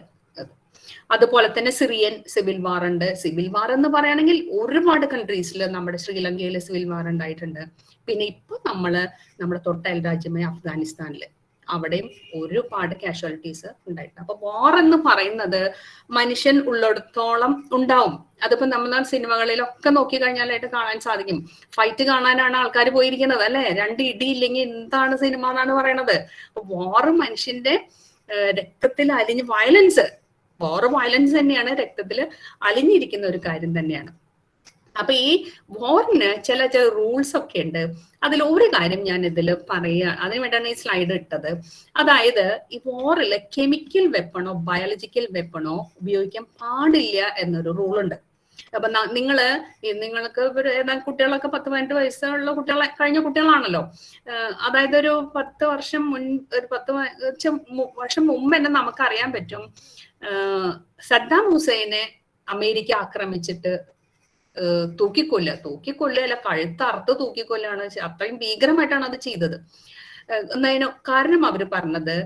അതുപോലെ തന്നെ സിറിയൻ സിവിൽ വാർ ഉണ്ട്. സിവിൽ വാർ എന്ന് പറയുകയാണെങ്കിൽ ഒരുപാട് കൺട്രീസിൽ, നമ്മുടെ ശ്രീലങ്കയിലെ സിവിൽ വാർ ഉണ്ടായിട്ടുണ്ട്. പിന്നെ ഇപ്പൊ നമ്മുടെ തൊട്ടയൽ രാജ്യമായ അഫ്ഗാനിസ്ഥാനില് അവിടെയും ഒരുപാട് കാഷ്വാലിറ്റീസ് ഉണ്ടായിട്ടുണ്ട്. അപ്പൊ വാർ എന്ന് പറയുന്നത് മനുഷ്യൻ ഉള്ളിടത്തോളം ഉണ്ടാവും. അതിപ്പോ നമ്മൾ സിനിമകളിലൊക്കെ നോക്കി കഴിഞ്ഞാലായിട്ട് കാണാൻ സാധിക്കും. ഫൈറ്റ് കാണാനാണ് ആൾക്കാർ പോയിരിക്കുന്നത്, അല്ലെ? 2 ഇടിയില്ലെങ്കിൽ എന്താണ് സിനിമ എന്നാണ് പറയണത്. അപ്പൊ വാർ മനുഷ്യന്റെ രക്തത്തിൽ വയലൻസ് തന്നെയാണ്, രക്തത്തിൽ അലിഞ്ഞിരിക്കുന്ന ഒരു കാര്യം തന്നെയാണ്. അപ്പൊ ഈ വാറിന് ചില റൂൾസ് ഒക്കെ ഉണ്ട്. അതിൽ ഒരു കാര്യം ഞാൻ ഇതിൽ പറയുക, അതിന് വേണ്ടിയാണ് ഈ സ്ലൈഡ് ഇട്ടത്. അതായത് ഈ വാറില് കെമിക്കൽ വെപ്പണോ ബയോളജിക്കൽ വെപ്പണോ ഉപയോഗിക്കാൻ പാടില്ല എന്നൊരു റൂൾ ഉണ്ട്. അപ്പൊ നിങ്ങൾക്ക് കുട്ടികളൊക്കെ 10-18 വയസ്സുള്ള കുട്ടികളെ കഴിഞ്ഞ കുട്ടികളാണല്ലോ. അതായത് ഒരു 10 വർഷം മുമ്പ് തന്നെ നമുക്കറിയാൻ പറ്റും സദ്ദാം ഹുസൈനെ അമേരിക്ക ആക്രമിച്ചിട്ട് തൂക്കിക്കൊല്ലല്ല, കഴുത്തറുത്ത് തൂക്കിക്കൊല്ലാണ്. അത്രയും ഭീകരമായിട്ടാണ് അത് ചെയ്തത്. എന്നതിന് കാരണം അവര് പറഞ്ഞത്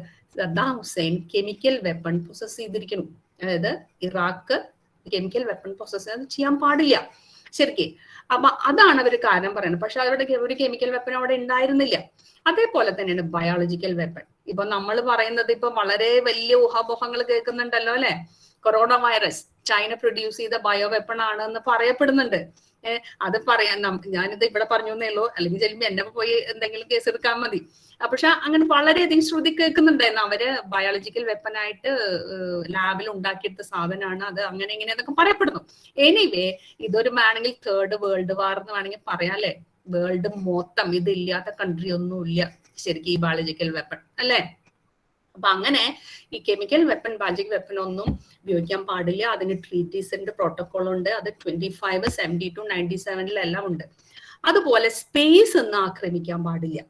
Saddam Hussein chemical weapon process ചെയ്തിരിക്കുന്നു. അതായത് ഇറാഖ് കെമിക്കൽ വെപ്പൺ പ്രോസസ് ചെയ്യാൻ പാടില്ല ശരിക്കും. അപ്പൊ അതാണ് അവർ കാരണം പറയുന്നത്. പക്ഷെ അവരുടെ ഒരു കെമിക്കൽ വെപ്പൺ അവിടെ ഉണ്ടായിരുന്നില്ല. അതേപോലെ തന്നെയാണ് ബയോളജിക്കൽ വെപ്പൺ. ഇപ്പൊ നമ്മൾ പറയുന്നത് ഇപ്പൊ വളരെ വലിയ ഊഹാപോഹങ്ങൾ കേൾക്കുന്നുണ്ടല്ലോ അല്ലെ. കൊറോണ വൈറസ് ചൈന പ്രൊഡ്യൂസ് ചെയ്ത ബയോ വെപ്പൺ ആണെന്ന് പറയപ്പെടുന്നുണ്ട്. അത് ഞാനിത് ഇവിടെ പറഞ്ഞു എന്നേ ഉള്ളൂ, അല്ലെങ്കിൽ ചിലപ്പോൾ എന്നെ പോയി എന്തെങ്കിലും കേസ് എടുക്കാൻ മതി. പക്ഷെ അങ്ങനെ വളരെയധികം ശ്രുതി കേൾക്കുന്നുണ്ടായിരുന്നു. അവര് ബയോളജിക്കൽ വെപ്പനായിട്ട് ലാബിൽ ഉണ്ടാക്കിയെടുത്ത സാധനമാണ് അത്, അങ്ങനെ ഇങ്ങനെ എന്നൊക്കെ പറയപ്പെടുന്നു. എനിവേ ഇതൊരു വേണമെങ്കിൽ 3rd വേൾഡ് വാർ എന്ന് വേണമെങ്കിൽ പറയാം അല്ലെ. വേൾഡ് മൊത്തം ഇതില്ലാത്ത കൺട്രി ഒന്നുമില്ല ശരിക്കും ഈ ബയോളജിക്കൽ വെപ്പൺ അല്ലെ. അപ്പൊ അങ്ങനെ ഈ കെമിക്കൽ വെപ്പൺ ബയോളജിക്കൽ വെപ്പൺ ഒന്നും ഉപയോഗിക്കാൻ പാടില്ല. അതിന് ട്രീറ്റീസിന്റെ പ്രോട്ടോകോൾ ഉണ്ട്. അത് 25, 72, 97 ഉണ്ട്. അതുപോലെ സ്പേസ് ഒന്നും ആക്രമിക്കാൻ പാടില്ല,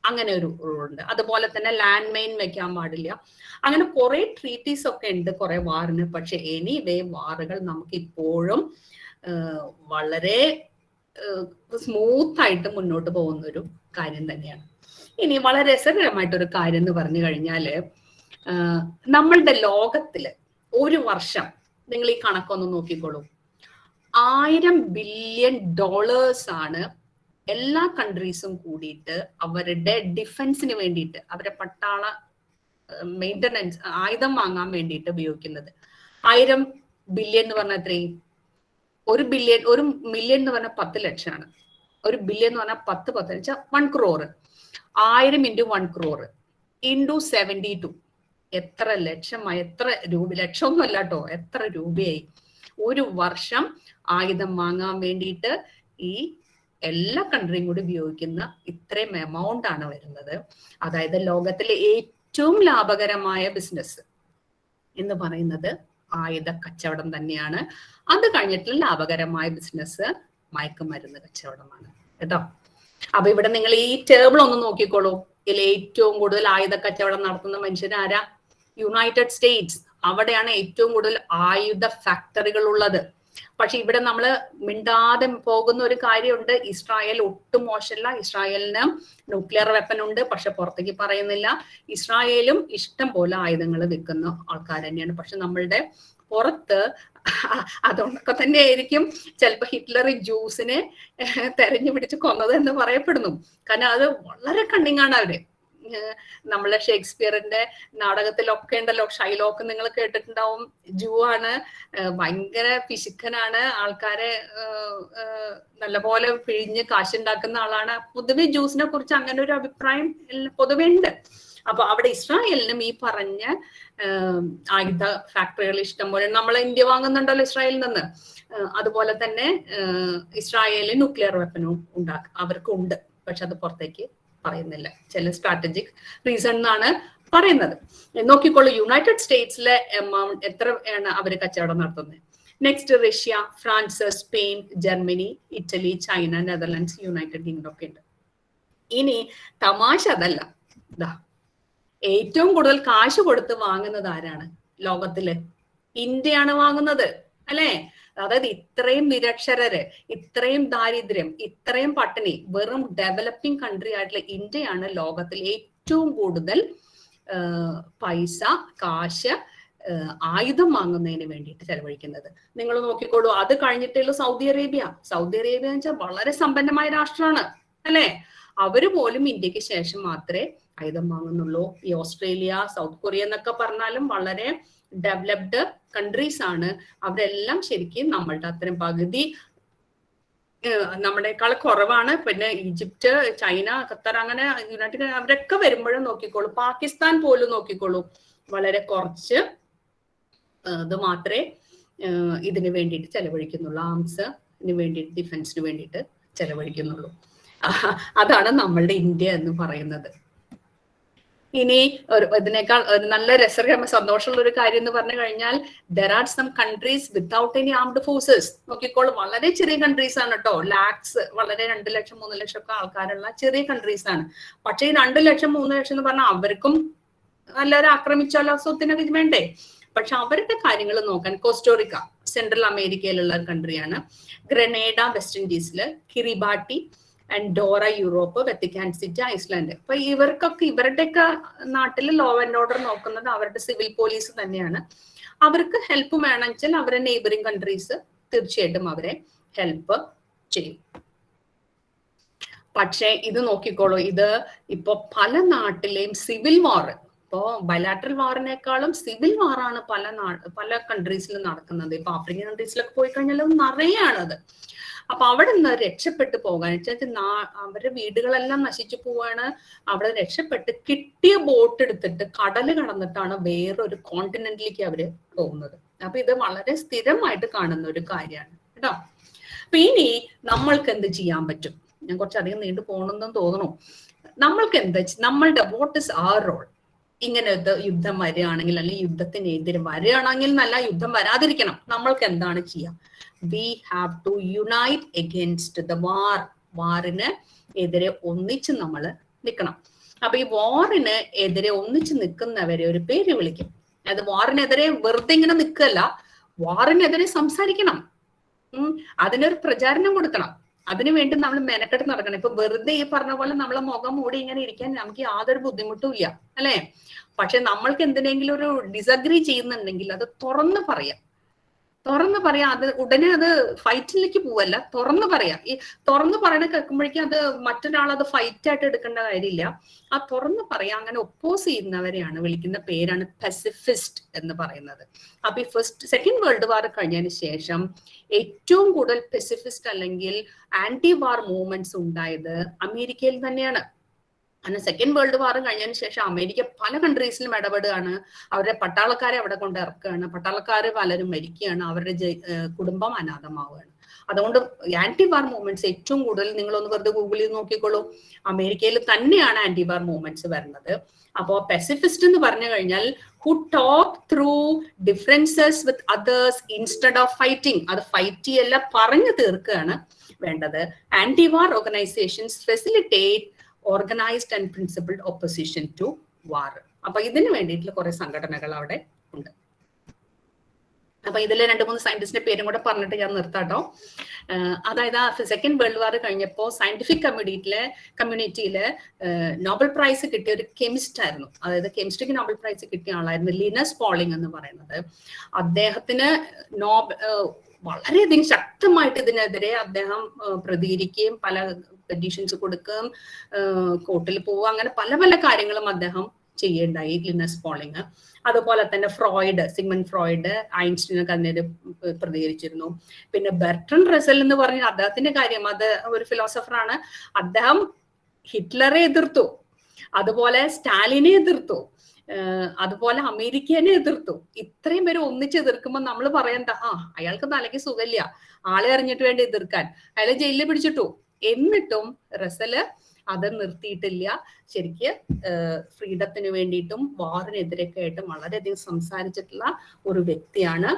അങ്ങനെ ഒരു റൂളുണ്ട്. അതുപോലെ തന്നെ ലാൻഡ് മൈൻ വെക്കാൻ പാടില്ല. അങ്ങനെ കുറെ ട്രീറ്റീസ് ഒക്കെ ഉണ്ട് കുറെ വാറിന്. പക്ഷെ എനിവേ വാറുകൾ നമുക്ക് ഇപ്പോഴും വളരെ സ്മൂത്ത് ആയിട്ട് മുന്നോട്ട് പോകുന്ന ഒരു കാര്യം തന്നെയാണ്. ഇനി വളരെ രസകരമായിട്ടൊരു കാര്യം എന്ന് പറഞ്ഞു കഴിഞ്ഞാല് നമ്മളുടെ ലോകത്തില് ഒരു വർഷം നിങ്ങൾ ഈ കണക്കൊന്ന് നോക്കിക്കോളൂ. $1000 ബില്യൺ ആണ് എല്ലാ കൺട്രീസും കൂടിയിട്ട് അവരുടെ ഡിഫൻസിന് വേണ്ടിയിട്ട്, അവരുടെ പട്ടാള മെയിൻ്റനൻസ് ആയുധം വാങ്ങാൻ വേണ്ടിയിട്ട് ഉപയോഗിക്കുന്നത്. 1000 ബില്യൺ എന്ന് പറഞ്ഞാൽ എത്രയും? 1 മില്യൺ എന്ന് പറഞ്ഞാൽ 10 ലക്ഷമാണ്. 1 ബില്യൺ എന്ന് പറഞ്ഞാൽ 10 വെച്ചാൽ 1 crore. 1000 × 1 crore × 72 എത്ര ലക്ഷമായി? എത്ര രൂപ? ലക്ഷമൊന്നും അല്ല കേട്ടോ, എത്ര രൂപയായി ഒരു വർഷം ആയുധം വാങ്ങാൻ വേണ്ടിയിട്ട് ഈ എല്ലാ കൺട്രിയും കൂടി ഉപയോഗിക്കുന്ന ഇത്രയും എമൗണ്ട് ആണ് വരുന്നത്. അതായത് ലോകത്തിലെ ഏറ്റവും ലാഭകരമായ ബിസിനസ് എന്ന് പറയുന്നത് ആയുധ കച്ചവടം തന്നെയാണ്. അത് കഴിഞ്ഞിട്ടുള്ള ലാഭകരമായ ബിസിനസ് മയക്കുമരുന്ന് കച്ചവടമാണ് കേട്ടോ. അപ്പൊ ഇവിടെ നിങ്ങൾ ഈ ടേബിൾ ഒന്ന് നോക്കിക്കോളൂ. ഇതിൽ ഏറ്റവും കൂടുതൽ ആയുധ കച്ചവടം നടത്തുന്ന മനുഷ്യൻ ആരാ? United States. അവിടെയാണ് ഏറ്റവും കൂടുതൽ ആയുധ ഫാക്ടറികൾ ഉള്ളത്. പക്ഷെ ഇവിടെ നമ്മൾ മിണ്ടാതെ പോകുന്ന ഒരു കാര്യമുണ്ട്. ഇസ്രായേൽ ഒട്ടും മോശമല്ല. ഇസ്രായേലിന് ന്യൂക്ലിയർ വെപ്പൺ ഉണ്ട്, പക്ഷെ പുറത്തേക്ക് പറയുന്നില്ല. ഇസ്രായേലും ഇഷ്ടം പോലെ ആയുധങ്ങൾ വിൽക്കുന്ന ആൾക്കാർ തന്നെയാണ്. പക്ഷെ നമ്മളുടെ പുറത്ത് അതുകൊണ്ടൊക്കെ തന്നെ ആയിരിക്കും ചിലപ്പോൾ ഹിറ്റ്ലർ ജ്യൂസിനെ തെരഞ്ഞു പിടിച്ച് കൊന്നത് എന്ന് പറയപ്പെടുന്നു. കാരണം അത് വളരെ കണ്ണിങ്ങാണ് അവര്. നമ്മളെ ഷേക്സ്പിയറിന്റെ നാടകത്തിലൊക്കെ ഉണ്ടല്ലോ, ഷൈലോക്ക് നിങ്ങൾ കേട്ടിട്ടുണ്ടാവും. ജൂ ആണ്, ഭയങ്കര പിശുക്കനാണ്, ആൾക്കാരെ നല്ലപോലെ പിഴിഞ്ഞ് കാശുണ്ടാക്കുന്ന ആളാണ്. പൊതുവെ ജ്യൂസിനെ കുറിച്ച് അങ്ങനെ ഒരു അഭിപ്രായം പൊതുവെ ഉണ്ട്. അപ്പൊ അവിടെ ഇസ്രായേലിനും ഈ പറഞ്ഞ ആയുധ ഫാക്ടറികൾ ഇഷ്ടം പോലെ. നമ്മൾ ഇന്ത്യ വാങ്ങുന്നുണ്ടല്ലോ ഇസ്രായേലിൽ നിന്ന്. അതുപോലെ തന്നെ ഇസ്രായേലിൽ ന്യൂക്ലിയർ വെപ്പനും അവർക്കുണ്ട്. പക്ഷെ അത് പുറത്തേക്ക് പറയുന്നില്ല. ചില സ്ട്രാറ്റജിക് റീസൺ എന്നാണ് പറയുന്നത്. നോക്കിക്കോളൂ, യുണൈറ്റഡ് സ്റ്റേറ്റ്സിലെ എമൗണ്ട് എത്രയാണ് അവര് കച്ചവടം നടത്തുന്നത്. Next Russia, France, Spain, Germany, Italy, China, Netherlands, United kingdom ഒക്കെ ഉണ്ട്. ഇനി തമാശ അതല്ല, ഇതാ ഏറ്റവും കൂടുതൽ കാശ് കൊടുത്ത് വാങ്ങുന്നത് ആരാണ് ലോകത്തില്? ഇന്ത്യയാണ് വാങ്ങുന്നത് അല്ലെ. അതായത് ഇത്രയും നിരക്ഷരര്, ഇത്രയും ദാരിദ്ര്യം, ഇത്രയും പട്ടിണി, വെറും ഡെവലപ്പിംഗ് കൺട്രി ആയിട്ടുള്ള ഇന്ത്യയാണ് ലോകത്തിൽ ഏറ്റവും കൂടുതൽ പൈസ, കാശ് ആയുധം വാങ്ങുന്നതിന് വേണ്ടിയിട്ട് ചെലവഴിക്കുന്നത്. നിങ്ങൾ നോക്കിക്കോളൂ. അത് കഴിഞ്ഞിട്ടുള്ള സൗദി അറേബ്യ. സൗദി അറേബ്യ എന്ന് വെച്ചാൽ വളരെ സമ്പന്നമായ രാഷ്ട്രമാണ് അല്ലെ. അവര് പോലും ഇന്ത്യക്ക് ശേഷം മാത്രമേ ആയുധം വാങ്ങുന്നുള്ളൂ. ഈ ഓസ്ട്രേലിയ, സൗത്ത് കൊറിയ എന്നൊക്കെ പറഞ്ഞാലും വളരെ ഡെവലപ്ഡ് കൺട്രീസ് ആണ്. അവരെല്ലാം ശരിക്കും നമ്മളുടെ അത്രയും പകുതി നമ്മുടെക്കാൾ കുറവാണ്. പിന്നെ ഈജിപ്റ്റ്, ചൈന, ഖത്തർ, അങ്ങനെ യുണൈറ്റഡ് അവരൊക്കെ വരുമ്പോഴും നോക്കിക്കോളൂ. പാകിസ്ഥാൻ പോലും നോക്കിക്കോളൂ, വളരെ കുറച്ച് ഇത് മാത്രമേ ഇതിന് വേണ്ടിയിട്ട് ചെലവഴിക്കുന്നുള്ളൂ. ആംസിന് വേണ്ടിയിട്ട്, ഡിഫൻസിന് വേണ്ടിയിട്ട് ചെലവഴിക്കുന്നുള്ളൂ. അതാണ് നമ്മളുടെ ഇന്ത്യ എന്ന് പറയുന്നത്. ഇനി ഇതിനേക്കാൾ നല്ല രസകരമായ സന്തോഷമുള്ള ഒരു കാര്യം എന്ന് പറഞ്ഞു കഴിഞ്ഞാൽ there are some countries without any armed forces. നോക്കിക്കോളൂ, വളരെ ചെറിയ കൺട്രീസ് ആണ് കേട്ടോ. ലാക്സ്, വളരെ 2 ലക്ഷം 3 ലക്ഷം ഒക്കെ ആൾക്കാരുള്ള ചെറിയ കൺട്രീസ് ആണ്. പക്ഷേ ഈ 2 ലക്ഷം 3 ലക്ഷം എന്ന് പറഞ്ഞാൽ അവർക്കും എല്ലാവരും ആക്രമിച്ചാലോ സ്വത്തിനൊക്കെ വേണ്ടേ? പക്ഷെ അവരുടെ കാര്യങ്ങൾ നോക്കാൻ കോസ്റ്റോറിക്ക സെൻട്രൽ അമേരിക്കയിലുള്ള ഒരു കൺട്രിയാണ്. ഗ്രനേഡ വെസ്റ്റ് ഇൻഡീസില്, Kiribati, Andorra Europe, Vatican city Iceland. അപ്പൊ ഇവർക്കൊക്കെ ഇവരുടെയൊക്കെ നാട്ടിൽ ലോ ആൻഡ് ഓർഡർ നോക്കുന്നത് അവരുടെ സിവിൽ പോലീസ് തന്നെയാണ്. അവർക്ക് ഹെൽപ്പ് വേണമെന്ന് വെച്ചാൽ അവരുടെ നെയ്ബറിംഗ് കൺട്രീസ് തീർച്ചയായിട്ടും അവരെ ഹെൽപ്പ് ചെയ്യും. പക്ഷെ ഇത് നോക്കിക്കോളൂ, ഇത് ഇപ്പൊ പല നാട്ടിലെയും സിവിൽ വാർ, ഇപ്പോ ബയലാട്രൽ വാറിനേക്കാളും സിവിൽ വാറാണ് പല കൺട്രീസിലും നടക്കുന്നത്. ഇപ്പൊ ആഫ്രിക്കൻ കൺട്രീസിലൊക്കെ പോയി കഴിഞ്ഞാൽ നിറയാണത്. അപ്പൊ അവിടെ നിന്ന് രക്ഷപ്പെട്ടു പോകാൻ വെച്ചാൽ അവരുടെ വീടുകളെല്ലാം നശിച്ചു പോവാണ്. അവിടെ രക്ഷപ്പെട്ട് കിട്ടിയ ബോട്ട് എടുത്തിട്ട് കടല് കടന്നിട്ടാണ് വേറൊരു കോണ്ടിനെന്റിലേക്ക് അവര് പോകുന്നത്. അപ്പൊ ഇത് വളരെ സ്ഥിരമായിട്ട് കാണുന്ന ഒരു കാര്യമാണ് കേട്ടോ. അപ്പൊ ഇനി നമ്മൾക്ക് എന്ത് ചെയ്യാൻ പറ്റും? ഞാൻ കുറച്ചധികം നീണ്ടു പോകണമെന്ന് തോന്നുന്നു. നമ്മൾക്ക് എന്താ, നമ്മളുടെ വാട്ട് ഇസ് ആർ റോൾ? ഇങ്ങനെ യുദ്ധം വരികയാണെങ്കിൽ, അല്ലെങ്കിൽ യുദ്ധത്തിനെതിരെ വരികയാണെങ്കിൽ നല്ല യുദ്ധം വരാതിരിക്കണം. നമ്മൾക്ക് എന്താണ് ചെയ്യാം? We have to unite against the war. വാറിന് എതിരെ ഒന്നിച്ച് നമ്മൾ നിൽക്കണം. അപ്പൊ ഈ വാറിന് എതിരെ ഒന്നിച്ച് നിൽക്കുന്നവരെ ഒരു പേര് വിളിക്കും. അത് വാറിനെതിരെ വെറുതെ ഇങ്ങനെ നിൽക്കല്ല, വാറിനെതിരെ സംസാരിക്കണം, അതിനൊരു പ്രചാരണം കൊടുക്കണം. അതിനുവേണ്ടി നമ്മൾ മെനക്കെട്ട് നടക്കണം. ഇപ്പൊ വെറുതെ ഈ പറഞ്ഞ പോലെ നമ്മളെ മുഖം മൂടി ഇങ്ങനെ ഇരിക്കാൻ നമുക്ക് യാതൊരു ബുദ്ധിമുട്ടും ഇല്ല, അല്ലെ? പക്ഷെ നമ്മൾക്ക് എന്തിനെങ്കിലും ഒരു ഡിസഗ്രി ചെയ്യുന്നുണ്ടെങ്കിൽ അത് തുറന്ന് പറയാം. അത് ഉടനെ അത് ഫൈറ്റിലേക്ക് പോവല്ല, തുറന്ന് പറയാം. ഈ തുറന്ന് പറയണ കേൾക്കുമ്പോഴേക്കും അത് മറ്റൊരാൾ അത് ഫൈറ്റ് ആയിട്ട് എടുക്കേണ്ട കാര്യമില്ല. ആ തുറന്ന് പറയാം. അങ്ങനെ ഒപ്പോസ് ചെയ്യുന്നവരെയാണ് വിളിക്കുന്ന പേരാണ് പസിഫിസ്റ്റ് എന്ന് പറയുന്നത്. അപ്പൊ ഈ സെക്കൻഡ് വേൾഡ് വാർ കഴിഞ്ഞതിന് ശേഷം ഏറ്റവും കൂടുതൽ പസിഫിസ്റ്റ് അല്ലെങ്കിൽ ആന്റി വാർ മൂവ്മെന്റ്സ് ഉണ്ടായത് അമേരിക്കയിൽ തന്നെയാണ്. അങ്ങനെ സെക്കൻഡ് വേൾഡ് വാർ കഴിഞ്ഞതിന് ശേഷം അമേരിക്ക പല കൺട്രീസിലും ഇടപെടുകയാണ്. അവരുടെ പട്ടാളക്കാരെ അവിടെ കൊണ്ട് ഇറക്കുകയാണ്. പട്ടാളക്കാര് പലരും മരിക്കുകയാണ്. അവരുടെ കുടുംബം അനാഥമാവുകയാണ്. അതുകൊണ്ട് ആന്റി വാർ മൂവ്മെന്റ്സ് ഏറ്റവും കൂടുതൽ, നിങ്ങളൊന്ന് വെറുതെ ഗൂഗിൾ ചെയ്ത് നോക്കിക്കോളൂ, അമേരിക്കയിൽ തന്നെയാണ് ആന്റി വാർ മൂവ്മെന്റ്സ് വരുന്നത്. അപ്പോ പസിഫിസ്റ്റ് എന്ന് പറഞ്ഞു കഴിഞ്ഞാൽ who talk through differences with others instead of fighting. അത് ഫൈറ്റ് ചെയ്യല്ല, പറഞ്ഞു തീർക്കുകയാണ് വേണ്ടത്. Anti war organisations facilitate organised and principled opposition to war. അപ്പൊ ഇതിന് വേണ്ടിയിട്ടുള്ള കുറെ സംഘടനകൾ അവിടെ ഉണ്ട്. അപ്പൊ ഇതിലെ 2-3 സയന്റിസ്റ്റിന്റെ പേരും കൂടെ പറഞ്ഞിട്ട് ഞാൻ നിർത്താട്ടോ. അതായത് സെക്കൻഡ് വേൾഡ് വാർ കഴിഞ്ഞപ്പോ സയന്റിഫിക് കമ്മ്യൂണിറ്റിയില് നോബൽ പ്രൈസ് കിട്ടിയ ഒരു കെമിസ്റ്റ് ആയിരുന്നു. അതായത് കെമിസ്ട്രിക്ക് നോബൽ പ്രൈസ് കിട്ടിയ ആളായിരുന്നു ലിനസ് പോളിംഗ് എന്ന് പറയുന്നത്. അദ്ദേഹത്തിന് വളരെയധികം ശക്തമായിട്ട് ഇതിനെതിരെ അദ്ദേഹം പ്രതികരിക്കുകയും പല പെറ്റീഷൻസ് കൊടുക്കുകയും കോർട്ടിൽ പോവുക, അങ്ങനെ പല പല കാര്യങ്ങളും അദ്ദേഹം ചെയ്യേണ്ടായി ലിനസ് പോളിംഗ്. അതുപോലെ തന്നെ സിഗ്മണ്ട് ഫ്രോയിഡ്, ഐൻസ്റ്റീനൊക്കെ അതിനെതിരെ പ്രതികരിച്ചിരുന്നു. പിന്നെ ബെർട്രൻഡ് റസൽ എന്ന് പറഞ്ഞ അദ്ദേഹത്തിന്റെ കാര്യം, അത് ഒരു ഫിലോസഫറാണ്. അദ്ദേഹം ഹിറ്റ്ലറെ എതിർത്തു, അതുപോലെ സ്റ്റാലിനെ എതിർത്തു, അതുപോലെ അമേരിക്കനെ എതിർത്തു. ഇത്രയും പേര് ഒന്നിച്ച് എതിർക്കുമ്പോൾ നമ്മൾ പറയണ്ട അയാൾക്ക് തലയ്ക്ക് സുഖമില്ല, ആളെ അറിഞ്ഞിട്ട് വേണ്ടി എതിർക്കാൻ, അയാളെ ജയിലിൽ പിടിച്ചിട്ടു. എന്നിട്ടും റസല് അത് നിർത്തിയിട്ടില്ല. ശരിക്ക് ഫ്രീഡത്തിന് വേണ്ടിയിട്ടും വാറിനെതിരൊക്കെ ആയിട്ടും വളരെയധികം സംസാരിച്ചിട്ടുള്ള ഒരു വ്യക്തിയാണ്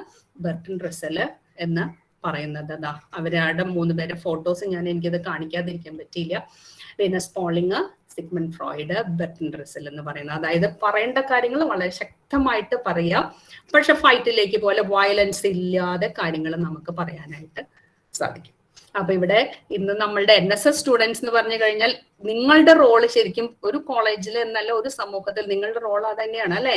ബെർട്രൻഡ് റസല് എന്ന് പറയുന്നത്. അതാ അവരുടെ 3 പേരെ ഫോട്ടോസ് എനിക്കത് കാണിക്കാതിരിക്കാൻ പറ്റിയില്ല. Linus Pauling, Sigmund Freud, Bertrand Russell എന്ന് പറയുന്നത്. അതായത് പറയേണ്ട കാര്യങ്ങൾ വളരെ ശക്തമായിട്ട് പറയാം, പക്ഷെ ഫൈറ്റിലേക്ക് പോലെ വയലൻസ് ഇല്ലാതെ കാര്യങ്ങൾ നമുക്ക് പറയാനായിട്ട് സാധിക്കും. അപ്പൊ ഇവിടെ ഇന്ന് നമ്മളുടെ NSS സ്റ്റുഡൻസ് എന്ന് പറഞ്ഞു കഴിഞ്ഞാൽ നിങ്ങളുടെ റോള് ശരിക്കും ഒരു കോളേജിൽ എന്നല്ല ഒരു സമൂഹത്തിൽ നിങ്ങളുടെ റോൾ അത് തന്നെയാണ്, അല്ലെ?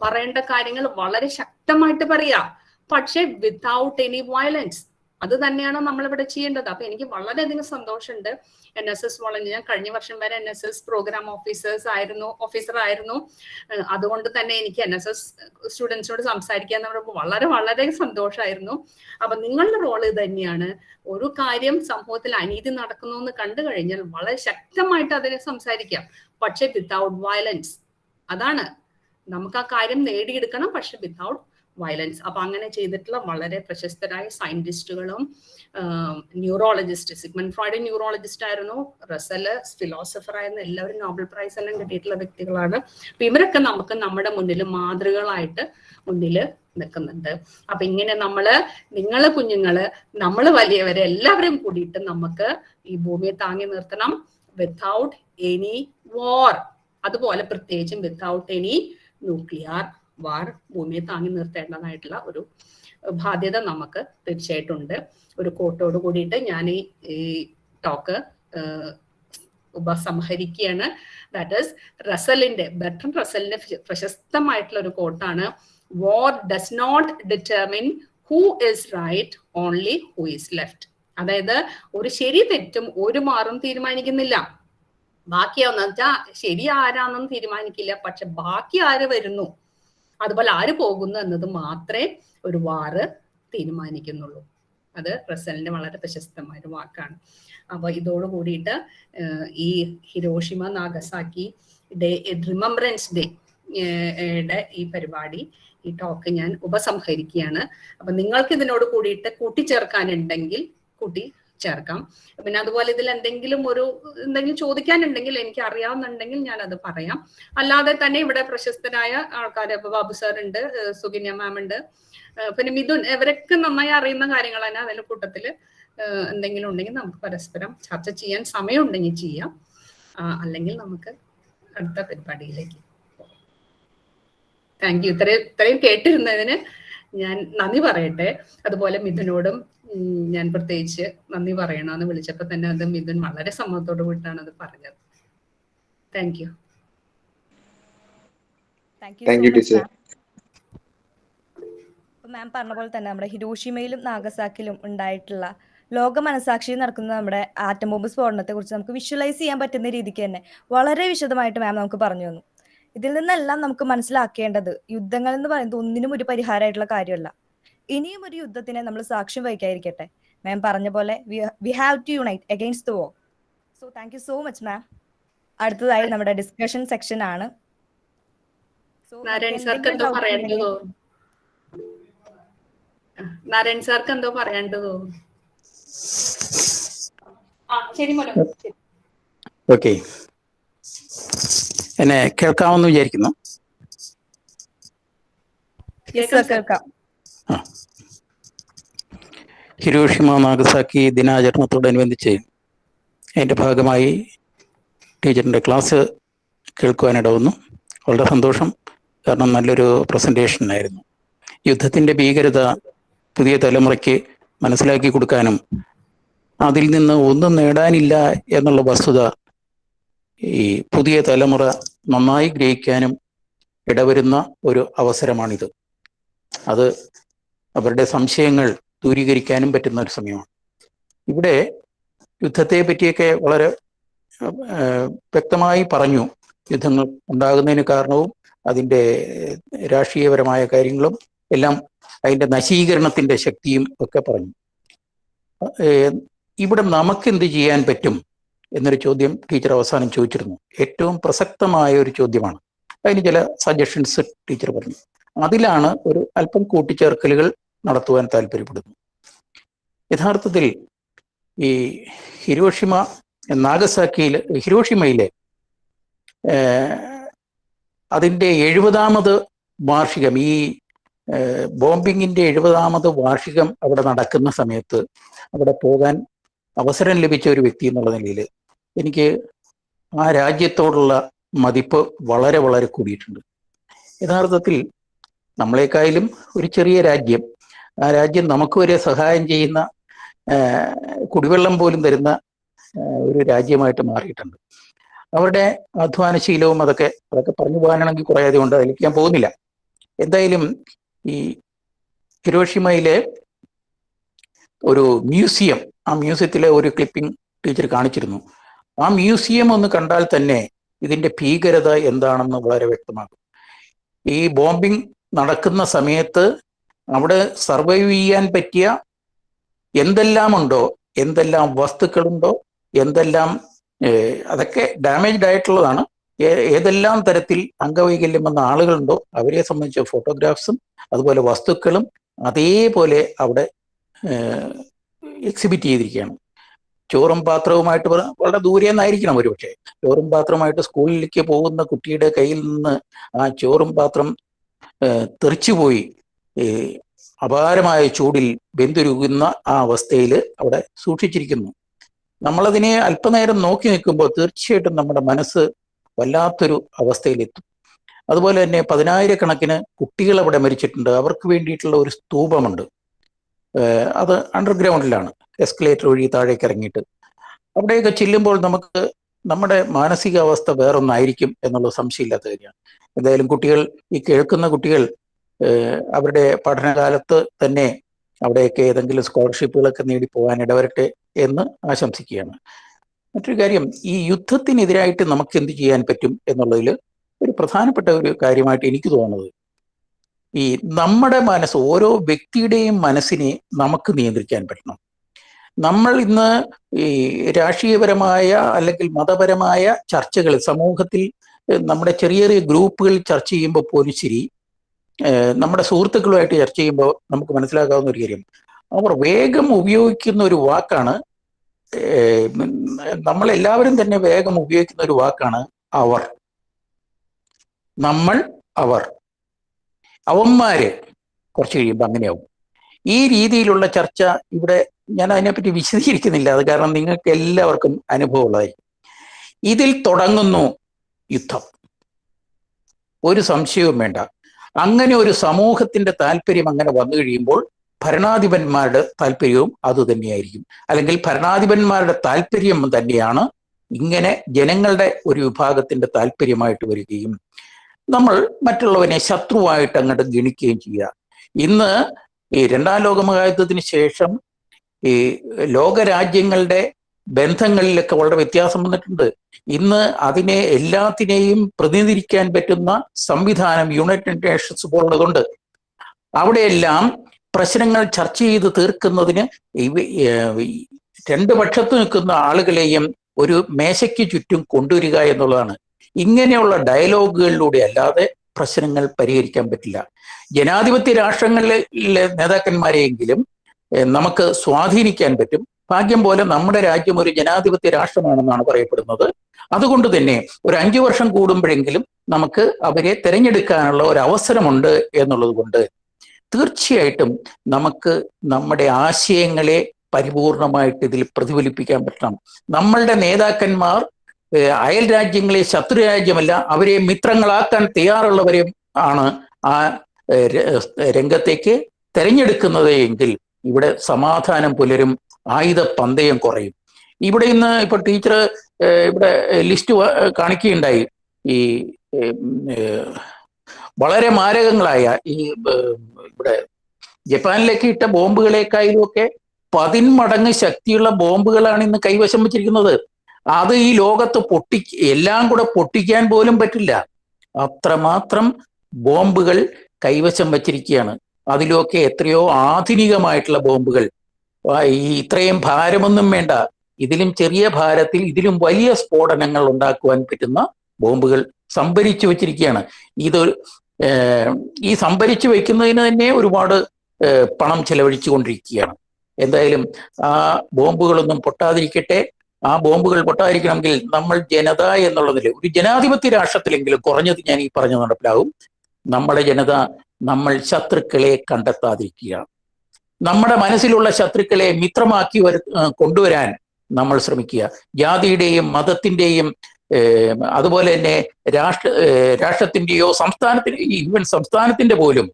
പറയേണ്ട കാര്യങ്ങൾ വളരെ ശക്തമായിട്ട് പറയാം, പക്ഷെ വിത്തൗട്ട് എനി വയലൻസ്. അത് തന്നെയാണ് നമ്മളിവിടെ ചെയ്യേണ്ടത്. അപ്പൊ എനിക്ക് വളരെയധികം സന്തോഷമുണ്ട്. NSS വോളണ്ടിയർ, ഞാൻ കഴിഞ്ഞ വർഷം വരെ NSS പ്രോഗ്രാം ഓഫീസർ ആയിരുന്നു. അതുകൊണ്ട് തന്നെ എനിക്ക് NSS സ്റ്റുഡൻസിനോട് സംസാരിക്കാൻ വളരെ വളരെ സന്തോഷമായിരുന്നു. അപ്പൊ നിങ്ങളുടെ റോള് തന്നെയാണ്. ഒരു കാര്യം സമൂഹത്തിൽ അനീതി നടക്കുന്നു എന്ന് കണ്ടു കഴിഞ്ഞാൽ വളരെ ശക്തമായിട്ട് അതിനെ സംസാരിക്കാം, പക്ഷെ വിത്തൗട്ട് വയലൻസ്. അതാണ് നമുക്ക് ആ കാര്യം നേടിയെടുക്കണം, പക്ഷെ വിത്തൗട്ട് വയലൻസ്. അപ്പൊ അങ്ങനെ ചെയ്തിട്ടുള്ള വളരെ പ്രശസ്തരായ സയന്റിസ്റ്റുകളും ന്യൂറോളജിസ്റ്റ്, സിഗ്മണ്ട് ഫ്രോയിഡ് ന്യൂറോളജിസ്റ്റ് ആയിരുന്നു, റസല് ഫിലോസഫർ ആയിരുന്നു, എല്ലാവരും നോബൽ പ്രൈസ് എല്ലാം കിട്ടിയിട്ടുള്ള വ്യക്തികളാണ്. അപ്പൊ ഇവരൊക്കെ നമുക്ക് നമ്മുടെ മുന്നിൽ മാതൃകകളായിട്ട് മുന്നിൽ നിൽക്കുന്നുണ്ട്. അപ്പൊ ഇങ്ങനെ നിങ്ങള് കുഞ്ഞുങ്ങള്, നമ്മള് വലിയവരെ എല്ലാവരും കൂടിയിട്ട് നമുക്ക് ഈ ഭൂമിയെ താങ്ങി നിർത്തണം, വിത്തൗട്ട് എനി വാർ. അതുപോലെ പ്രത്യേകിച്ചും വിത്തൗട്ട് എനി ന്യൂക്ലിയർ വാർ ഭൂമിയെ താങ്ങി നിർത്തേണ്ടതായിട്ടുള്ള ഒരു ബാധ്യത നമുക്ക് തീർച്ചയായിട്ടും ഉണ്ട്. ഒരു കോട്ടോട് കൂടിയിട്ട് ഞാൻ ഈ ടോക്ക് ഉപസംഹരിക്കുകയാണ്. ദാറ്റ് ഈസ് ബെർട്രൻഡ് റസലിന്റെ പ്രശസ്തമായിട്ടുള്ള ഒരു കോട്ടാണ്, war does not determine who is right, only who is left. അതായത് ഒരു ശരി തെറ്റും ഒരു മാറും തീരുമാനിക്കുന്നില്ല. ബാക്കിയാവുന്ന വെച്ചാൽ ശരി ആരാണെന്ന് തീരുമാനിക്കില്ല, പക്ഷെ ബാക്കി ആര് വരുന്നു, അതുപോലെ ആര് പോകുന്നു എന്നത് മാത്രമേ ഒരു വാറ് തീരുമാനിക്കുന്നുള്ളൂ. അത് റസലിന്റെ വളരെ പ്രശസ്തമായ ഒരു വാക്കാണ്. അപ്പൊ ഇതോട് കൂടിയിട്ട് ഈ Hiroshima Nagasaki day, remembrance day ഈ പരിപാടി, ഈ ടോക്ക് ഞാൻ ഉപസംഹരിക്കുകയാണ്. അപ്പൊ നിങ്ങൾക്ക് ഇതിനോട് കൂടിയിട്ട് കൂട്ടിച്ചേർക്കാനുണ്ടെങ്കിൽ ചേർക്കാം. പിന്നെ അതുപോലെ ഇതിൽ എന്തെങ്കിലും ചോദിക്കാനുണ്ടെങ്കിൽ, എനിക്ക് അറിയാവുന്നുണ്ടെങ്കിൽ ഞാൻ അത് പറയാം. അല്ലാതെ തന്നെ ഇവിടെ പ്രശസ്തരായ ആൾക്കാർ, ബാബു സാർ ഉണ്ട്, സുകന്യ മാം ഉണ്ട്, പിന്നെ മിഥുൻ, ഇവരൊക്കെ നന്നായി അറിയുന്ന കാര്യങ്ങൾ തന്നെ. അതിന്റെ കൂട്ടത്തില് എന്തെങ്കിലും ഉണ്ടെങ്കിൽ നമുക്ക് പരസ്പരം ചർച്ച ചെയ്യാൻ സമയമുണ്ടെങ്കിൽ ചെയ്യാം, അല്ലെങ്കിൽ നമുക്ക് അടുത്ത പരിപാടിയിലേക്ക്. Thank you. ഇത്രയും കേട്ടിരുന്നതിന് ഞാൻ നന്ദി പറയട്ടെ. അതുപോലെ മിഥുനോടും ഞാൻ പ്രത്യേകിച്ച് നന്ദി പറയണമെന്ന് വിളിച്ചപ്പോൾ തന്നെ അത് മിഥുൻ വളരെ സമ്മതത്തോടു കൂടിയിട്ടാണ് അത് പറഞ്ഞത്. Thank you. മാം പറഞ്ഞ പോലെ തന്നെ നമ്മുടെ ഹിരോഷിമയിലും നാഗസാക്കിയിലും ഉണ്ടായിട്ടുള്ള ലോക മനസാക്ഷിയിൽ നടക്കുന്ന നമ്മുടെ ആറ്റം ബോംബ് സ്ഫോടനത്തെ കുറിച്ച് നമുക്ക് വിഷ്വലൈസ് ചെയ്യാൻ പറ്റുന്ന രീതിക്ക് തന്നെ വളരെ വിശദമായിട്ട് മാം നമുക്ക് പറഞ്ഞു തന്നു. ഇതിൽ നിന്നെല്ലാം നമുക്ക് മനസ്സിലാക്കേണ്ടത് യുദ്ധങ്ങൾ എന്ന് പറയുന്നത് ഒന്നിനും ഒരു പരിഹാരമായിട്ടുള്ള കാര്യമല്ല. ഇനിയും ഒരു യുദ്ധത്തിനെ നമ്മൾ സാക്ഷ്യം വഹിക്കാതിരിക്കട്ടെ. മാം പറഞ്ഞ പോലെ we have to unite against the war. So thank you so much ma'am. അടുത്തതായി നമ്മുടെ ഡിസ്കഷൻ സെക്ഷൻ ആണ്. നാരായൺ സാർക്ക് എന്തോ പറയേണ്ടതോ? ഓക്കെ, എന്നെ കേൾക്കാമെന്ന് വിചാരിക്കുന്നു. ഹിരോഷിമ നാഗസാക്കി ദിനാചരണത്തോടനുബന്ധിച്ച് അതിൻ്റെ ഭാഗമായി ടീച്ചറിൻ്റെ ക്ലാസ് കേൾക്കുവാനിട വന്നു. വളരെ സന്തോഷം, കാരണം നല്ലൊരു പ്രസൻറ്റേഷൻ ആയിരുന്നു. യുദ്ധത്തിൻ്റെ ഭീകരത പുതിയ തലമുറയ്ക്ക് മനസ്സിലാക്കി കൊടുക്കാനും അതിൽ നിന്ന് ഒന്നും നേടാനില്ല എന്നുള്ള വസ്തുത ഈ പുതിയ തലമുറ നന്നായി ഗ്രഹിക്കാനും ഇടവരുന്ന ഒരു അവസരമാണിത്. അത് അവരുടെ സംശയങ്ങൾ ദൂരീകരിക്കാനും പറ്റുന്ന ഒരു സമയമാണ്. ഇവിടെ യുദ്ധത്തെ പറ്റിയൊക്കെ വളരെ വ്യക്തമായി പറഞ്ഞു. യുദ്ധങ്ങൾ ഉണ്ടാകുന്നതിന് കാരണവും അതിൻ്റെ രാഷ്ട്രീയപരമായ കാര്യങ്ങളും എല്ലാം, അതിൻ്റെ നശീകരണത്തിൻ്റെ ശക്തിയും ഒക്കെ പറഞ്ഞു. ഇവിടെ നമുക്കെന്ത് ചെയ്യാൻ പറ്റും എന്നൊരു ചോദ്യം ടീച്ചർ അവസാനം ചോദിച്ചിരുന്നു. ഏറ്റവും പ്രസക്തമായ ഒരു ചോദ്യമാണ്. അതിന് ചില സജഷൻസ് ടീച്ചർ പറഞ്ഞു. അതിലാണ് ഒരു അല്പം കൂട്ടിച്ചേർക്കലുകൾ നടത്തുവാൻ താല്പര്യപ്പെടുന്നു. യഥാർത്ഥത്തിൽ ഈ ഹിരോഷിമയിലെ അതിൻ്റെ 70ാമത് വാർഷികം, ഈ ബോംബിങ്ങിൻ്റെ 70ാമത് വാർഷികം അവിടെ നടക്കുന്ന സമയത്ത് അവിടെ പോകാൻ അവസരം ലഭിച്ച ഒരു വ്യക്തി എന്നുള്ള നിലയിൽ എനിക്ക് ആ രാജ്യത്തോടുള്ള മതിപ്പ് വളരെ വളരെ കൂടിയിട്ടുണ്ട്. യഥാർത്ഥത്തിൽ നമ്മളെക്കായാലും ഒരു ചെറിയ രാജ്യം, ആ രാജ്യം നമുക്ക് വരെ സഹായം ചെയ്യുന്ന, കുടിവെള്ളം പോലും തരുന്ന ഒരു രാജ്യമായിട്ട് മാറിയിട്ടുണ്ട്. അവരുടെ അധ്വാനശീലവും അതൊക്കെ പറഞ്ഞു പോകാനാണെങ്കിൽ കുറേ അധികം ഉണ്ട്, അതിലേക്ക് ഞാൻ പോകുന്നില്ല. എന്തായാലും ഈ ഹിരോഷിമയിലെ ഒരു മ്യൂസിയം, ആ മ്യൂസിയത്തിലെ ഒരു ക്ലിപ്പിംഗ് ടീച്ചർ കാണിച്ചിരുന്നു. ആ മ്യൂസിയം ഒന്ന് കണ്ടാൽ തന്നെ ഇതിൻ്റെ ഭീകരത എന്താണെന്ന് വളരെ വ്യക്തമാകും. ഈ ബോംബിംഗ് നടക്കുന്ന സമയത്ത് അവിടെ സർവൈവ് ചെയ്യാൻ പറ്റിയ എന്തെല്ലാം ഉണ്ടോ, എന്തെല്ലാം വസ്തുക്കളുണ്ടോ, എന്തെല്ലാം അതൊക്കെ ഡാമേജ്ഡ് ആയിട്ടുള്ളതാണ്, ഏതെല്ലാം തരത്തിൽ അംഗവൈകല്യം വന്ന ആളുകളുണ്ടോ അവരെ സംബന്ധിച്ച ഫോട്ടോഗ്രാഫ്സും അതുപോലെ വസ്തുക്കളും അതേപോലെ അവിടെ എക്സിബിറ്റ് ചെയ്തിരിക്കുകയാണ്. ചോറും പാത്രവുമായിട്ട് വളരെ ദൂരെ നിന്നായിരിക്കണം ഒരുപക്ഷെ. ചോറും പാത്രമായിട്ട് സ്കൂളിലേക്ക് പോകുന്ന കുട്ടിയുടെ കയ്യിൽ നിന്ന് ആ ചോറും പാത്രം തെറിച്ചുപോയി അപാരമായ ചൂടിൽ വെന്തുരുകുന്ന ആ അവസ്ഥയിൽ അവിടെ സൂക്ഷിച്ചിരിക്കുന്നു. നമ്മളതിനെ അല്പനേരം നോക്കി നിൽക്കുമ്പോൾ തീർച്ചയായിട്ടും നമ്മുടെ മനസ്സ് വല്ലാത്തൊരു അവസ്ഥയിലെത്തും. അതുപോലെ തന്നെ 10,000-കണക്കിന് കുട്ടികൾ അവിടെ മരിച്ചിട്ടുണ്ട്. അവർക്ക് വേണ്ടിയിട്ടുള്ള ഒരു സ്തൂപമുണ്ട്. അത് അണ്ടർഗ്രൗണ്ടിലാണ്, എസ്കലേറ്റർ വഴി താഴേക്ക് ഇറങ്ങിയിട്ട്. അവിടെയൊക്കെ ചെല്ലുമ്പോൾ നമുക്ക് നമ്മുടെ മാനസികാവസ്ഥ വേറൊന്നായിരിക്കും എന്നുള്ളത് സംശയമില്ലാത്ത കാര്യമാണ്. എന്തായാലും കുട്ടികൾ, ഈ കേൾക്കുന്ന കുട്ടികൾ അവരുടെ പഠനകാലത്ത് തന്നെ അവിടെയൊക്കെ ഏതെങ്കിലും സ്കോളർഷിപ്പുകളൊക്കെ നേടി പോകാൻ ഇടവരട്ടെ എന്ന് ആശംസിക്കുകയാണ്. മറ്റൊരു കാര്യം, ഈ യുദ്ധത്തിനെതിരായിട്ട് നമുക്ക് എന്ത് ചെയ്യാൻ പറ്റും എന്നുള്ളതിൽ ഒരു പ്രധാനപ്പെട്ട ഒരു കാര്യമായിട്ട് എനിക്ക് തോന്നുന്നത്, ഈ നമ്മുടെ മനസ്സ്, ഓരോ വ്യക്തിയുടെയും മനസ്സിനെ നമുക്ക് നിയന്ത്രിക്കാൻ പറ്റണം. നമ്മൾ ഇന്ന് ഈ രാഷ്ട്രീയപരമായ അല്ലെങ്കിൽ മതപരമായ ചർച്ചകൾ സമൂഹത്തിൽ നമ്മുടെ ചെറിയ ചെറിയ ഗ്രൂപ്പുകളിൽ ചർച്ച ചെയ്യുമ്പോൾ പോലും ശരി, നമ്മുടെ സുഹൃത്തുക്കളുമായിട്ട് ചർച്ച ചെയ്യുമ്പോൾ നമുക്ക് മനസ്സിലാക്കാവുന്ന ഒരു കാര്യം, അവർ വേഗം ഉപയോഗിക്കുന്ന ഒരു വാക്കാണ്, നമ്മളെല്ലാവരും തന്നെ വേഗം ഉപയോഗിക്കുന്ന ഒരു വാക്കാണ് അവർ. നമ്മൾ, അവർ, അവന്മാര് കുറച്ച് കഴിയുമ്പോൾ അങ്ങനെയാവും. ഈ രീതിയിലുള്ള ചർച്ച ഇവിടെ ഞാൻ അതിനെപ്പറ്റി വിശദീകരിക്കുന്നില്ല, അത് കാരണം നിങ്ങൾക്ക് എല്ലാവർക്കും അനുഭവമുള്ളതായി. ഇതിൽ തുടങ്ങുന്നു യുദ്ധം, ഒരു സംശയവും വേണ്ട. അങ്ങനെ ഒരു സമൂഹത്തിന്റെ താല്പര്യം അങ്ങനെ വന്നു കഴിയുമ്പോൾ ഭരണാധിപന്മാരുടെ താല്പര്യവും അതുതന്നെയായിരിക്കും. അല്ലെങ്കിൽ ഭരണാധിപന്മാരുടെ താല്പര്യം തന്നെയാണ് ഇങ്ങനെ ജനങ്ങളുടെ ഒരു വിഭാഗത്തിന്റെ താല്പര്യമായിട്ട് വരികയും നമ്മൾ മറ്റുള്ളവനെ ശത്രുവായിട്ട് അങ്ങോട്ട് ഗണിക്കുകയും ചെയ്യുക. ഇന്ന് ഈ 2ാം ലോകമഹായുദ്ധത്തിന് ശേഷം ഈ ലോകരാജ്യങ്ങളുടെ ബന്ധങ്ങളിലൊക്കെ വളരെ വ്യത്യാസം വന്നിട്ടുണ്ട്. ഇന്ന് അതിനെ എല്ലാത്തിനെയും പ്രതിനിധീകരിക്കാൻ പറ്റുന്ന സംവിധാനം യുണൈറ്റഡ് നേഷൻസ് പോലുള്ളതുണ്ട്. അവിടെയെല്ലാം പ്രശ്നങ്ങൾ ചർച്ച ചെയ്ത് തീർക്കുന്നതിന് രണ്ട് പക്ഷത്ത് നിൽക്കുന്ന ആളുകളെയും ഒരു മേശയ്ക്ക് ചുറ്റും കൊണ്ടുവരിക എന്നുള്ളതാണ്. ഇങ്ങനെയുള്ള ഡയലോഗുകളിലൂടെ അല്ലാതെ പ്രശ്നങ്ങൾ പരിഹരിക്കാൻ പറ്റില്ല. ജനാധിപത്യ രാഷ്ട്രങ്ങളിലെ നേതാക്കന്മാരെയെങ്കിലും നമുക്ക് സ്വാധീനിക്കാൻ പറ്റും. ഭാഗ്യം പോലെ നമ്മുടെ രാജ്യം ഒരു ജനാധിപത്യ രാഷ്ട്രമാണെന്നാണ് പറയപ്പെടുന്നത്. അതുകൊണ്ട് തന്നെ ഒരു 5 വർഷം കൂടുമ്പോഴെങ്കിലും നമുക്ക് അവരെ തിരഞ്ഞെടുക്കാനുള്ള ഒരു അവസരമുണ്ട് എന്നുള്ളത് കൊണ്ട് തീർച്ചയായിട്ടും നമുക്ക് നമ്മുടെ ആശയങ്ങളെ പരിപൂർണമായിട്ട് ഇതിൽ പ്രതിഫലിപ്പിക്കാൻ പറ്റണം. നമ്മളുടെ നേതാക്കന്മാർ അയൽ രാജ്യങ്ങളെ ശത്രു രാജ്യമല്ല, അവരെ മിത്രങ്ങളാക്കാൻ തയ്യാറുള്ളവരെ ആണ് ആ രംഗത്തേക്ക് തിരഞ്ഞെടുക്കുന്നത് എങ്കിൽ ഇവിടെ സമാധാനം പുലരും, ആയുധ പന്തയം കുറയും. ഇവിടെ ഇന്ന് ഇപ്പൊ ടീച്ചർ ഇവിടെ ലിസ്റ്റ് കാണിക്കുകയുണ്ടായി. ഈ വളരെ മാരകങ്ങളായ ഈ ഇവിടെ ജപ്പാനിലേക്ക് ഇട്ട ബോംബുകളെക്കാളും ഒക്കെ 10 മടങ്ങ് ശക്തിയുള്ള ബോംബുകളാണ് ഇന്ന് കൈവശം വെച്ചിരിക്കുന്നത്. അത് ഈ ലോകത്ത് എല്ലാം കൂടെ പൊട്ടിക്കാൻ പോലും പറ്റില്ല, അത്രമാത്രം ബോംബുകൾ കൈവശം വച്ചിരിക്കുകയാണ്. അതിലൊക്കെ എത്രയോ ആധുനികമായിട്ടുള്ള ബോംബുകൾ. ഈ ഇത്രയും ഭാരമൊന്നും വേണ്ട, ഇതിലും ചെറിയ ഭാരത്തിൽ ഇതിലും വലിയ സ്ഫോടനങ്ങൾ ഉണ്ടാക്കുവാൻ പറ്റുന്ന ബോംബുകൾ സംഭരിച്ചു വച്ചിരിക്കുകയാണ്. ഈ സംഭരിച്ചു വെക്കുന്നതിന് തന്നെ ഒരുപാട് പണം ചെലവഴിച്ചു കൊണ്ടിരിക്കുകയാണ്. എന്തായാലും ആ ബോംബുകളൊന്നും പൊട്ടാതിരിക്കട്ടെ. ആ ബോംബുകൾ പൊട്ടാതിരിക്കണമെങ്കിൽ നമ്മൾ ജനത എന്നുള്ളതിൽ ഒരു ജനാധിപത്യ രാഷ്ട്രത്തിലെങ്കിലും കുറഞ്ഞത് ഞാൻ ഈ പറഞ്ഞു നടപ്പിലാവും. നമ്മുടെ ജനത നമ്മൾ ശത്രുക്കളെ കണ്ടെത്താതിരിക്കുക, നമ്മുടെ മനസ്സിലുള്ള ശത്രുക്കളെ മിത്രമാക്കി കൊണ്ടുവരാൻ നമ്മൾ ശ്രമിക്കുക. ജാതിയുടെയും മതത്തിന്റെയും അതുപോലെ തന്നെ രാഷ്ട്രത്തിന്റെയോ ഈവൻ സംസ്ഥാനത്തിന്റെ പോലും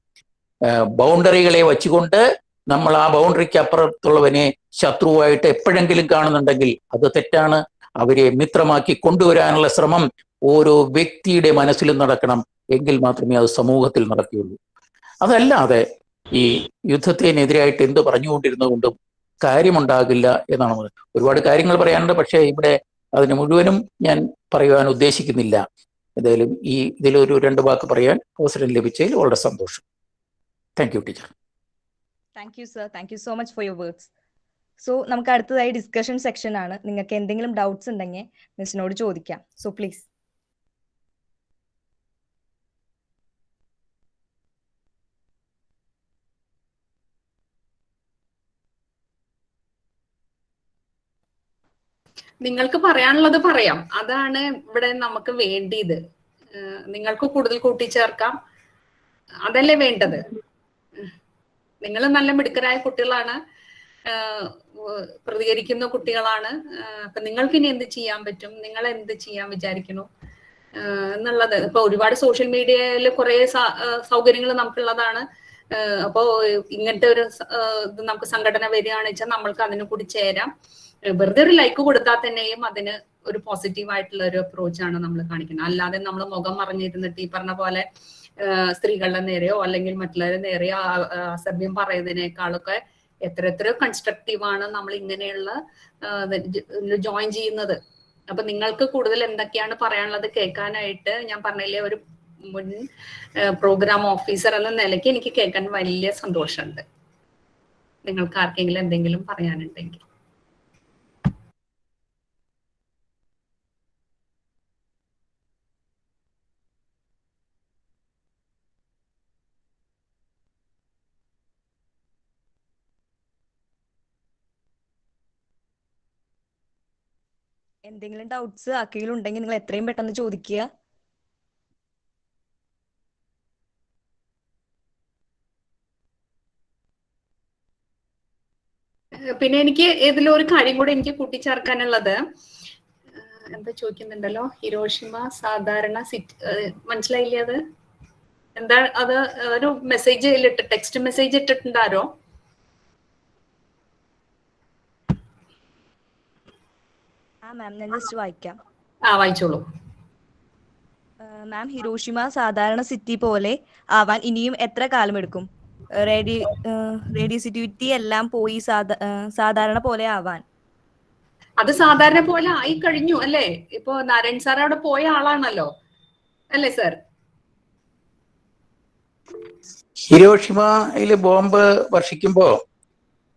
ബൗണ്ടറികളെ വച്ചുകൊണ്ട് നമ്മൾ ആ ബൗണ്ടറിക്ക് അപ്പുറത്തുള്ളവനെ ശത്രുവായിട്ട് എപ്പോഴെങ്കിലും കാണുന്നുണ്ടെങ്കിൽ അത് തെറ്റാണ്. അവരെ മിത്രമാക്കി കൊണ്ടുവരാനുള്ള ശ്രമം ഓരോ വ്യക്തിയുടെ മനസ്സിലും നടക്കണം. എങ്കിൽ മാത്രമേ അത് സമൂഹത്തിൽ നടക്കുകയുള്ളൂ. അതല്ലാതെ ഈ യുദ്ധത്തിനെതിരായിട്ട് എന്ത് പറഞ്ഞുകൊണ്ടിരുന്നതുകൊണ്ടും കാര്യമുണ്ടാകില്ല എന്നാണ്. ഒരുപാട് കാര്യങ്ങൾ പറയാനുണ്ട്, പക്ഷേ ഇവിടെ അതിന് മുഴുവനും ഞാൻ പറയുവാൻ ഉദ്ദേശിക്കുന്നില്ല. എന്തായാലും ഇതിലൊരു 2 വാക്ക് പറയാൻ അവസരം ലഭിച്ചതിൽ വളരെ സന്തോഷം. Thank you teacher. Thank you sir, thank you so much for your words. So നമുക്ക് അടുത്തതായി ഡിസ്കഷൻ സെക്ഷൻ ആണ്. നിങ്ങൾക്ക് എന്തെങ്കിലും ഡൗട്ട്സ് ഉണ്ടെങ്കിൽ മിസ്സിനോട് ചോദിക്കാം. So please. നിങ്ങൾക്ക് പറയാനുള്ളത് പറയാം. അതാണ് ഇവിടെ നമുക്ക് വേണ്ടിയത്. നിങ്ങൾക്ക് കൂടുതൽ കൂട്ടിച്ചേർക്കാം, അതല്ലേ വേണ്ടത്. നിങ്ങൾ നല്ല മിടുക്കരായ കുട്ടികളാണ്, പ്രതികരിക്കുന്ന കുട്ടികളാണ്. അപ്പൊ നിങ്ങൾക്ക് ഇനി എന്ത് ചെയ്യാൻ പറ്റും, നിങ്ങൾ എന്ത് ചെയ്യാൻ വിചാരിക്കുന്നു എന്നുള്ളത്. ഇപ്പൊ ഒരുപാട് സോഷ്യൽ മീഡിയയിൽ കുറെ സൗകര്യങ്ങൾ നമുക്കുള്ളതാണ്. അപ്പോ ഇങ്ങനത്തെ ഒരു ഇത് നമുക്ക് സംഘടന വരികയാണെന്ന് വെച്ചാൽ നമ്മൾക്ക് അതിന് കൂടി ചേരാം. വെറുതെ ഒരു ലൈക്ക് കൊടുത്താൽ തന്നെയും അതിന് ഒരു പോസിറ്റീവ് ആയിട്ടുള്ള ഒരു അപ്രോച്ചാണ് നമ്മൾ കാണിക്കുന്നത്. അല്ലാതെ നമ്മൾ മുഖം മറിഞ്ഞിരുന്നിട്ട് ഈ പറഞ്ഞ പോലെ സ്ത്രീകളുടെ നേരെയോ അല്ലെങ്കിൽ മറ്റുള്ളവരുടെ നേരെയോ അസഭ്യം പറയുന്നതിനേക്കാളൊക്കെ എത്രയോ കൺസ്ട്രക്റ്റീവാണ് നമ്മൾ ഇങ്ങനെയുള്ള ജോയിൻ ചെയ്യുന്നത്. അപ്പൊ നിങ്ങൾക്ക് കൂടുതൽ എന്തൊക്കെയാണ് പറയാനുള്ളത് കേൾക്കാനായിട്ട്, ഞാൻ പറഞ്ഞില്ലേ, ഒരു മുൻ പ്രോഗ്രാം ഓഫീസർ എന്ന നിലയ്ക്ക് എനിക്ക് കേൾക്കാൻ വലിയ സന്തോഷമുണ്ട്. നിങ്ങൾക്ക് ആർക്കെങ്കിലും എന്തെങ്കിലും പറയാനുണ്ടെങ്കിൽ. എന്തെങ്കിലും ഡൗട്ട്സ് ആർക്കെങ്കിലും ഉണ്ടെങ്കിൽ നിങ്ങൾ എത്രയും പെട്ടെന്ന് ചോദിക്കുക. പിന്നെ എനിക്ക് ഇതിലൊരു കാര്യം കൂടെ എനിക്ക് കൂട്ടിച്ചേർക്കാനുള്ളത്, എന്താ ചോദിക്കുന്നുണ്ടല്ലോ, ഹിരോഷിമ സാധാരണ സിറ്റി, മനസ്സിലായില്ലേ? അത് എന്താ? അത് ഒരു മെസ്സേജ് ടെക്സ്റ്റ് മെസ്സേജ് ഇട്ടിട്ടുണ്ടാരോ? മാം ഞാൻ ജസ്റ്റ് വായിക്കാം. വായിച്ചോളൂ. മാം, ഹിരോഷിമ സാധാരണ സിറ്റി പോലെ ആവാൻ ഇനിയും എത്ര കാലം എടുക്കും? റേഡിയോസിറ്റിവിറ്റി എല്ലാം പോയി സാധാരണ പോലെ ആവാൻ. അത് സാധാരണ പോലെ ആയി കഴിഞ്ഞു അല്ലേ? ഇപ്പൊ നാരായൺ സാർ അവിടെ പോയ ആളാണല്ലോ, അല്ലേ സർ? ഹിരോഷിമയില് ബോംബ് വർഷിക്കുമ്പോ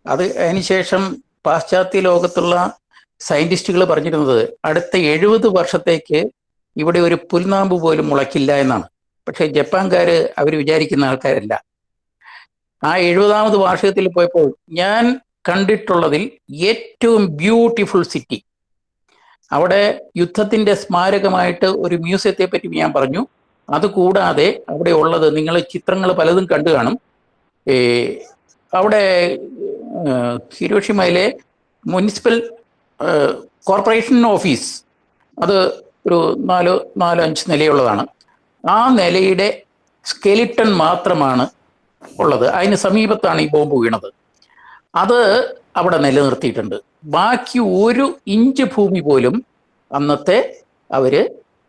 അതിനുശേഷം പാശ്ചാത്യ ലോകത്തുള്ള സയന്റിസ്റ്റുകൾ പറഞ്ഞിരുന്നത് അടുത്ത 70 വർഷത്തേക്ക് ഇവിടെ ഒരു പുൽനാമ്പ് പോലും മുളയ്ക്കില്ല എന്നാണ്. പക്ഷെ ജപ്പാൻകാര് അവർ വിചാരിക്കുന്ന ആൾക്കാരല്ല. ആ 70ാമത് വാർഷികത്തിൽ പോയപ്പോൾ ഞാൻ കണ്ടിട്ടുള്ളതിൽ ഏറ്റവും ബ്യൂട്ടിഫുൾ സിറ്റി. അവിടെ യുദ്ധത്തിന്റെ സ്മാരകമായിട്ട് ഒരു മ്യൂസിയത്തെ പറ്റി ഞാൻ പറഞ്ഞു. അതുകൂടാതെ അവിടെ ഉള്ളത്, നിങ്ങൾ ചിത്രങ്ങൾ പലതും കണ്ടു കാണും. അവിടെ ഹിരോഷിമയിലെ മുനിസിപ്പൽ കോർപ്പറേഷൻ ഓഫീസ്, അത് ഒരു 4-5 നിലയുള്ളതാണ്. ആ നിലയുടെ സ്കെലിട്ടൺ മാത്രമാണ് ഉള്ളത്. അതിന് സമീപത്താണ് ഈ ബോംബ് വീണത്. അത് അവിടെ നിലനിർത്തിയിട്ടുണ്ട്. ബാക്കി 1 ഇഞ്ച് ഭൂമി പോലും അന്നത്തെ അവര്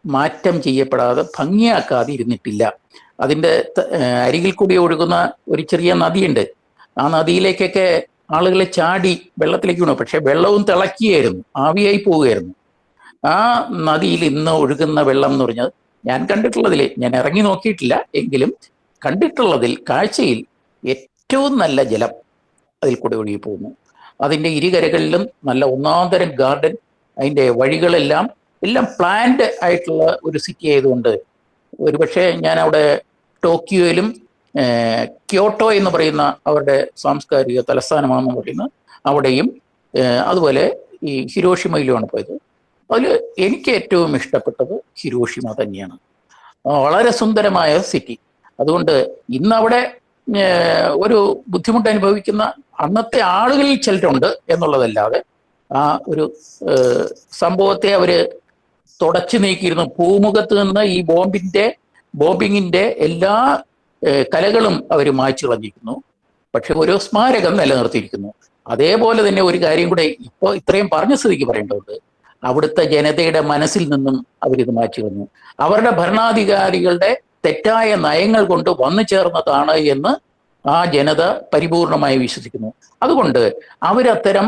മാറ്റം ചെയ്യപ്പെടാതെ ഭംഗിയാക്കാതെ ഇരുന്നിട്ടില്ല. അതിൻ്റെ അരികിൽ കൂടി ഒഴുകുന്ന ഒരു ചെറിയ നദിയുണ്ട്. ആ നദിയിലേക്കൊക്കെ ആളുകൾ ചാടി വെള്ളത്തിലേക്ക് വീണു. പക്ഷെ വെള്ളവും തിളക്കിയായിരുന്നു, ആവിയായി പോവുകയായിരുന്നു. ആ നദിയിൽ ഇന്ന് ഒഴുകുന്ന വെള്ളം എന്ന് പറഞ്ഞത് ഞാൻ കണ്ടിട്ടുള്ളതിൽ, ഞാൻ ഇറങ്ങി നോക്കിയിട്ടില്ല എങ്കിലും കണ്ടിട്ടുള്ളതിൽ, കാഴ്ചയിൽ ഏറ്റവും നല്ല ജലം അതിൽ കൂടെ ഒഴുകി പോകുന്നു. അതിൻ്റെ ഇരുകരകളിലും നല്ല ഒന്നാന്തരം ഗാർഡൻ, അതിൻ്റെ വഴികളെല്ലാം പ്ലാൻഡ് ആയിട്ടുള്ള ഒരു സിറ്റി ആയതുകൊണ്ട് ഒരുപക്ഷെ ഞാൻ അവിടെ ടോക്കിയോയിലും ക്യോട്ടോ എന്ന് പറയുന്ന അവരുടെ സാംസ്കാരിക തലസ്ഥാനമാണെന്ന് പറയുന്നത് അവിടെയും അതുപോലെ ഈ ഹിരോഷിമയിലുമാണ് പോയത്. അതിൽ എനിക്ക് ഏറ്റവും ഇഷ്ടപ്പെട്ടത് ഹിരോഷിമ തന്നെയാണ്. വളരെ സുന്ദരമായ സിറ്റി. അതുകൊണ്ട് ഇന്നവിടെ ഒരു ബുദ്ധിമുട്ട് അനുഭവിക്കുന്ന അന്നത്തെ ആളുകളിൽ ചിലരുണ്ട് എന്നുള്ളതല്ലാതെ ആ ഒരു സംഭവത്തെ അവര് തുടച്ചു നീക്കിയിരുന്നു. ഭൂമുഖത്ത് നിന്ന് ഈ ബോംബിങ്ങിന്റെ എല്ലാ കലകളും അവർ മായ്ച്ചു കളഞ്ഞിരിക്കുന്നു. പക്ഷെ ഓരോ സ്മാരകം നിലനിർത്തിയിരിക്കുന്നു. അതേപോലെ തന്നെ ഒരു കാര്യം കൂടെ ഇപ്പോൾ ഇത്രയും പറഞ്ഞ സ്ഥിതിക്ക് പറയേണ്ടതുണ്ട്. അവിടുത്തെ ജനതയുടെ മനസ്സിൽ നിന്നും അവരിത് മാറ്റി കളഞ്ഞു. അവരുടെ ഭരണാധികാരികളുടെ തെറ്റായ നയങ്ങൾ കൊണ്ട് വന്നു ചേർന്നതാണ് എന്ന് ആ ജനത പരിപൂർണമായി വിശ്വസിക്കുന്നു. അതുകൊണ്ട് അവരത്തരം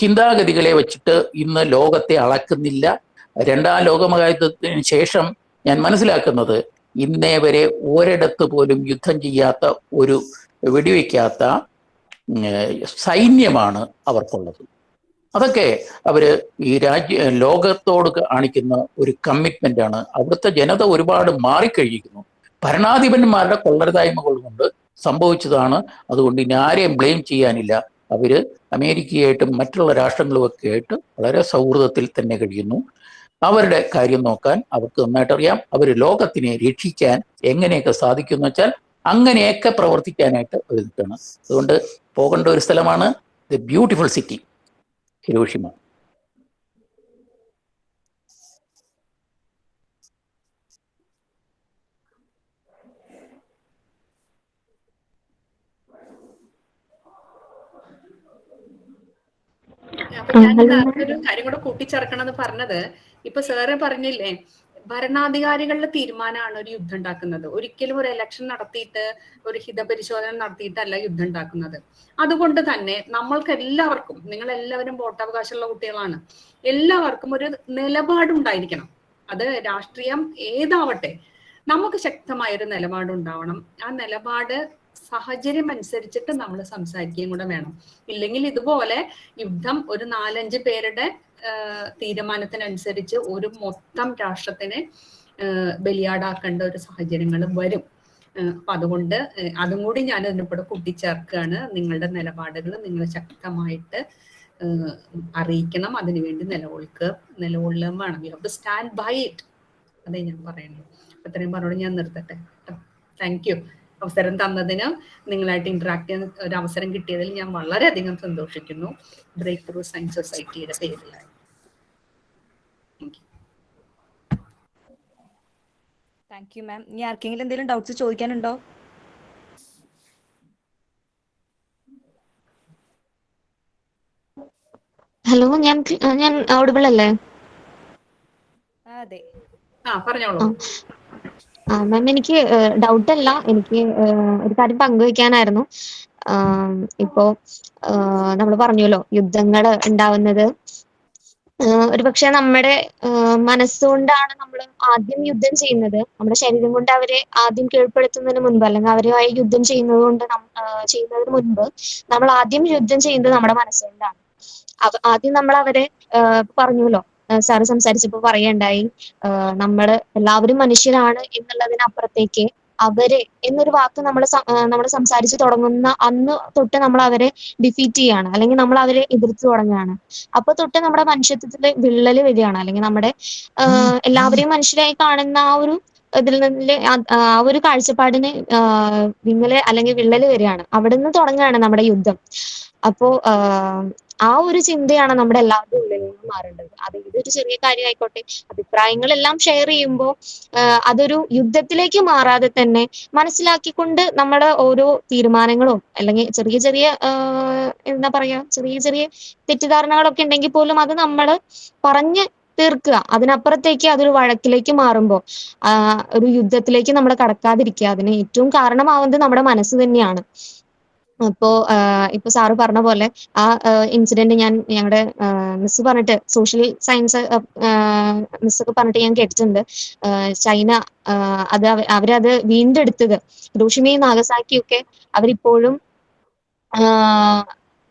ചിന്താഗതികളെ വെച്ചിട്ട് ഇന്ന് ലോകത്തെ അളക്കുന്നില്ല. 2ാം ലോകമഹായുദ്ധത്തിന് ശേഷം ഞാൻ മനസ്സിലാക്കുന്നത് ഇന്നേ വരെ ഒരിടത്ത് പോലും യുദ്ധം ചെയ്യാത്ത, ഒരു വെടിവെക്കാത്ത സൈന്യമാണ് അവർക്കുള്ളത്. അതൊക്കെ അവര് ഈ ലോകത്തോട് കാണിക്കുന്ന ഒരു കമ്മിറ്റ്മെന്റ് ആണ്. അവിടുത്തെ ജനത ഒരുപാട് മാറിക്കഴിഞ്ഞിരിക്കുന്നു. ഭരണാധിപന്മാരുടെ കൊള്ളരുതായ്മകൾ കൊണ്ട് സംഭവിച്ചതാണ്. അതുകൊണ്ട് ഇനി ആരെയും ബ്ലെയിം ചെയ്യാനില്ല. അവര് അമേരിക്കയായിട്ടും മറ്റുള്ള രാഷ്ട്രങ്ങളുമൊക്കെ ആയിട്ട് വളരെ സൗഹൃദത്തിൽ തന്നെ കഴിയുന്നു. അവരുടെ കാര്യം നോക്കാൻ അവർക്ക് നന്നായിട്ട് അറിയാം. അവർ ലോകത്തിനെ രക്ഷിക്കാൻ എങ്ങനെയൊക്കെ സാധിക്കുമെന്ന് വെച്ചാൽ അങ്ങനെയൊക്കെ പ്രവർത്തിക്കാനായിട്ട് അവർ നിൽക്കണം. അതുകൊണ്ട് പോകേണ്ട ഒരു സ്ഥലമാണ് ദ ബ്യൂട്ടിഫുൾ സിറ്റി ഹിരോഷിമ. അപ്പൊ ഞാൻ ഒരു കാര്യം കൂടെ കൂട്ടിച്ചേർക്കണം എന്ന് പറഞ്ഞത്, ഇപ്പൊ സാറ് പറഞ്ഞില്ലേ, ഭരണാധികാരികളുടെ തീരുമാനമാണ് ഒരു യുദ്ധം ഉണ്ടാക്കുന്നത്. ഒരിക്കലും ഒരു ഇലക്ഷൻ നടത്തിയിട്ട് ഒരു ഹിതപരിശോധന നടത്തിയിട്ടല്ല യുദ്ധം ഉണ്ടാക്കുന്നത്. അതുകൊണ്ട് തന്നെ നമ്മൾക്ക് എല്ലാവർക്കും, നിങ്ങൾ എല്ലാവരും വോട്ടവകാശമുള്ള കുട്ടികളാണ്, എല്ലാവർക്കും ഒരു നിലപാടുണ്ടായിരിക്കണം. അത് രാഷ്ട്രീയം ഏതാവട്ടെ, നമുക്ക് ശക്തമായൊരു നിലപാടുണ്ടാവണം. ആ നിലപാട് സാഹചര്യം അനുസരിച്ചിട്ട് നമ്മൾ സംസാരിക്കുകയും കൂടെ വേണം. ഇല്ലെങ്കിൽ ഇതുപോലെ യുദ്ധം ഒരു 4-5 പേരുടെ തീരുമാനത്തിനനുസരിച്ച് ഒരു മൊത്തം രാഷ്ട്രത്തിനെ ബലിയാടാക്കേണ്ട ഒരു സാഹചര്യങ്ങൾ വരും. അപ്പൊ അതുകൊണ്ട് അതും കൂടി ഞാൻ ഇതിനോട് കൂട്ടിച്ചേർക്കുകയാണ്. നിങ്ങളുടെ നിലപാടുകൾ നിങ്ങൾ ശക്തമായിട്ട് അറിയിക്കണം, അതിനുവേണ്ടി നിലകൊള്ളുകയും വേണം. You have to stand by it. അതേ ഞാൻ പറയുന്നു. അത്രയും പറഞ്ഞോട് ഞാൻ നിർത്തട്ടെ. Thank you. അവസരം തന്നതിന്, നിങ്ങളായിട്ട് ഇന്ററാക്ട് ചെയ്യാൻ ഒരു അവസരം കിട്ടിയതിൽ ഞാൻ വളരെയധികം സന്തോഷിക്കുന്നു. ബ്രേക്ക് ത്രൂ സയൻസ് സൊസൈറ്റിയുടെ പേരിലായി. താങ്ക് യു മാം. ഇനി ആർക്കെങ്കിലും എന്തെങ്കിലും ഡൗട്ട്സ് ചോദിക്കാനുണ്ടോ? ഹലോ, ഞാൻ ഓഡിബിൾ അല്ലേ? അതെ. പറഞ്ഞോളൂ. മാം, എനിക്ക് ഡൗട്ട് അല്ല, എനിക്ക് ഒരു കാര്യം പങ്കുവെക്കാനായിരുന്നു. ഇപ്പോ നമ്മൾ പറഞ്ഞല്ലോ, യുദ്ധങ്ങൾ ഉണ്ടാവുന്നത് ഒരുപക്ഷെ നമ്മുടെ മനസ്സുകൊണ്ടാണ് നമ്മൾ ആദ്യം യുദ്ധം ചെയ്യുന്നത്. നമ്മുടെ ശരീരം കൊണ്ട് അവരെ ആദ്യം കീഴ്പ്പെടുത്തുന്നതിന് മുൻപ്, അല്ലെങ്കിൽ അവരുമായി യുദ്ധം ചെയ്യുന്നതിന് മുൻപ് നമ്മൾ ആദ്യം യുദ്ധം ചെയ്യുന്നത് നമ്മുടെ മനസ്സുകൊണ്ടാണ്. ആദ്യം നമ്മൾ അവരെ പറഞ്ഞല്ലോ, സാറ് സംസാരിച്ചപ്പോ പറയണ്ടായി, നമ്മള് എല്ലാവരും മനുഷ്യരാണ് എന്നുള്ളതിനപ്പുറത്തേക്ക് അവര് എന്നൊരു വാക്ക് നമ്മൾ സംസാരിച്ചു തുടങ്ങുന്ന അന്ന് തൊട്ട് നമ്മൾ അവരെ ഡിഫീറ്റ് ചെയ്യാണ്, അല്ലെങ്കിൽ നമ്മൾ അവരെ എതിർത്ത് തുടങ്ങുകയാണ്. അപ്പൊ തൊട്ട് നമ്മുടെ മനുഷ്യത്വത്തില് വിള്ളല് വരികയാണ്, അല്ലെങ്കിൽ നമ്മുടെ എല്ലാവരെയും മനുഷ്യരായി കാണുന്ന ആ ഒരു ഇതിൽ നിന്ന് ആ ഒരു കാഴ്ചപ്പാടിന് അല്ലെങ്കിൽ വിള്ളല് വരികയാണ്. അവിടുന്ന് തുടങ്ങുകയാണ് നമ്മുടെ യുദ്ധം. അപ്പോ ആ ഒരു ചിന്തയാണ് നമ്മുടെ എല്ലാവരുടെ ഉള്ളിൽ നിന്ന് മാറേണ്ടത്. അത് ഇതൊരു ചെറിയ കാര്യമായിക്കോട്ടെ, അഭിപ്രായങ്ങളെല്ലാം ഷെയർ ചെയ്യുമ്പോൾ അതൊരു യുദ്ധത്തിലേക്ക് മാറാതെ തന്നെ മനസ്സിലാക്കിക്കൊണ്ട് നമ്മുടെ ഓരോ തീരുമാനങ്ങളും, അല്ലെങ്കിൽ ചെറിയ ചെറിയ എന്താ പറയാ, ചെറിയ ചെറിയ തെറ്റിദ്ധാരണകളൊക്കെ ഉണ്ടെങ്കിൽ പോലും അത് നമ്മൾ പറഞ്ഞ് തീർക്കുക. അതിനപ്പുറത്തേക്ക് അതൊരു വഴക്കിലേക്ക് മാറുമ്പോൾ ഒരു യുദ്ധത്തിലേക്ക് നമ്മൾ കടക്കാതിരിക്കുക. അതിന് ഏറ്റവും കാരണമാവുന്നത് നമ്മുടെ മനസ്സ് തന്നെയാണ്. അപ്പോ ഇപ്പൊ സാറ് പറഞ്ഞ പോലെ ആ ഇൻസിഡന്റ് ഞങ്ങളുടെ മിസ് പറഞ്ഞിട്ട്, സോഷ്യൽ സയൻസ് മിസ്സൊക്കെ പറഞ്ഞിട്ട് ഞാൻ കേട്ടിട്ടുണ്ട്. ചൈന അവരത് വീണ്ടെടുത്തത്, ഹിരോഷിമയും നാഗസാക്കിയൊക്കെ അവരിപ്പോഴും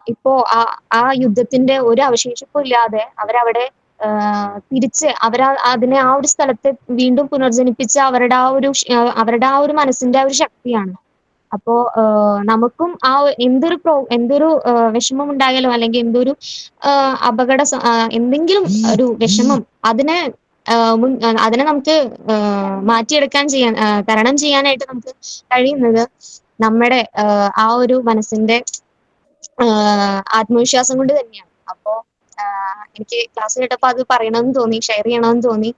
ഇപ്പോ ആ യുദ്ധത്തിന്റെ ഒരു അവശേഷിപ്പും ഇല്ലാതെ അവരവിടെ തിരിച്ച് അതിനെ ആ ഒരു സ്ഥലത്ത് വീണ്ടും പുനർജനിപ്പിച്ച അവരുടെ ആ ഒരു മനസ്സിന്റെ ആ ഒരു ശക്തിയാണ്. അപ്പോ നമുക്കും ആ എന്തൊരു വിഷമം ഉണ്ടായാലോ, അല്ലെങ്കിൽ എന്തൊരു എന്തെങ്കിലും ഒരു വിഷമം, അതിനെ നമുക്ക് മാറ്റിയെടുക്കാൻ തരണം ചെയ്യാനായിട്ട് നമുക്ക് കഴിയുന്നത് നമ്മുടെ ആ ഒരു മനസ്സിന്റെ ആത്മവിശ്വാസം കൊണ്ട് തന്നെയാണ്. അപ്പോ എനിക്ക് ക്ലാസ് കേട്ടപ്പോൾ അത് പറയണമെന്ന് തോന്നി, ഷെയർ ചെയ്യണമെന്ന് തോന്നി.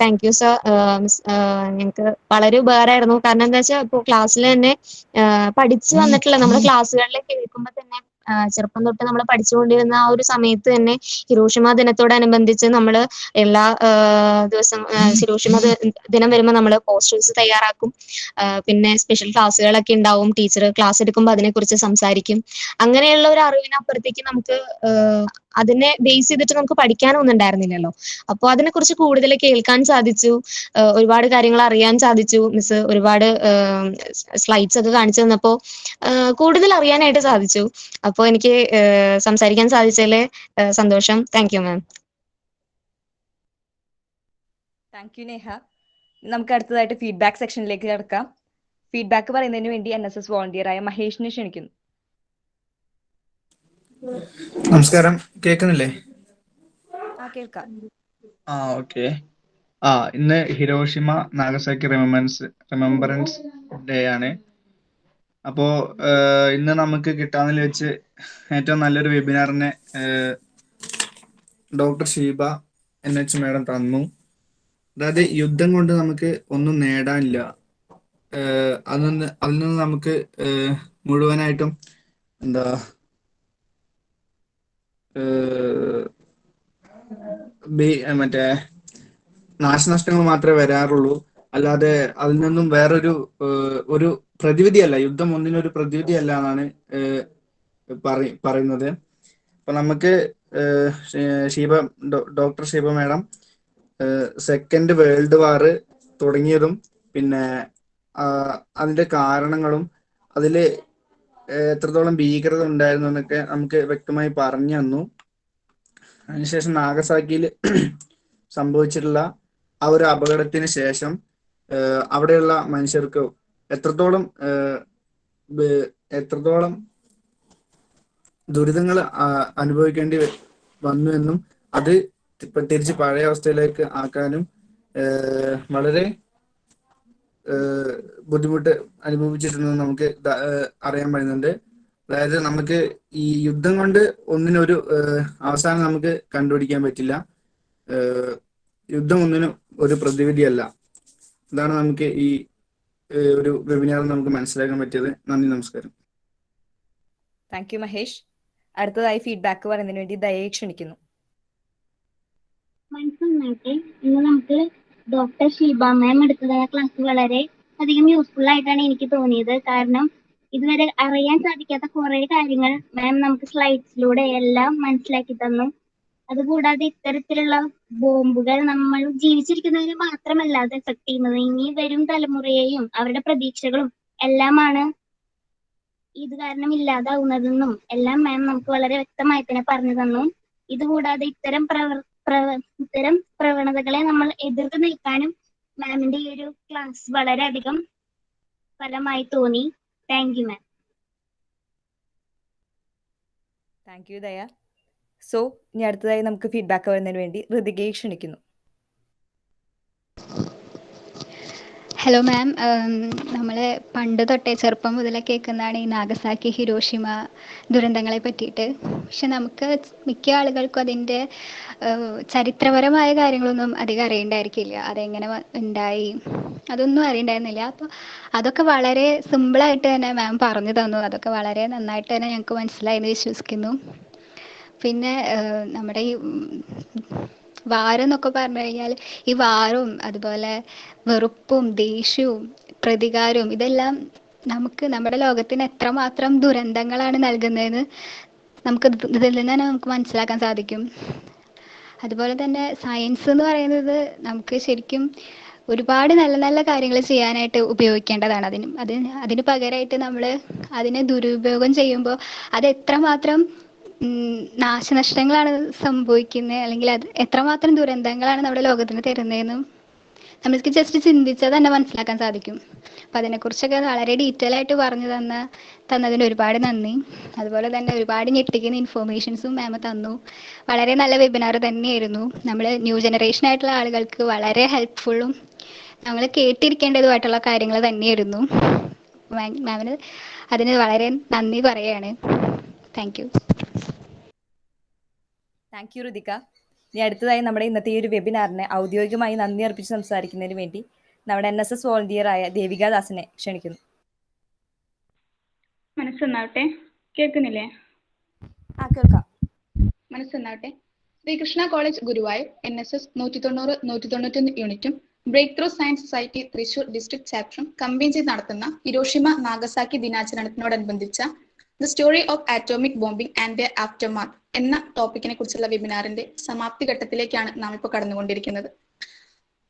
Thank you sir. ഞങ്ങൾക്ക് വളരെ ഉപകാരമായിരുന്നു. കാരണം എന്താ വെച്ചാൽ ഇപ്പോൾ ക്ലാസ്സിൽ തന്നെ പഠിച്ചു വന്നിട്ടുള്ള, നമ്മുടെ ക്ലാസ്സുകളിലേക്ക് കേൾക്കുമ്പോൾ തന്നെ ചെറുപ്പം തൊട്ട് നമ്മൾ പഠിച്ചുകൊണ്ടിരുന്ന ആ ഒരു സമയത്ത് തന്നെ ഹിരോഷിമ ദിനത്തോടനുബന്ധിച്ച് നമ്മൾ എല്ലാ ദിവസം ഹിരോഷിമ ദിനം വരുമ്പോൾ നമ്മൾ പോസ്റ്റേഴ്സ് തയ്യാറാക്കും. പിന്നെ സ്പെഷ്യൽ ക്ലാസ്സുകളൊക്കെ ഉണ്ടാവും. ടീച്ചർ ക്ലാസ് എടുക്കുമ്പോൾ അതിനെക്കുറിച്ച് സംസാരിക്കും. അങ്ങനെയുള്ള ഒരു അറിവിനപ്പുറത്തേക്ക് നമുക്ക് അതിനെ ബേസ് ചെയ്തിട്ട് നമുക്ക് പഠിക്കാനൊന്നും ഉണ്ടായിരുന്നില്ലല്ലോ. അപ്പോൾ അതിനെക്കുറിച്ച് കൂടുതൽ കേൾക്കാൻ സാധിച്ചു, ഒരുപാട് കാര്യങ്ങൾ അറിയാൻ സാധിച്ചു. മിസ് ഒരുപാട് സ്ലൈഡ്സ് ഒക്കെ കാണിച്ചു തന്നപ്പോൾ കൂടുതൽ അറിയാനായിട്ട് സാധിച്ചു. അപ്പോൾ എനിക്ക് സംസാരിക്കാൻ സാധിച്ചതിൽ സന്തോഷം. Thank you ma'am. Thank you Neha. നമുക്ക് അടുത്തതായിട്ട് ഫീഡ്ബാക്ക് സെക്ഷനിലേക്ക് കിടക്കാം. ഫീഡ്ബാക്ക് പറയുന്നതിന് വേണ്ടി NSS വോളണ്ടിയറായ മഹേഷിനെ ക്ഷണിക്കുന്നു. നമസ്കാരം, കേൾക്കുന്നില്ലേ? കേൾക്കാം. ഓക്കെ. ഇന്ന് ഹിരോഷിമ നാഗസാക്കി റിമംബറൻസ് ഡേ ആണ്. അപ്പോ ഇന്ന് നമുക്ക് കിട്ടാവുന്നതിൽ വെച്ച് ഏറ്റവും നല്ലൊരു വെബിനാറിനെ ഡോക്ടർ ഷീബ NH മാഡം തന്നു. അതായത് യുദ്ധം കൊണ്ട് നമുക്ക് ഒന്നും നേടാനില്ല, അതിൽ നിന്ന് നമുക്ക് മുഴുവനായിട്ടും എന്താ മറ്റേ നാശനഷ്ടങ്ങൾ മാത്രമേ വരാറുള്ളൂ, അല്ലാതെ അതിൽ നിന്നും വേറൊരു ഒരു പ്രതിവിധിയല്ല, യുദ്ധം ഒന്നിനൊരു പ്രതിവിധിയല്ല എന്നാണ് പറയുന്നത്. അപ്പൊ നമുക്ക് doctor Sheeba madam second world വാർ തുടങ്ങിയതും പിന്നെ അതിന്റെ കാരണങ്ങളും അതിൽ എത്രത്തോളം ഭീകരത ഉണ്ടായിരുന്നു എന്നൊക്കെ നമുക്ക് വ്യക്തമായി പറഞ്ഞു തന്നു. അതിനുശേഷം നാഗസാക്കിയിൽ സംഭവിച്ചിട്ടുള്ള ആ ഒരു അപകടത്തിന് ശേഷം അവിടെയുള്ള മനുഷ്യർക്ക് എത്രത്തോളം ദുരിതങ്ങൾ അനുഭവിക്കേണ്ടി വന്നു എന്നും അത് തിരിച്ച് പഴയ അവസ്ഥയിലേക്ക് ആക്കാനും വളരെ ബുദ്ധിമുട്ട് അനുഭവിച്ചിട്ടുണ്ടെന്ന് നമുക്ക് അറിയാൻ പറ്റുന്നുണ്ട്. അതായത് നമുക്ക് ഈ യുദ്ധം കൊണ്ട് ഒന്നിനൊരു അവസാനം നമുക്ക് കണ്ടുപിടിക്കാൻ പറ്റില്ല. യുദ്ധം ഒന്നിനും ഒരു പ്രതിവിധിയല്ല. ഇതാണ് നമുക്ക് ഈ ഒരു വെബിനാറിൽ നമുക്ക് മനസ്സിലാക്കാൻ പറ്റിയത്. നന്ദി, നമസ്കാരം. Thank U Mahesh. അടുത്തതായി ഫീഡ്ബാക്ക് പറയുന്നതിന് വേണ്ടി ദയയെ ക്ഷണിക്കുന്നു. മനസ്സിലാക്കി ഇന്ന് നമുക്ക് ഡോക്ടർ ഷീബ മാം എടുത്തതായ ക്ലാസ് വളരെ അധികം യൂസ്ഫുൾ ആയിട്ടാണ് എനിക്ക് തോന്നിയത്. കാരണം ഇതുവരെ അറിയാൻ സാധിക്കാത്ത കുറെ കാര്യങ്ങൾ മാം നമുക്ക് സ്ലൈഡ്സിലൂടെ എല്ലാം മനസ്സിലാക്കി തന്നു. അതുകൂടാതെ ഇത്തരത്തിലുള്ള ബോംബുകൾ നമ്മൾ ജീവിച്ചിരിക്കുന്നതിന് മാത്രമല്ല അത് എഫക്ട് ചെയ്യുന്നത്, ഇനി വരും തലമുറയെയും അവരുടെ പ്രതീക്ഷകളും എല്ലാമാണ് ഇത് കാരണം ഇല്ലാതാവുന്നതെന്നും എല്ലാം മാം നമുക്ക് വളരെ വ്യക്തമായി തന്നെ പറഞ്ഞു തന്നു. ഇതുകൂടാതെ ഇത്തരം പ്രവണതകളെ നമ്മൾ എതിർത്ത് നിൽക്കാനും മാമിന്റെ ഈ ഒരു ക്ലാസ് വളരെയധികം ഫലമായി തോന്നി. Thank you ma'am. Thank you ദയ. സോ ഇനി അടുത്തതായി നമുക്ക് ഫീഡ്ബാക്ക് വരുന്നതിന് വേണ്ടി ഋതികയെ ക്ഷണിക്കുന്നു. ഹലോ മാം, നമ്മൾ പണ്ട് തൊട്ടേ ചെറുപ്പം മുതലേ കേൾക്കുന്നതാണ് ഈ നാഗസാക്കി ഹിരോഷിമ ദുരന്തങ്ങളെ പറ്റിയിട്ട്. പക്ഷെ നമുക്ക് മിക്ക ആളുകൾക്കും അതിൻ്റെ ചരിത്രപരമായ കാര്യങ്ങളൊന്നും അധികം അറിയണ്ടായിരിക്കില്ല. അതെങ്ങനെ ഉണ്ടായി അതൊന്നും അറിയണ്ടായിരുന്നില്ല. അപ്പോൾ അതൊക്കെ വളരെ സിമ്പിളായിട്ട് തന്നെ മാം പറഞ്ഞു തന്നു. അതൊക്കെ വളരെ നന്നായിട്ട് തന്നെ ഞങ്ങൾക്ക് മനസ്സിലായി എന്ന് വിശ്വസിക്കുന്നു. പിന്നെ നമ്മുടെ ഈ വാരം എന്നൊക്കെ പറഞ്ഞു കഴിഞ്ഞാൽ ഈ വാറും അതുപോലെ വെറുപ്പും ദേഷ്യവും പ്രതികാരവും ഇതെല്ലാം നമുക്ക് നമ്മുടെ ലോകത്തിന് എത്രമാത്രം ദുരന്തങ്ങളാണ് നൽകുന്നതെന്ന് നമുക്ക് ഇതിൽ നിന്ന് തന്നെ നമുക്ക് മനസ്സിലാക്കാൻ സാധിക്കും. അതുപോലെ തന്നെ സയൻസ് എന്ന് പറയുന്നത് നമുക്ക് ശരിക്കും ഒരുപാട് നല്ല നല്ല കാര്യങ്ങൾ ചെയ്യാനായിട്ട് ഉപയോഗിക്കേണ്ടതാണ്. അതിന് പകരമായിട്ട് നമ്മൾ അതിനെ ദുരുപയോഗം ചെയ്യുമ്പോൾ അത് എത്രമാത്രം നാശനഷ്ടങ്ങളാണ് സംഭവിക്കുന്നത്, അല്ലെങ്കിൽ അത് എത്രമാത്രം ദുരന്തങ്ങളാണ് നമ്മുടെ ലോകത്തിന് തരുന്നതെന്നും നമുക്ക് ജസ്റ്റ് ചിന്തിച്ചാൽ തന്നെ മനസ്സിലാക്കാൻ സാധിക്കും. അപ്പം അതിനെക്കുറിച്ചൊക്കെ വളരെ ഡീറ്റെയിൽ ആയിട്ട് പറഞ്ഞു തന്നതിന് ഒരുപാട് നന്ദി. അതുപോലെ തന്നെ ഒരുപാട് ഞെട്ടിക്കുന്ന ഇൻഫോർമേഷൻസും മാം തന്നു. വളരെ നല്ല വെബിനാർ തന്നെയായിരുന്നു. നമ്മൾ ന്യൂ ജനറേഷൻ ആയിട്ടുള്ള ആളുകൾക്ക് വളരെ ഹെൽപ്ഫുള്ളും നമ്മൾ കേട്ടിരിക്കേണ്ടതുമായിട്ടുള്ള കാര്യങ്ങൾ തന്നെയായിരുന്നു. മാമിന് അതിന് വളരെ നന്ദി പറയുകയാണ്. Thank you. Thank you Ritika. ഇനി അടുത്തതായി നമ്മുടെ ഇന്നത്തെ ഈ ഒരു വെബിനാറിനെ ഔദ്യോഗികമായി നന്ദി അർപ്പിച്ച് സംസാരിക്കുന്നതിന് വേണ്ടി നമ്മുടെ NSS വോളണ്ടിയർ ആയ ദേവിക ദാസിനെ ക്ഷണിക്കുന്നു. മനസ്സെന്നാവട്ടെ. കേൾക്കുന്നില്ലേ? കേൾക്കാം. മനസ്സെന്നാവട്ടെ. ശ്രീകൃഷ്ണ കോളേജ് ഗുരുവായൂർ NSS 190, 191 യൂണിറ്റും break through science society Thrissur district ചാപ്റ്ററും കമ്പൈൻ ചെയ്ത് നടത്തുന്ന ഹിരോഷിമ നാഗസാക്കി ദിനാചരണത്തിനോടനുബന്ധിച്ച the story of atomic bombing and the aftermath എന്ന ടോപ്പിക്കിനെ കുറിച്ചുള്ള വെബിനാറിന്റെ സമാപ്തി ഘട്ടത്തിലേക്കാണ് നാം ഇപ്പോൾ കടന്നുകൊണ്ടിരിക്കുന്നത്.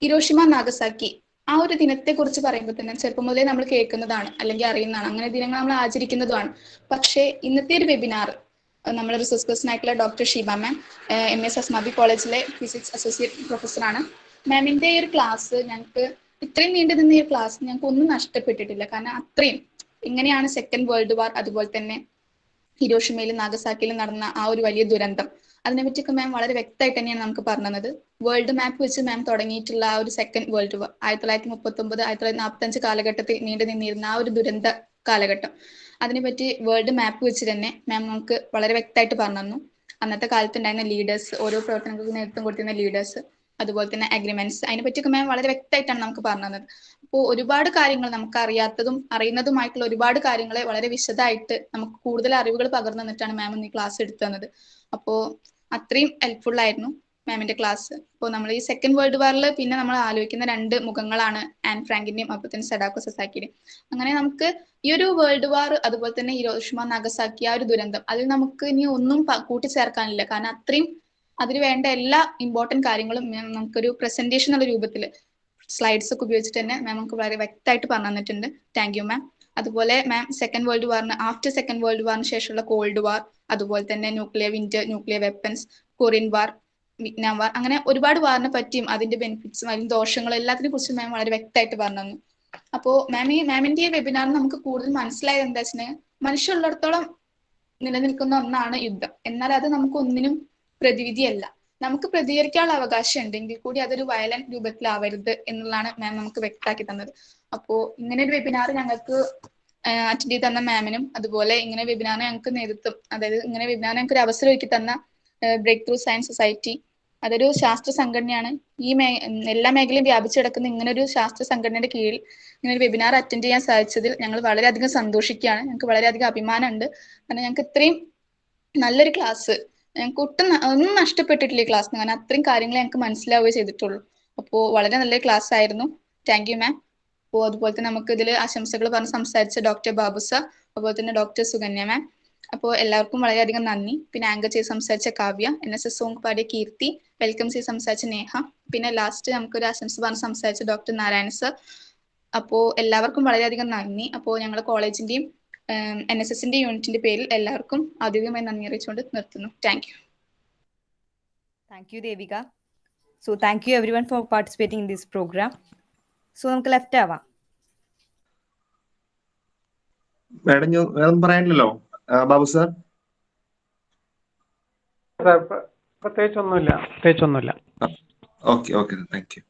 ഹിരോഷിമ നാഗസാക്കി ആ ഒരു ദിനത്തെ കുറിച്ച് പറയുമ്പോൾ തന്നെ ചെറുപ്പം മുതലേ നമ്മൾ കേൾക്കുന്നതാണ് അല്ലെങ്കിൽ അറിയുന്നതാണ്, അങ്ങനെ ദിനങ്ങൾ നമ്മൾ ആചരിക്കുന്നതുമാണ്. പക്ഷേ ഇന്നത്തെ ഒരു വെബിനാർ നമ്മുടെ റിസർച്ച് പേഴ്സൺ ആയിട്ടുള്ള ഡോക്ടർ ഷീബ മാം MS അസ്മാബി കോളേജിലെ ഫിസിക്സ് അസോസിയേറ്റ് പ്രൊഫസറാണ്. മാമിന്റെ ഈ ഒരു ക്ലാസ് ഞങ്ങൾക്ക് ഇത്രയും നീണ്ടു നിന്ന ഈ ക്ലാസ് ഞങ്ങൾക്ക് ഒന്നും നഷ്ടപ്പെട്ടിട്ടില്ല. കാരണം അത്രയും ഇങ്ങനെയാണ് സെക്കൻഡ് വേൾഡ് വാർ, അതുപോലെ തന്നെ ഹിരോഷിമയിലും നാഗസാക്കിയിലും നടന്ന ആ ഒരു വലിയ ദുരന്തം, അതിനെപ്പറ്റിയൊക്കെ മാം വളരെ വ്യക്തമായിട്ട് തന്നെയാണ് നമുക്ക് പറഞ്ഞത്. വേൾഡ് മാപ്പ് വെച്ച് മാം തുടങ്ങിയിട്ടുള്ള ആ ഒരു സെക്കൻഡ് വേൾഡ് വാർ 1939 1945 കാലഘട്ടത്തിൽ നീണ്ടു നിന്നിരുന്ന ആ ഒരു ദുരന്ത കാലഘട്ടം, അതിനെപ്പറ്റി വേൾഡ് മാപ്പ് വെച്ച് തന്നെ മാം നമുക്ക് വളരെ വ്യക്തമായിട്ട് പറഞ്ഞു തന്നു. അന്നത്തെ കാലത്ത് ഉണ്ടായിരുന്ന ലീഡേഴ്സ്, ഓരോ പ്രവർത്തനങ്ങൾക്ക് നേതൃത്വം കൊടുത്തിരുന്ന ലീഡേഴ്സ്, അതുപോലെ തന്നെ അഗ്രിമെന്റ്സ്, അതിനെ പറ്റിയൊക്കെ മാം വളരെ വ്യക്തമായിട്ടാണ് നമുക്ക് പറഞ്ഞു തന്നത്. അപ്പോൾ ഒരുപാട് കാര്യങ്ങൾ നമുക്ക് അറിയാത്തതും അറിയുന്നതുമായിട്ടുള്ള ഒരുപാട് കാര്യങ്ങളെ വളരെ വിശദമായിട്ട് നമുക്ക് കൂടുതൽ അറിവുകൾ പകർന്നു തന്നിട്ടാണ് മാം ഇന്ന് ഈ ക്ലാസ് എടുത്തു തന്നത്. അപ്പോൾ അത്രയും ഹെൽപ്ഫുൾ ആയിരുന്നു മാമിന്റെ ക്ലാസ്. അപ്പോൾ നമ്മൾ ഈ സെക്കൻഡ് വേൾഡ് വാറിൽ പിന്നെ നമ്മൾ ആലോചിക്കുന്ന രണ്ട് മുഖങ്ങളാണ് ആൻ ഫ്രാങ്കിന്റെയും അപ്പോൾ തന്നെ സഡാക്കോ സസാക്കിയുടെയും. അങ്ങനെ നമുക്ക് ഈ ഒരു വേൾഡ് വാർ, അതുപോലെ തന്നെ ഹിരോഷിമ നാഗസാക്കി ആ ഒരു ദുരന്തം, അതിൽ നമുക്ക് ഇനി ഒന്നും കൂട്ടിച്ചേർക്കാനില്ല. കാരണം അത്രയും അതിന് വേണ്ട എല്ലാ ഇമ്പോർട്ടന്റ് കാര്യങ്ങളും നമുക്കൊരു പ്രസന്റേഷൻ എന്നുള്ള രൂപത്തിൽ സ്ലൈഡ്സ് ഒക്കെ ഉപയോഗിച്ചിട്ട് തന്നെ മാം നമുക്ക് വളരെ വ്യക്തമായിട്ട് പറഞ്ഞു തന്നിട്ടുണ്ട്. Thank you ma'am. അതുപോലെ മാം സെക്കൻഡ് വേൾഡ് വാറിന് ആഫ്റ്റർ സെക്കൻഡ് വേൾഡ് വാറിന് ശേഷമുള്ള കോൾഡ് വാർ, അതുപോലെ തന്നെ nuclear winter, nuclear weapons, Korean war, Vietnam war, അങ്ങനെ ഒരുപാട് വാറിനെ പറ്റിയും അതിന്റെ ബെനിഫിറ്റ്സും അതിന്റെ ദോഷങ്ങളും എല്ലാത്തിനെ കുറിച്ചും മാം വളരെ വ്യക്തമായിട്ട് പറഞ്ഞു തന്നു. അപ്പോൾ മാമിന്റെ ഈ വെബിനാറിൽ നമുക്ക് കൂടുതൽ മനസ്സിലായത് എന്താ വെച്ചിട്ടുണ്ടെങ്കിൽ, മനുഷ്യരുള്ളിടത്തോളം നിലനിൽക്കുന്ന ഒന്നാണ് യുദ്ധം. എന്നാൽ അത് നമുക്ക് ഒന്നിനും പ്രതിവിധിയല്ല. നമുക്ക് പ്രതികരിക്കാനുള്ള അവകാശം ഉണ്ടെങ്കിൽ കൂടി അതൊരു വയലന്റ് രൂപത്തിലാവരുത് എന്നുള്ളതാണ് മാം നമുക്ക് വ്യക്തമാക്കി തന്നത്. അപ്പോൾ ഇങ്ങനെ ഒരു വെബിനാർ ഞങ്ങൾക്ക് അറ്റൻഡ് ചെയ്ത് തന്ന മാമിനും, അതുപോലെ ഇങ്ങനെ വെബിനാർ ഞങ്ങൾക്ക് നേതൃത്വം, അതായത് ഇങ്ങനെ വെബിനാർ ഞങ്ങൾക്ക് ഒരു അവസരം ഒരുക്കി തന്ന ബ്രേക്ക് ത്രൂ സയൻസ് സൊസൈറ്റി, അതൊരു ശാസ്ത്ര സംഘടനയാണ്. ഈ എല്ലാ മേഖലയും വ്യാപിച്ചു കിടക്കുന്ന ഇങ്ങനെ ഒരു ശാസ്ത്ര സംഘടനയുടെ കീഴിൽ ഇങ്ങനെ ഒരു വെബിനാർ അറ്റൻഡ് ചെയ്യാൻ സാധിച്ചതിൽ ഞങ്ങൾ വളരെയധികം സന്തോഷിക്കുകയാണ്. ഞങ്ങൾക്ക് വളരെയധികം അഭിമാനമുണ്ട്. കാരണം ഞങ്ങൾക്ക് ഇത്രയും നല്ലൊരു ക്ലാസ് ഞങ്ങൾക്ക് ഒന്നും നഷ്ടപ്പെട്ടിട്ടില്ല ഈ ക്ലാസ്സിന്. കാരണം അത്രയും കാര്യങ്ങൾ ഞങ്ങൾക്ക് മനസ്സിലാവുകയേ ചെയ്തിട്ടുള്ളൂ. അപ്പോൾ വളരെ നല്ലൊരു ക്ലാസ് ആയിരുന്നു. താങ്ക് യു മാം. അപ്പോൾ അതുപോലെ തന്നെ നമുക്ക് ഇതിൽ ആശംസകൾ പറഞ്ഞ് സംസാരിച്ച ഡോക്ടർ ബാബു സർ, അതുപോലെ തന്നെ ഡോക്ടർ സുകന്യ മാം, അപ്പോൾ എല്ലാവർക്കും വളരെയധികം നന്ദി. പിന്നെ ആങ്കർ ചെയ്ത് സംസാരിച്ച കാവ്യ, NSS സോങ് പാടിയ കീർത്തി, വെൽക്കം ചെയ്ത് സംസാരിച്ച നേഹ, പിന്നെ ലാസ്റ്റ് നമുക്കൊരു ആശംസ പറഞ്ഞ് സംസാരിച്ച ഡോക്ടർ നാരായണ സർ. അപ്പോൾ എല്ലാവർക്കും വളരെയധികം നന്ദി. അപ്പോൾ ഞങ്ങളുടെ കോളേജിന്റെയും NSSന്റെ യൂണിറ്റിന്റെ പേരിൽ എല്ലാവർക്കും ആദ്യമായി നന്ദി അറിയിച്ചുകൊണ്ട് നിർത്തുന്നു. Thank you. Thank you, Devika. So thank you everyone for participating in this program. So നമുക്ക് ലെഫ്റ്റ് ആവാം. മാഡം വേറെ പറയാനില്ലല്ലോ ബാബു സാർ? പ്രത്യേകിച്ചൊന്നുമില്ല. Okay thank you.